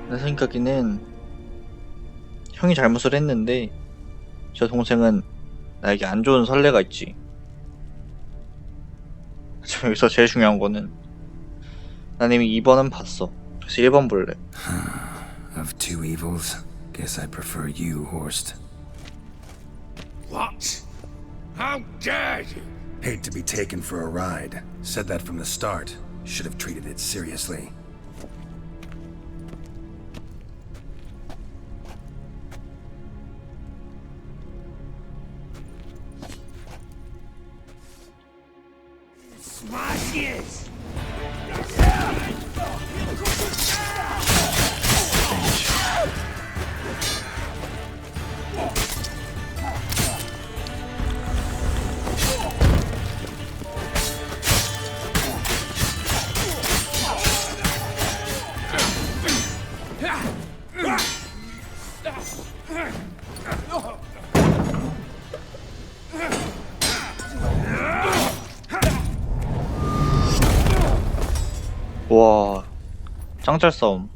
내 생각에는 형이 잘못을 했는데 저 동생은 나에게 안 좋은 선례가 있지. 지금 여기서 제일 중요한 거는 난 이미 2번은 봤어. 그래서 1번 볼래. Of two evils, guess I prefer you, Horst. What? How dare you? Hate to be taken for a ride. Said that from the start. Should have treated it seriously. Smash it! 와, 짱잘 싸움.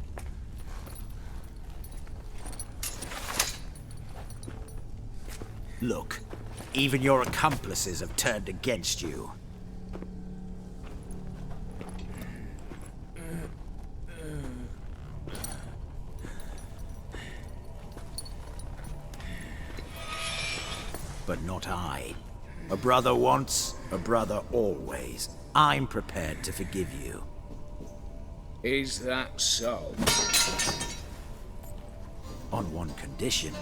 Look, even your accomplices have turned against you. But not I. A brother once, a brother always. I'm prepared to forgive you. Is that so? On one condition,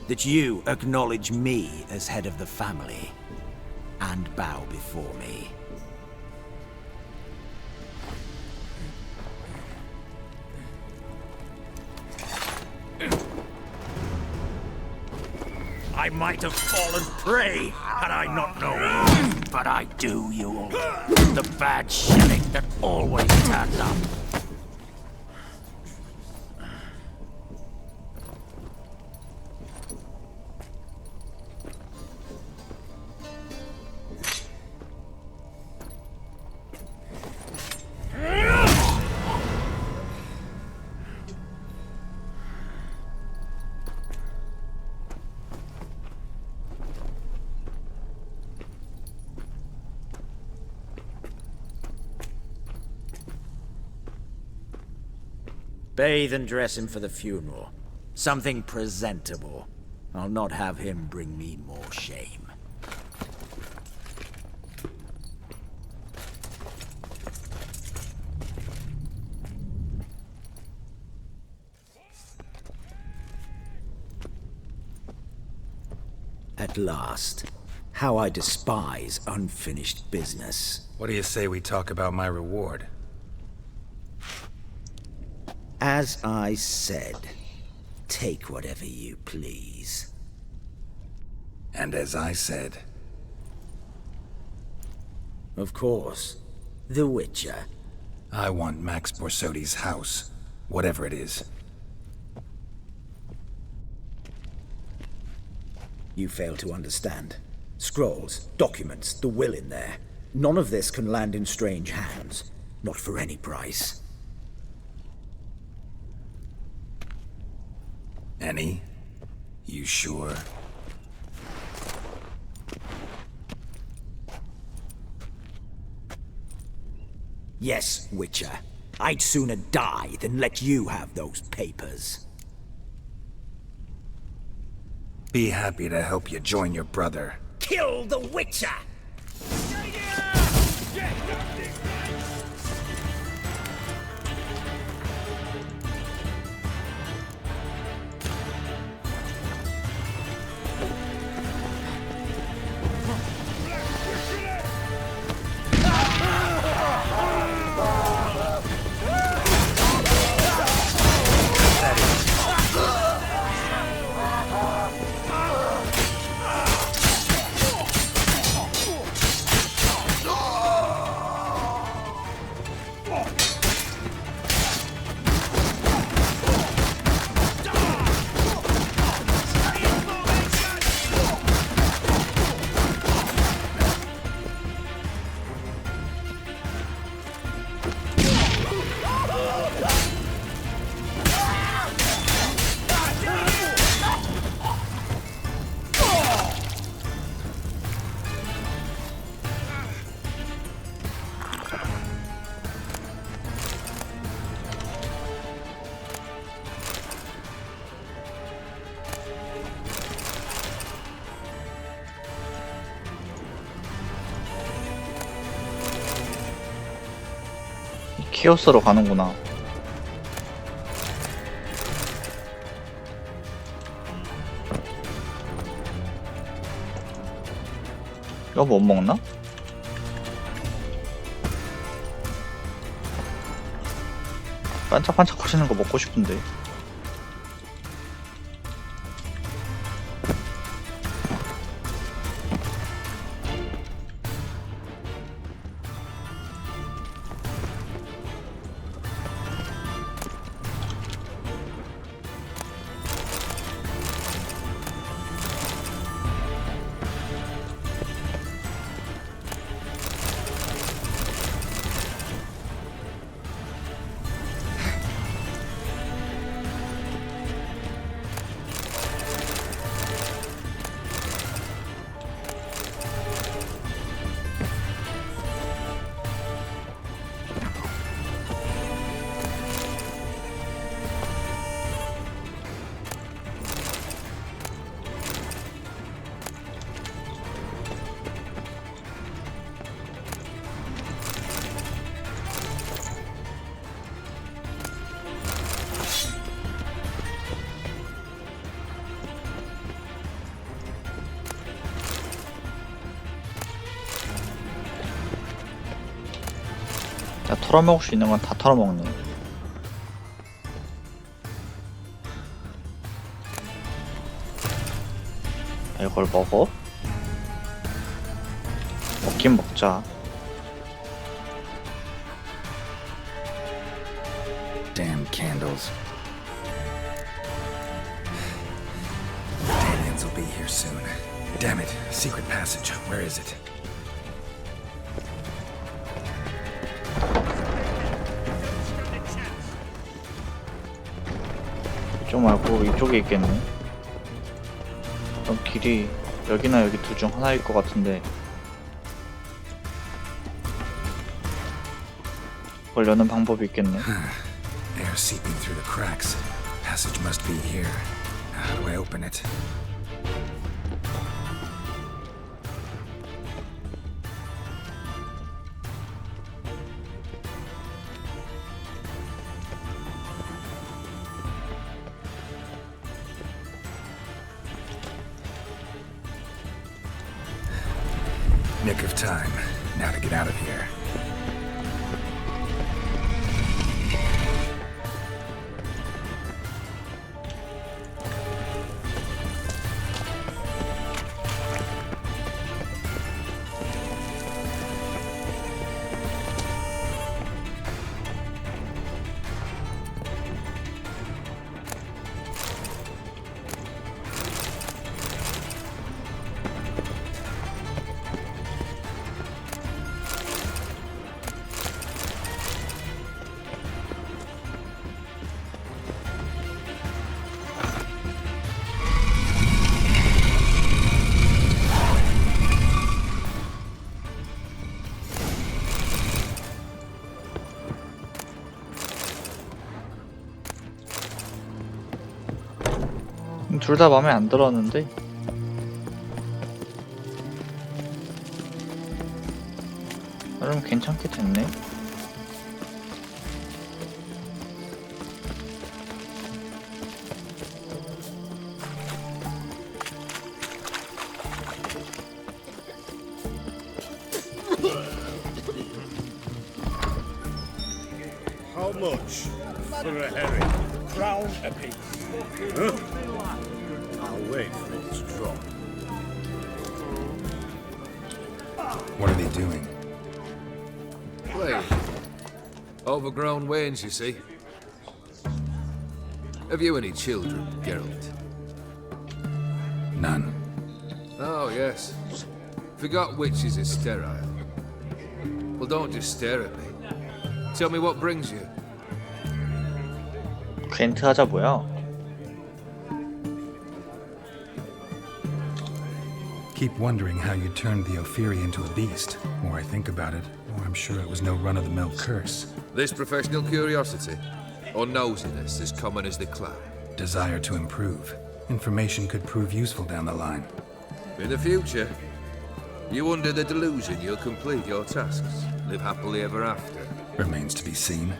that you acknowledge me as head of the family, and bow before me. I might have fallen prey had I not known, but I do, you all. The bad shilling that always turns up. Bathe and dress him for the funeral. Something presentable. I'll not have him bring me more shame. At last. How I despise unfinished business. What do you say we talk about my reward? As I said, take whatever you please. And as I said... Of course. The Witcher. I want Max Borsodi's house. Whatever it is. You fail to understand. Scrolls, documents, the will in there. None of this can land in strange hands. Not for any price. Any? You sure? Yes, Witcher. I'd sooner die than let you have those papers. Be happy to help you join your brother. Kill the Witcher! 키오스로 가는구나. 이거 못 먹나? 반짝반짝 거리는 거 먹고 싶은데. 야, 털어먹을 수 있는 건 다 털어먹네. 이걸 먹어? 먹긴 먹자. Damn candles. Aliens will be here soon. Damn it. Secret passage. Where is it? 이쪽 말고 이쪽에 있겠네. 그럼 길이 여기나 여기 둘 중 하나일 것 같은데. 그걸 여는 방법이 있겠네. Air seeping through the cracks. Passage must be here. How do I open it? Nick of time. Now to get out of here. 둘 다 마음에 안 들었는데. 그럼 괜찮게 됐네. How much for a herring? Crown apiece. Huh? I'll wait for it to drop. What are they doing? Wait. Overgrown wains, you see. Have you any children, Geralt? None. Oh, yes. Forgot witches is sterile. Well, don't just stare at me. Tell me what brings you. 겐트 하자 뭐야? Keep wondering how you turned the Ophiri into a beast. The more I think about it, the more I'm sure it was no run-of-the-mill curse. This professional curiosity, or nosiness as common as the cloud? Desire to improve. Information could prove useful down the line. In the future, you under the delusion you'll complete your tasks, live happily ever after. Remains to be seen.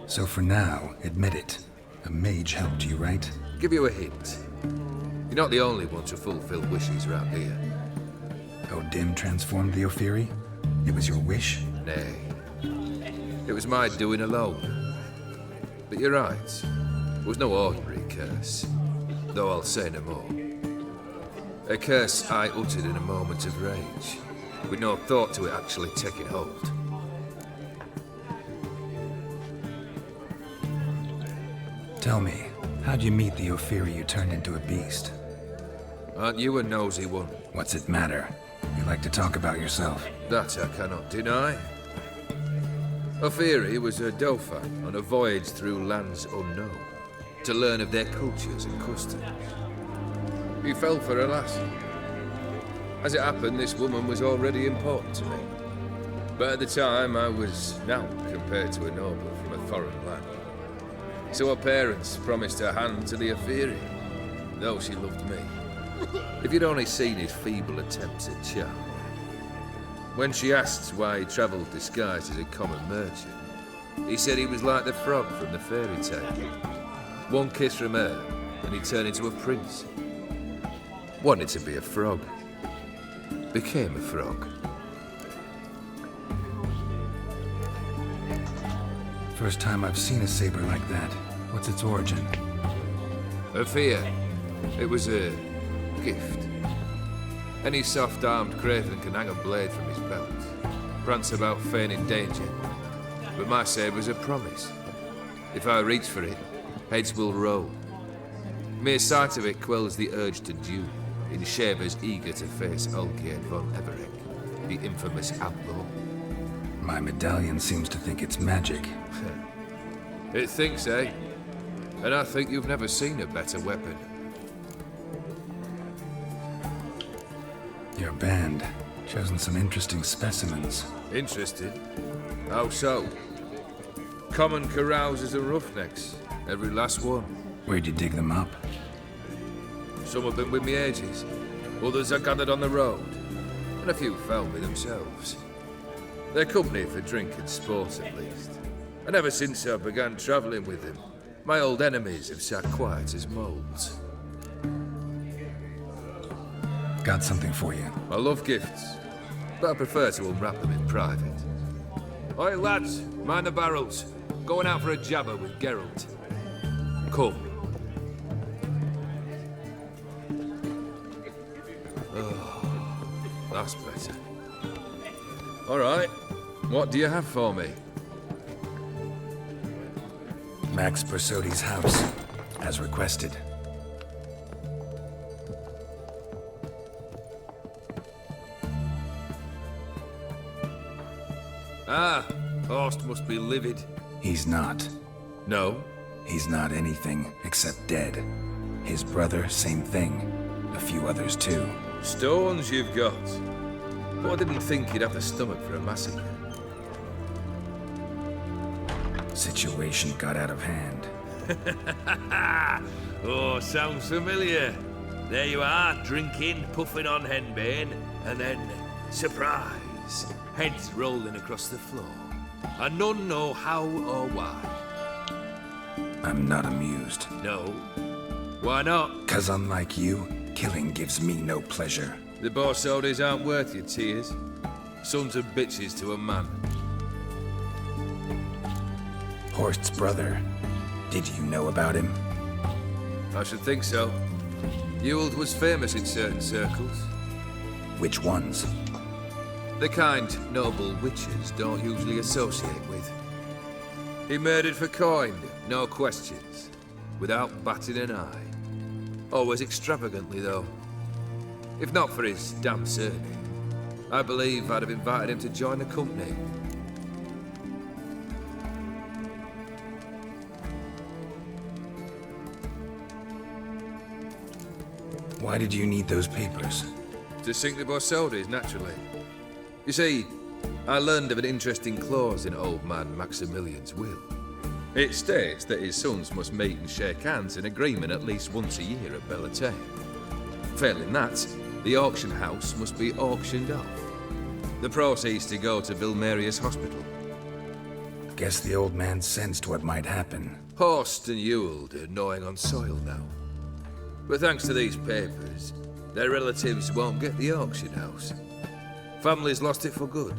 So for now, admit it. A mage helped you, right? Give you a hint. You're not the only one to fulfill wishes round here. O'Dim transformed the Ophiri? It was your wish? Nay. It was my doing alone. But you're right. It was no ordinary curse. Though I'll say no more. A curse I uttered in a moment of rage, with no thought to it actually taking hold. Tell me, how'd you meet the Ophiri you turned into a beast? Aren't you a nosy one? What's it matter? You like to talk about yourself. That I cannot deny. Ophiri was a Dauphin on a voyage through lands unknown, to learn of their cultures and customs. He fell for a lass. As it happened, this woman was already important to me. But at the time, I was naught compared to a noble from a foreign land. So her parents promised her hand to the Ophiri, though she loved me. If you'd only seen his feeble attempts at charm. When she asked why he travelled disguised as a common merchant, he said he was like the frog from the fairy tale. One kiss from her, and he turned into a prince. Wanted to be a frog. Became a frog. First time I've seen a saber like that. What's its origin? A fear. It was a gift. Any soft-armed craven can hang a blade from his belt, prance about feigning danger. But my saber's a promise. If I reach for it, heads will roll. Mere sight of it quells the urge to duel, in shavers eager to face Olgierd von Everec, the infamous outlaw. My medallion seems to think it's magic. It thinks, eh? And I think you've never seen a better weapon. Your band, chosen some interesting specimens. Interested? How so? Common carousers and roughnecks, every last one. Where'd you dig them up? Some have been with me ages, others I gathered on the road, and a few found me themselves. They're company for drink and sport, at least. And ever since I began travelling with them, my old enemies have sat quiet as moles. Got something for you. I love gifts, but I prefer to unwrap them in private. Oi, lads, mind the barrels. Going out for a jabber with Geralt. Come. Oh, that's better. All right, what do you have for me? Max Bersodi's house, as requested. Ah, Horst must be livid. He's not. No? He's not anything except dead. His brother, same thing. A few others too. Stones you've got. But I didn't think you'd have the stomach for a massacre. Situation got out of hand. Oh, sounds familiar. There you are, drinking, puffing on henbane, and then, surprise, heads rolling across the floor. And none know how or why. I'm not amused. No? Why not? 'Cause unlike you, killing gives me no pleasure. The Borsodis aren't worth your tears. Sons of bitches to a man. Horst's brother. Did you know about him? I should think so. Ewald was famous in certain circles. Which ones? The kind noble witches don't usually associate with. He murdered for coin, no questions, without batting an eye. Always extravagantly, though. If not for his damn surname, I believe I'd have invited him to join the company. Why did you need those papers? To sink the Borsodis, naturally. You see, I learned of an interesting clause in old man Maximilian's will. It states that his sons must meet and shake hands in agreement at least once a year at Bellatane. Failing that, the auction house must be auctioned off. The proceeds to go to Vilmerius Hospital. Guess the old man sensed what might happen. Horst and Ewald are gnawing on soil now. But thanks to these papers, their relatives won't get the auction house. Families lost it for good,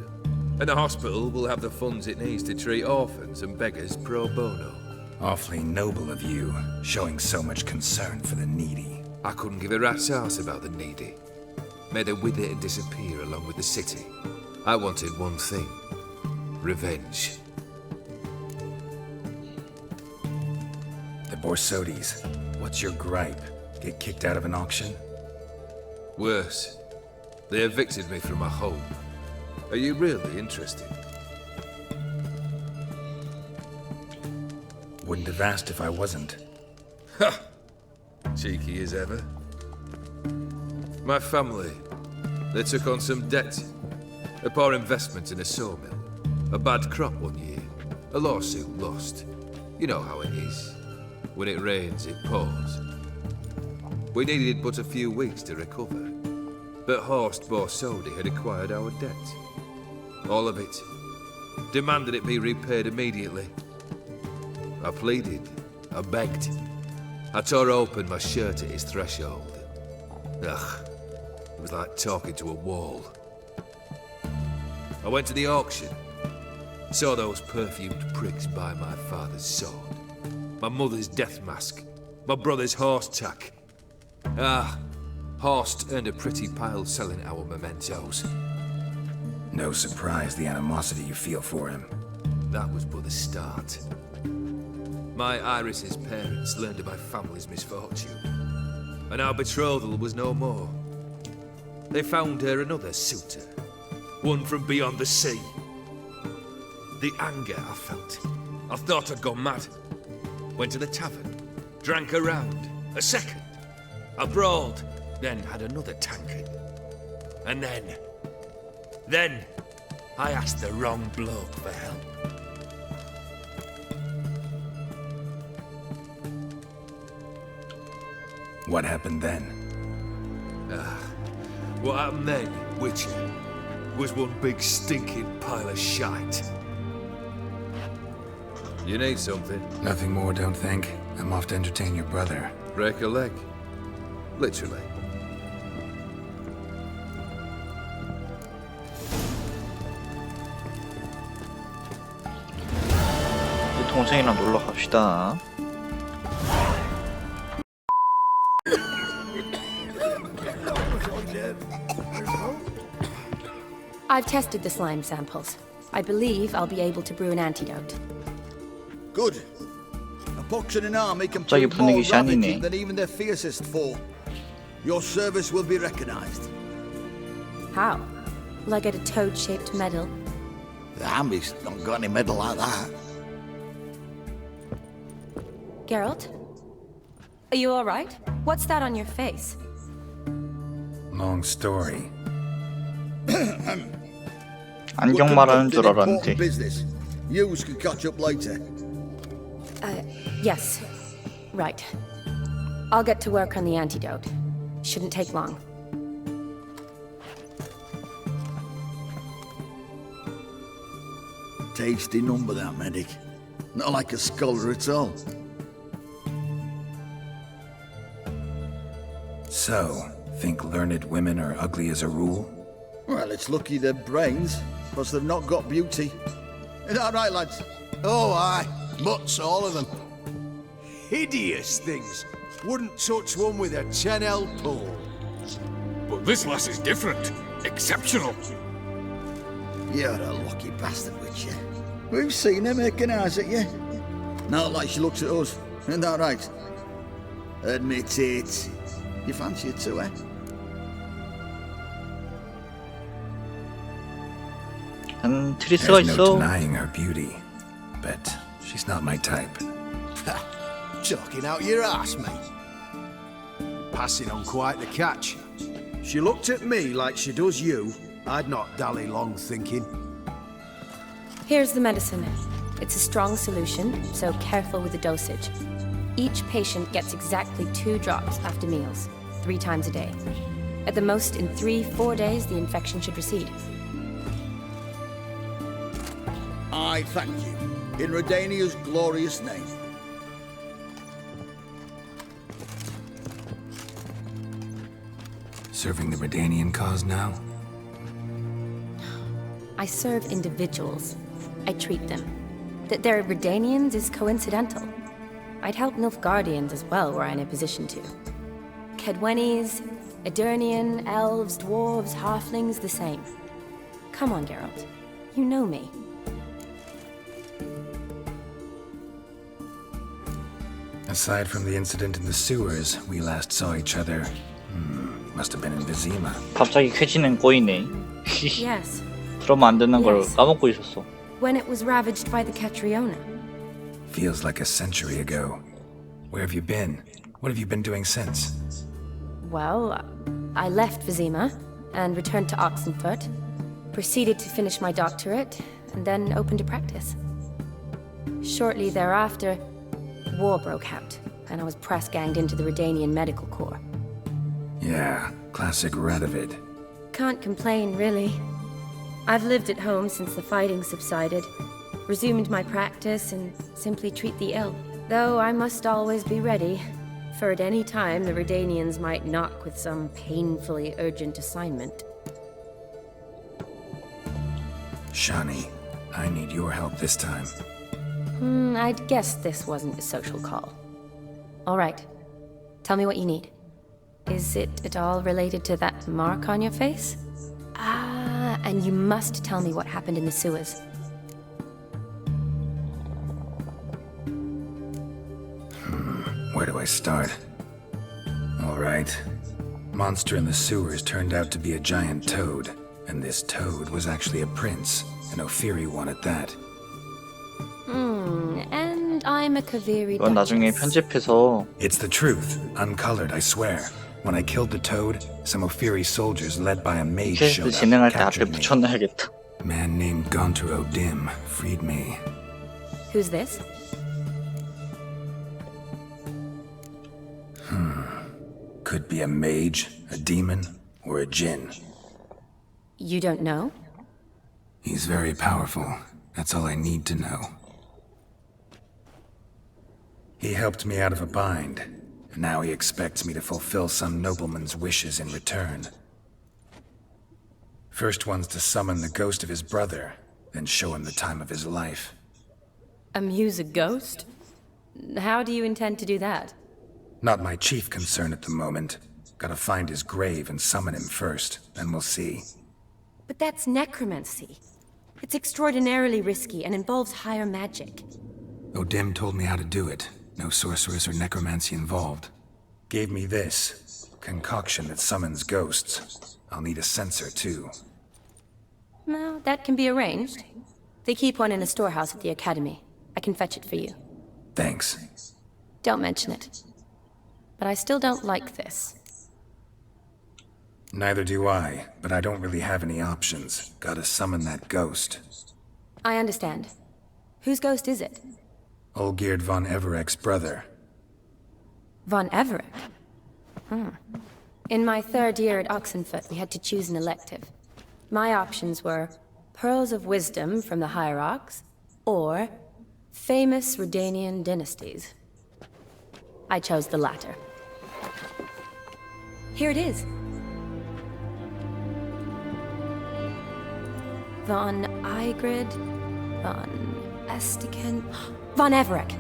and the hospital will have the funds it needs to treat orphans and beggars pro bono. Awfully noble of you, showing so much concern for the needy. I couldn't give a rat's ass about the needy. Made her wither and disappear along with the city. I wanted one thing. Revenge. The Borsodis, what's your gripe? Get kicked out of an auction? Worse. They evicted me from my home. Are you really interested? Wouldn't have asked if I wasn't. Ha! Cheeky as ever. My family, they took on some debt. A poor investment in a sawmill. A bad crop one year. A lawsuit lost. You know how it is. When it rains, it pours. We needed but a few weeks to recover. But Horst Borsodi had acquired our debt. All of it. Demanded it be repaid immediately. I pleaded. I begged. I tore open my shirt at his threshold. Ugh. It was like talking to a wall. I went to the auction. Saw those perfumed pricks buy my father's sword. My mother's death mask. My brother's horse tack. Ah, Horst earned a pretty pile selling our mementos. No surprise the animosity you feel for him. That was but the start. My Iris's parents learned of my family's misfortune, and our betrothal was no more. They found her another suitor, one from beyond the sea. The anger I felt, I thought I'd gone mad. Went to the tavern, drank a round, a second. I brawled, then had another tankard. And then, I asked the wrong bloke for help. What happened then? What happened then, Witcher, was one big stinking pile of shite. You need something? Nothing more, don't think. I'm off to entertain your brother. Break a leg. Literally. 동생이랑 놀러 갑시다. I've tested the slime samples. I believe I'll be able to brew an antidote. Good. A pox in an army can 갑자기 prove more 분위기 샤니네. ravaging than even their fiercest foe. Your service will be recognized. How? Will I get a toad-shaped medal? The army's not got any medal like that. Geralt? Are you alright? What's that on your face? Long story. 안경 말하는 줄 알았는데. Business. Yous can catch up later. Yes. Right. I'll get to work on the antidote. Shouldn't take long. Tasty number, that medic. Not like a scholar at all. So, think learned women are ugly as a rule? Well, it's lucky they're brains, because they've not got beauty. Is that right, lads? Oh, aye. Mutts, all of them. Hideous things. Wouldn't touch one with a 10L pole. But this lass is different. Exceptional. You're a lucky bastard, Witcher. We've seen her making eyes at you. Not like she looks at us. Isn't that right? Admit it. You fancy it too, eh? 트리스가 There's no 있어. denying her beauty, but she's not my type. Talking out your ass, mate. Passing on quite the catch. She looked at me like she does you. I'd not dally long thinking. Here's the medicine. It's a strong solution, so careful with the dosage. Each patient gets exactly 2 drops after meals, 3 times a day. At the most, in 3-4 days, the infection should recede. I thank you. in Redania's glorious name. Serving the Redanian cause now? I serve individuals. I treat them. That they're Redanians is coincidental. I'd help Nilfgaardians as well were I in a position to. Kedwenis, Edirnian, elves, dwarves, halflings, the same. Come on, Geralt. You know me. Aside from the incident in the sewers, we last saw each other. Must have been in Vizima. 갑자기 쾌지는 꼬이네. Yes. 그러면 안 되는 걸 Yes. 까먹고 있었어. When it was ravaged by the Catriona. Feels like a century ago. Where have you been? What have you been doing since? Well, I left Vizima and returned to Oxenfurt, proceeded to finish my doctorate, and then opened a practice. Shortly thereafter, war broke out, and I was press-ganged into the Redanian Medical Corps. Yeah, classic Radovid. Can't complain, really. I've lived at home since the fighting subsided, resumed my practice, and simply treat the ill. Though I must always be ready, for at any time the Redanians might knock with some painfully urgent assignment. Shani, I need your help this time. I'd guessed this wasn't a social call. All right. Tell me what you need. Is it at all related to that mark on your face? Ah, and you must tell me what happened in the sewers. Where do I start? All right. Monster in the sewers turned out to be a giant toad, and this toad was actually a prince, an Ophiri one at that. And I'm a Kaviri 이건 나중에 편집해서 It's the truth, uncolored, I swear. When I killed the toad, some Ophiri soldiers led by a mage 퀘스트 showed up, 진행할 때 앞에 captured me. 붙여놔야겠다. Man named Gontur O'Dim freed me. Who's this? Could be a mage, a demon, or a djinn. You don't know? He's very powerful. That's all I need to know. He helped me out of a bind, and now he expects me to fulfill some nobleman's wishes in return. First one's to summon the ghost of his brother, then show him the time of his life. Amuse a ghost? How do you intend to do that? Not my chief concern at the moment. Gotta find his grave and summon him first, then we'll see. But that's necromancy. It's extraordinarily risky and involves higher magic. O'Dim told me how to do it. No sorceress or necromancy involved. Gave me this concoction that summons ghosts. I'll need a censer too. Well, that can be arranged. They keep one in a storehouse at the academy. I can fetch it for you. Thanks. Don't mention it. But I still don't like this. Neither do I, but I don't really have any options. Gotta summon that ghost. I understand. Whose ghost is it? Olgierd von Everek's brother. Von Everek? In my third year at Oxenfurt, we had to choose an elective. My options were Pearls of Wisdom from the Hierarchs, or Famous Redanian Dynasties. I chose the latter. Here it is. Von Igrid, Von Estiken, Von Everek.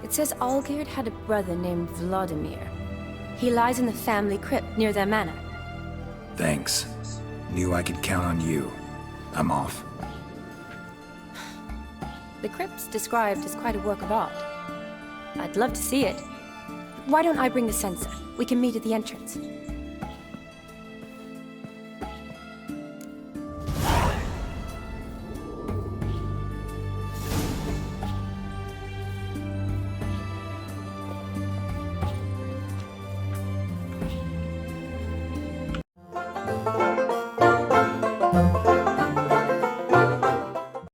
It says Olgierd had a brother named Vladimir. He lies in the family crypt near their manor. Thanks. Knew I could count on you. I'm off. The crypt's described as quite a work of art. I'd love to see it. Why don't I bring the censer? We can meet at the entrance.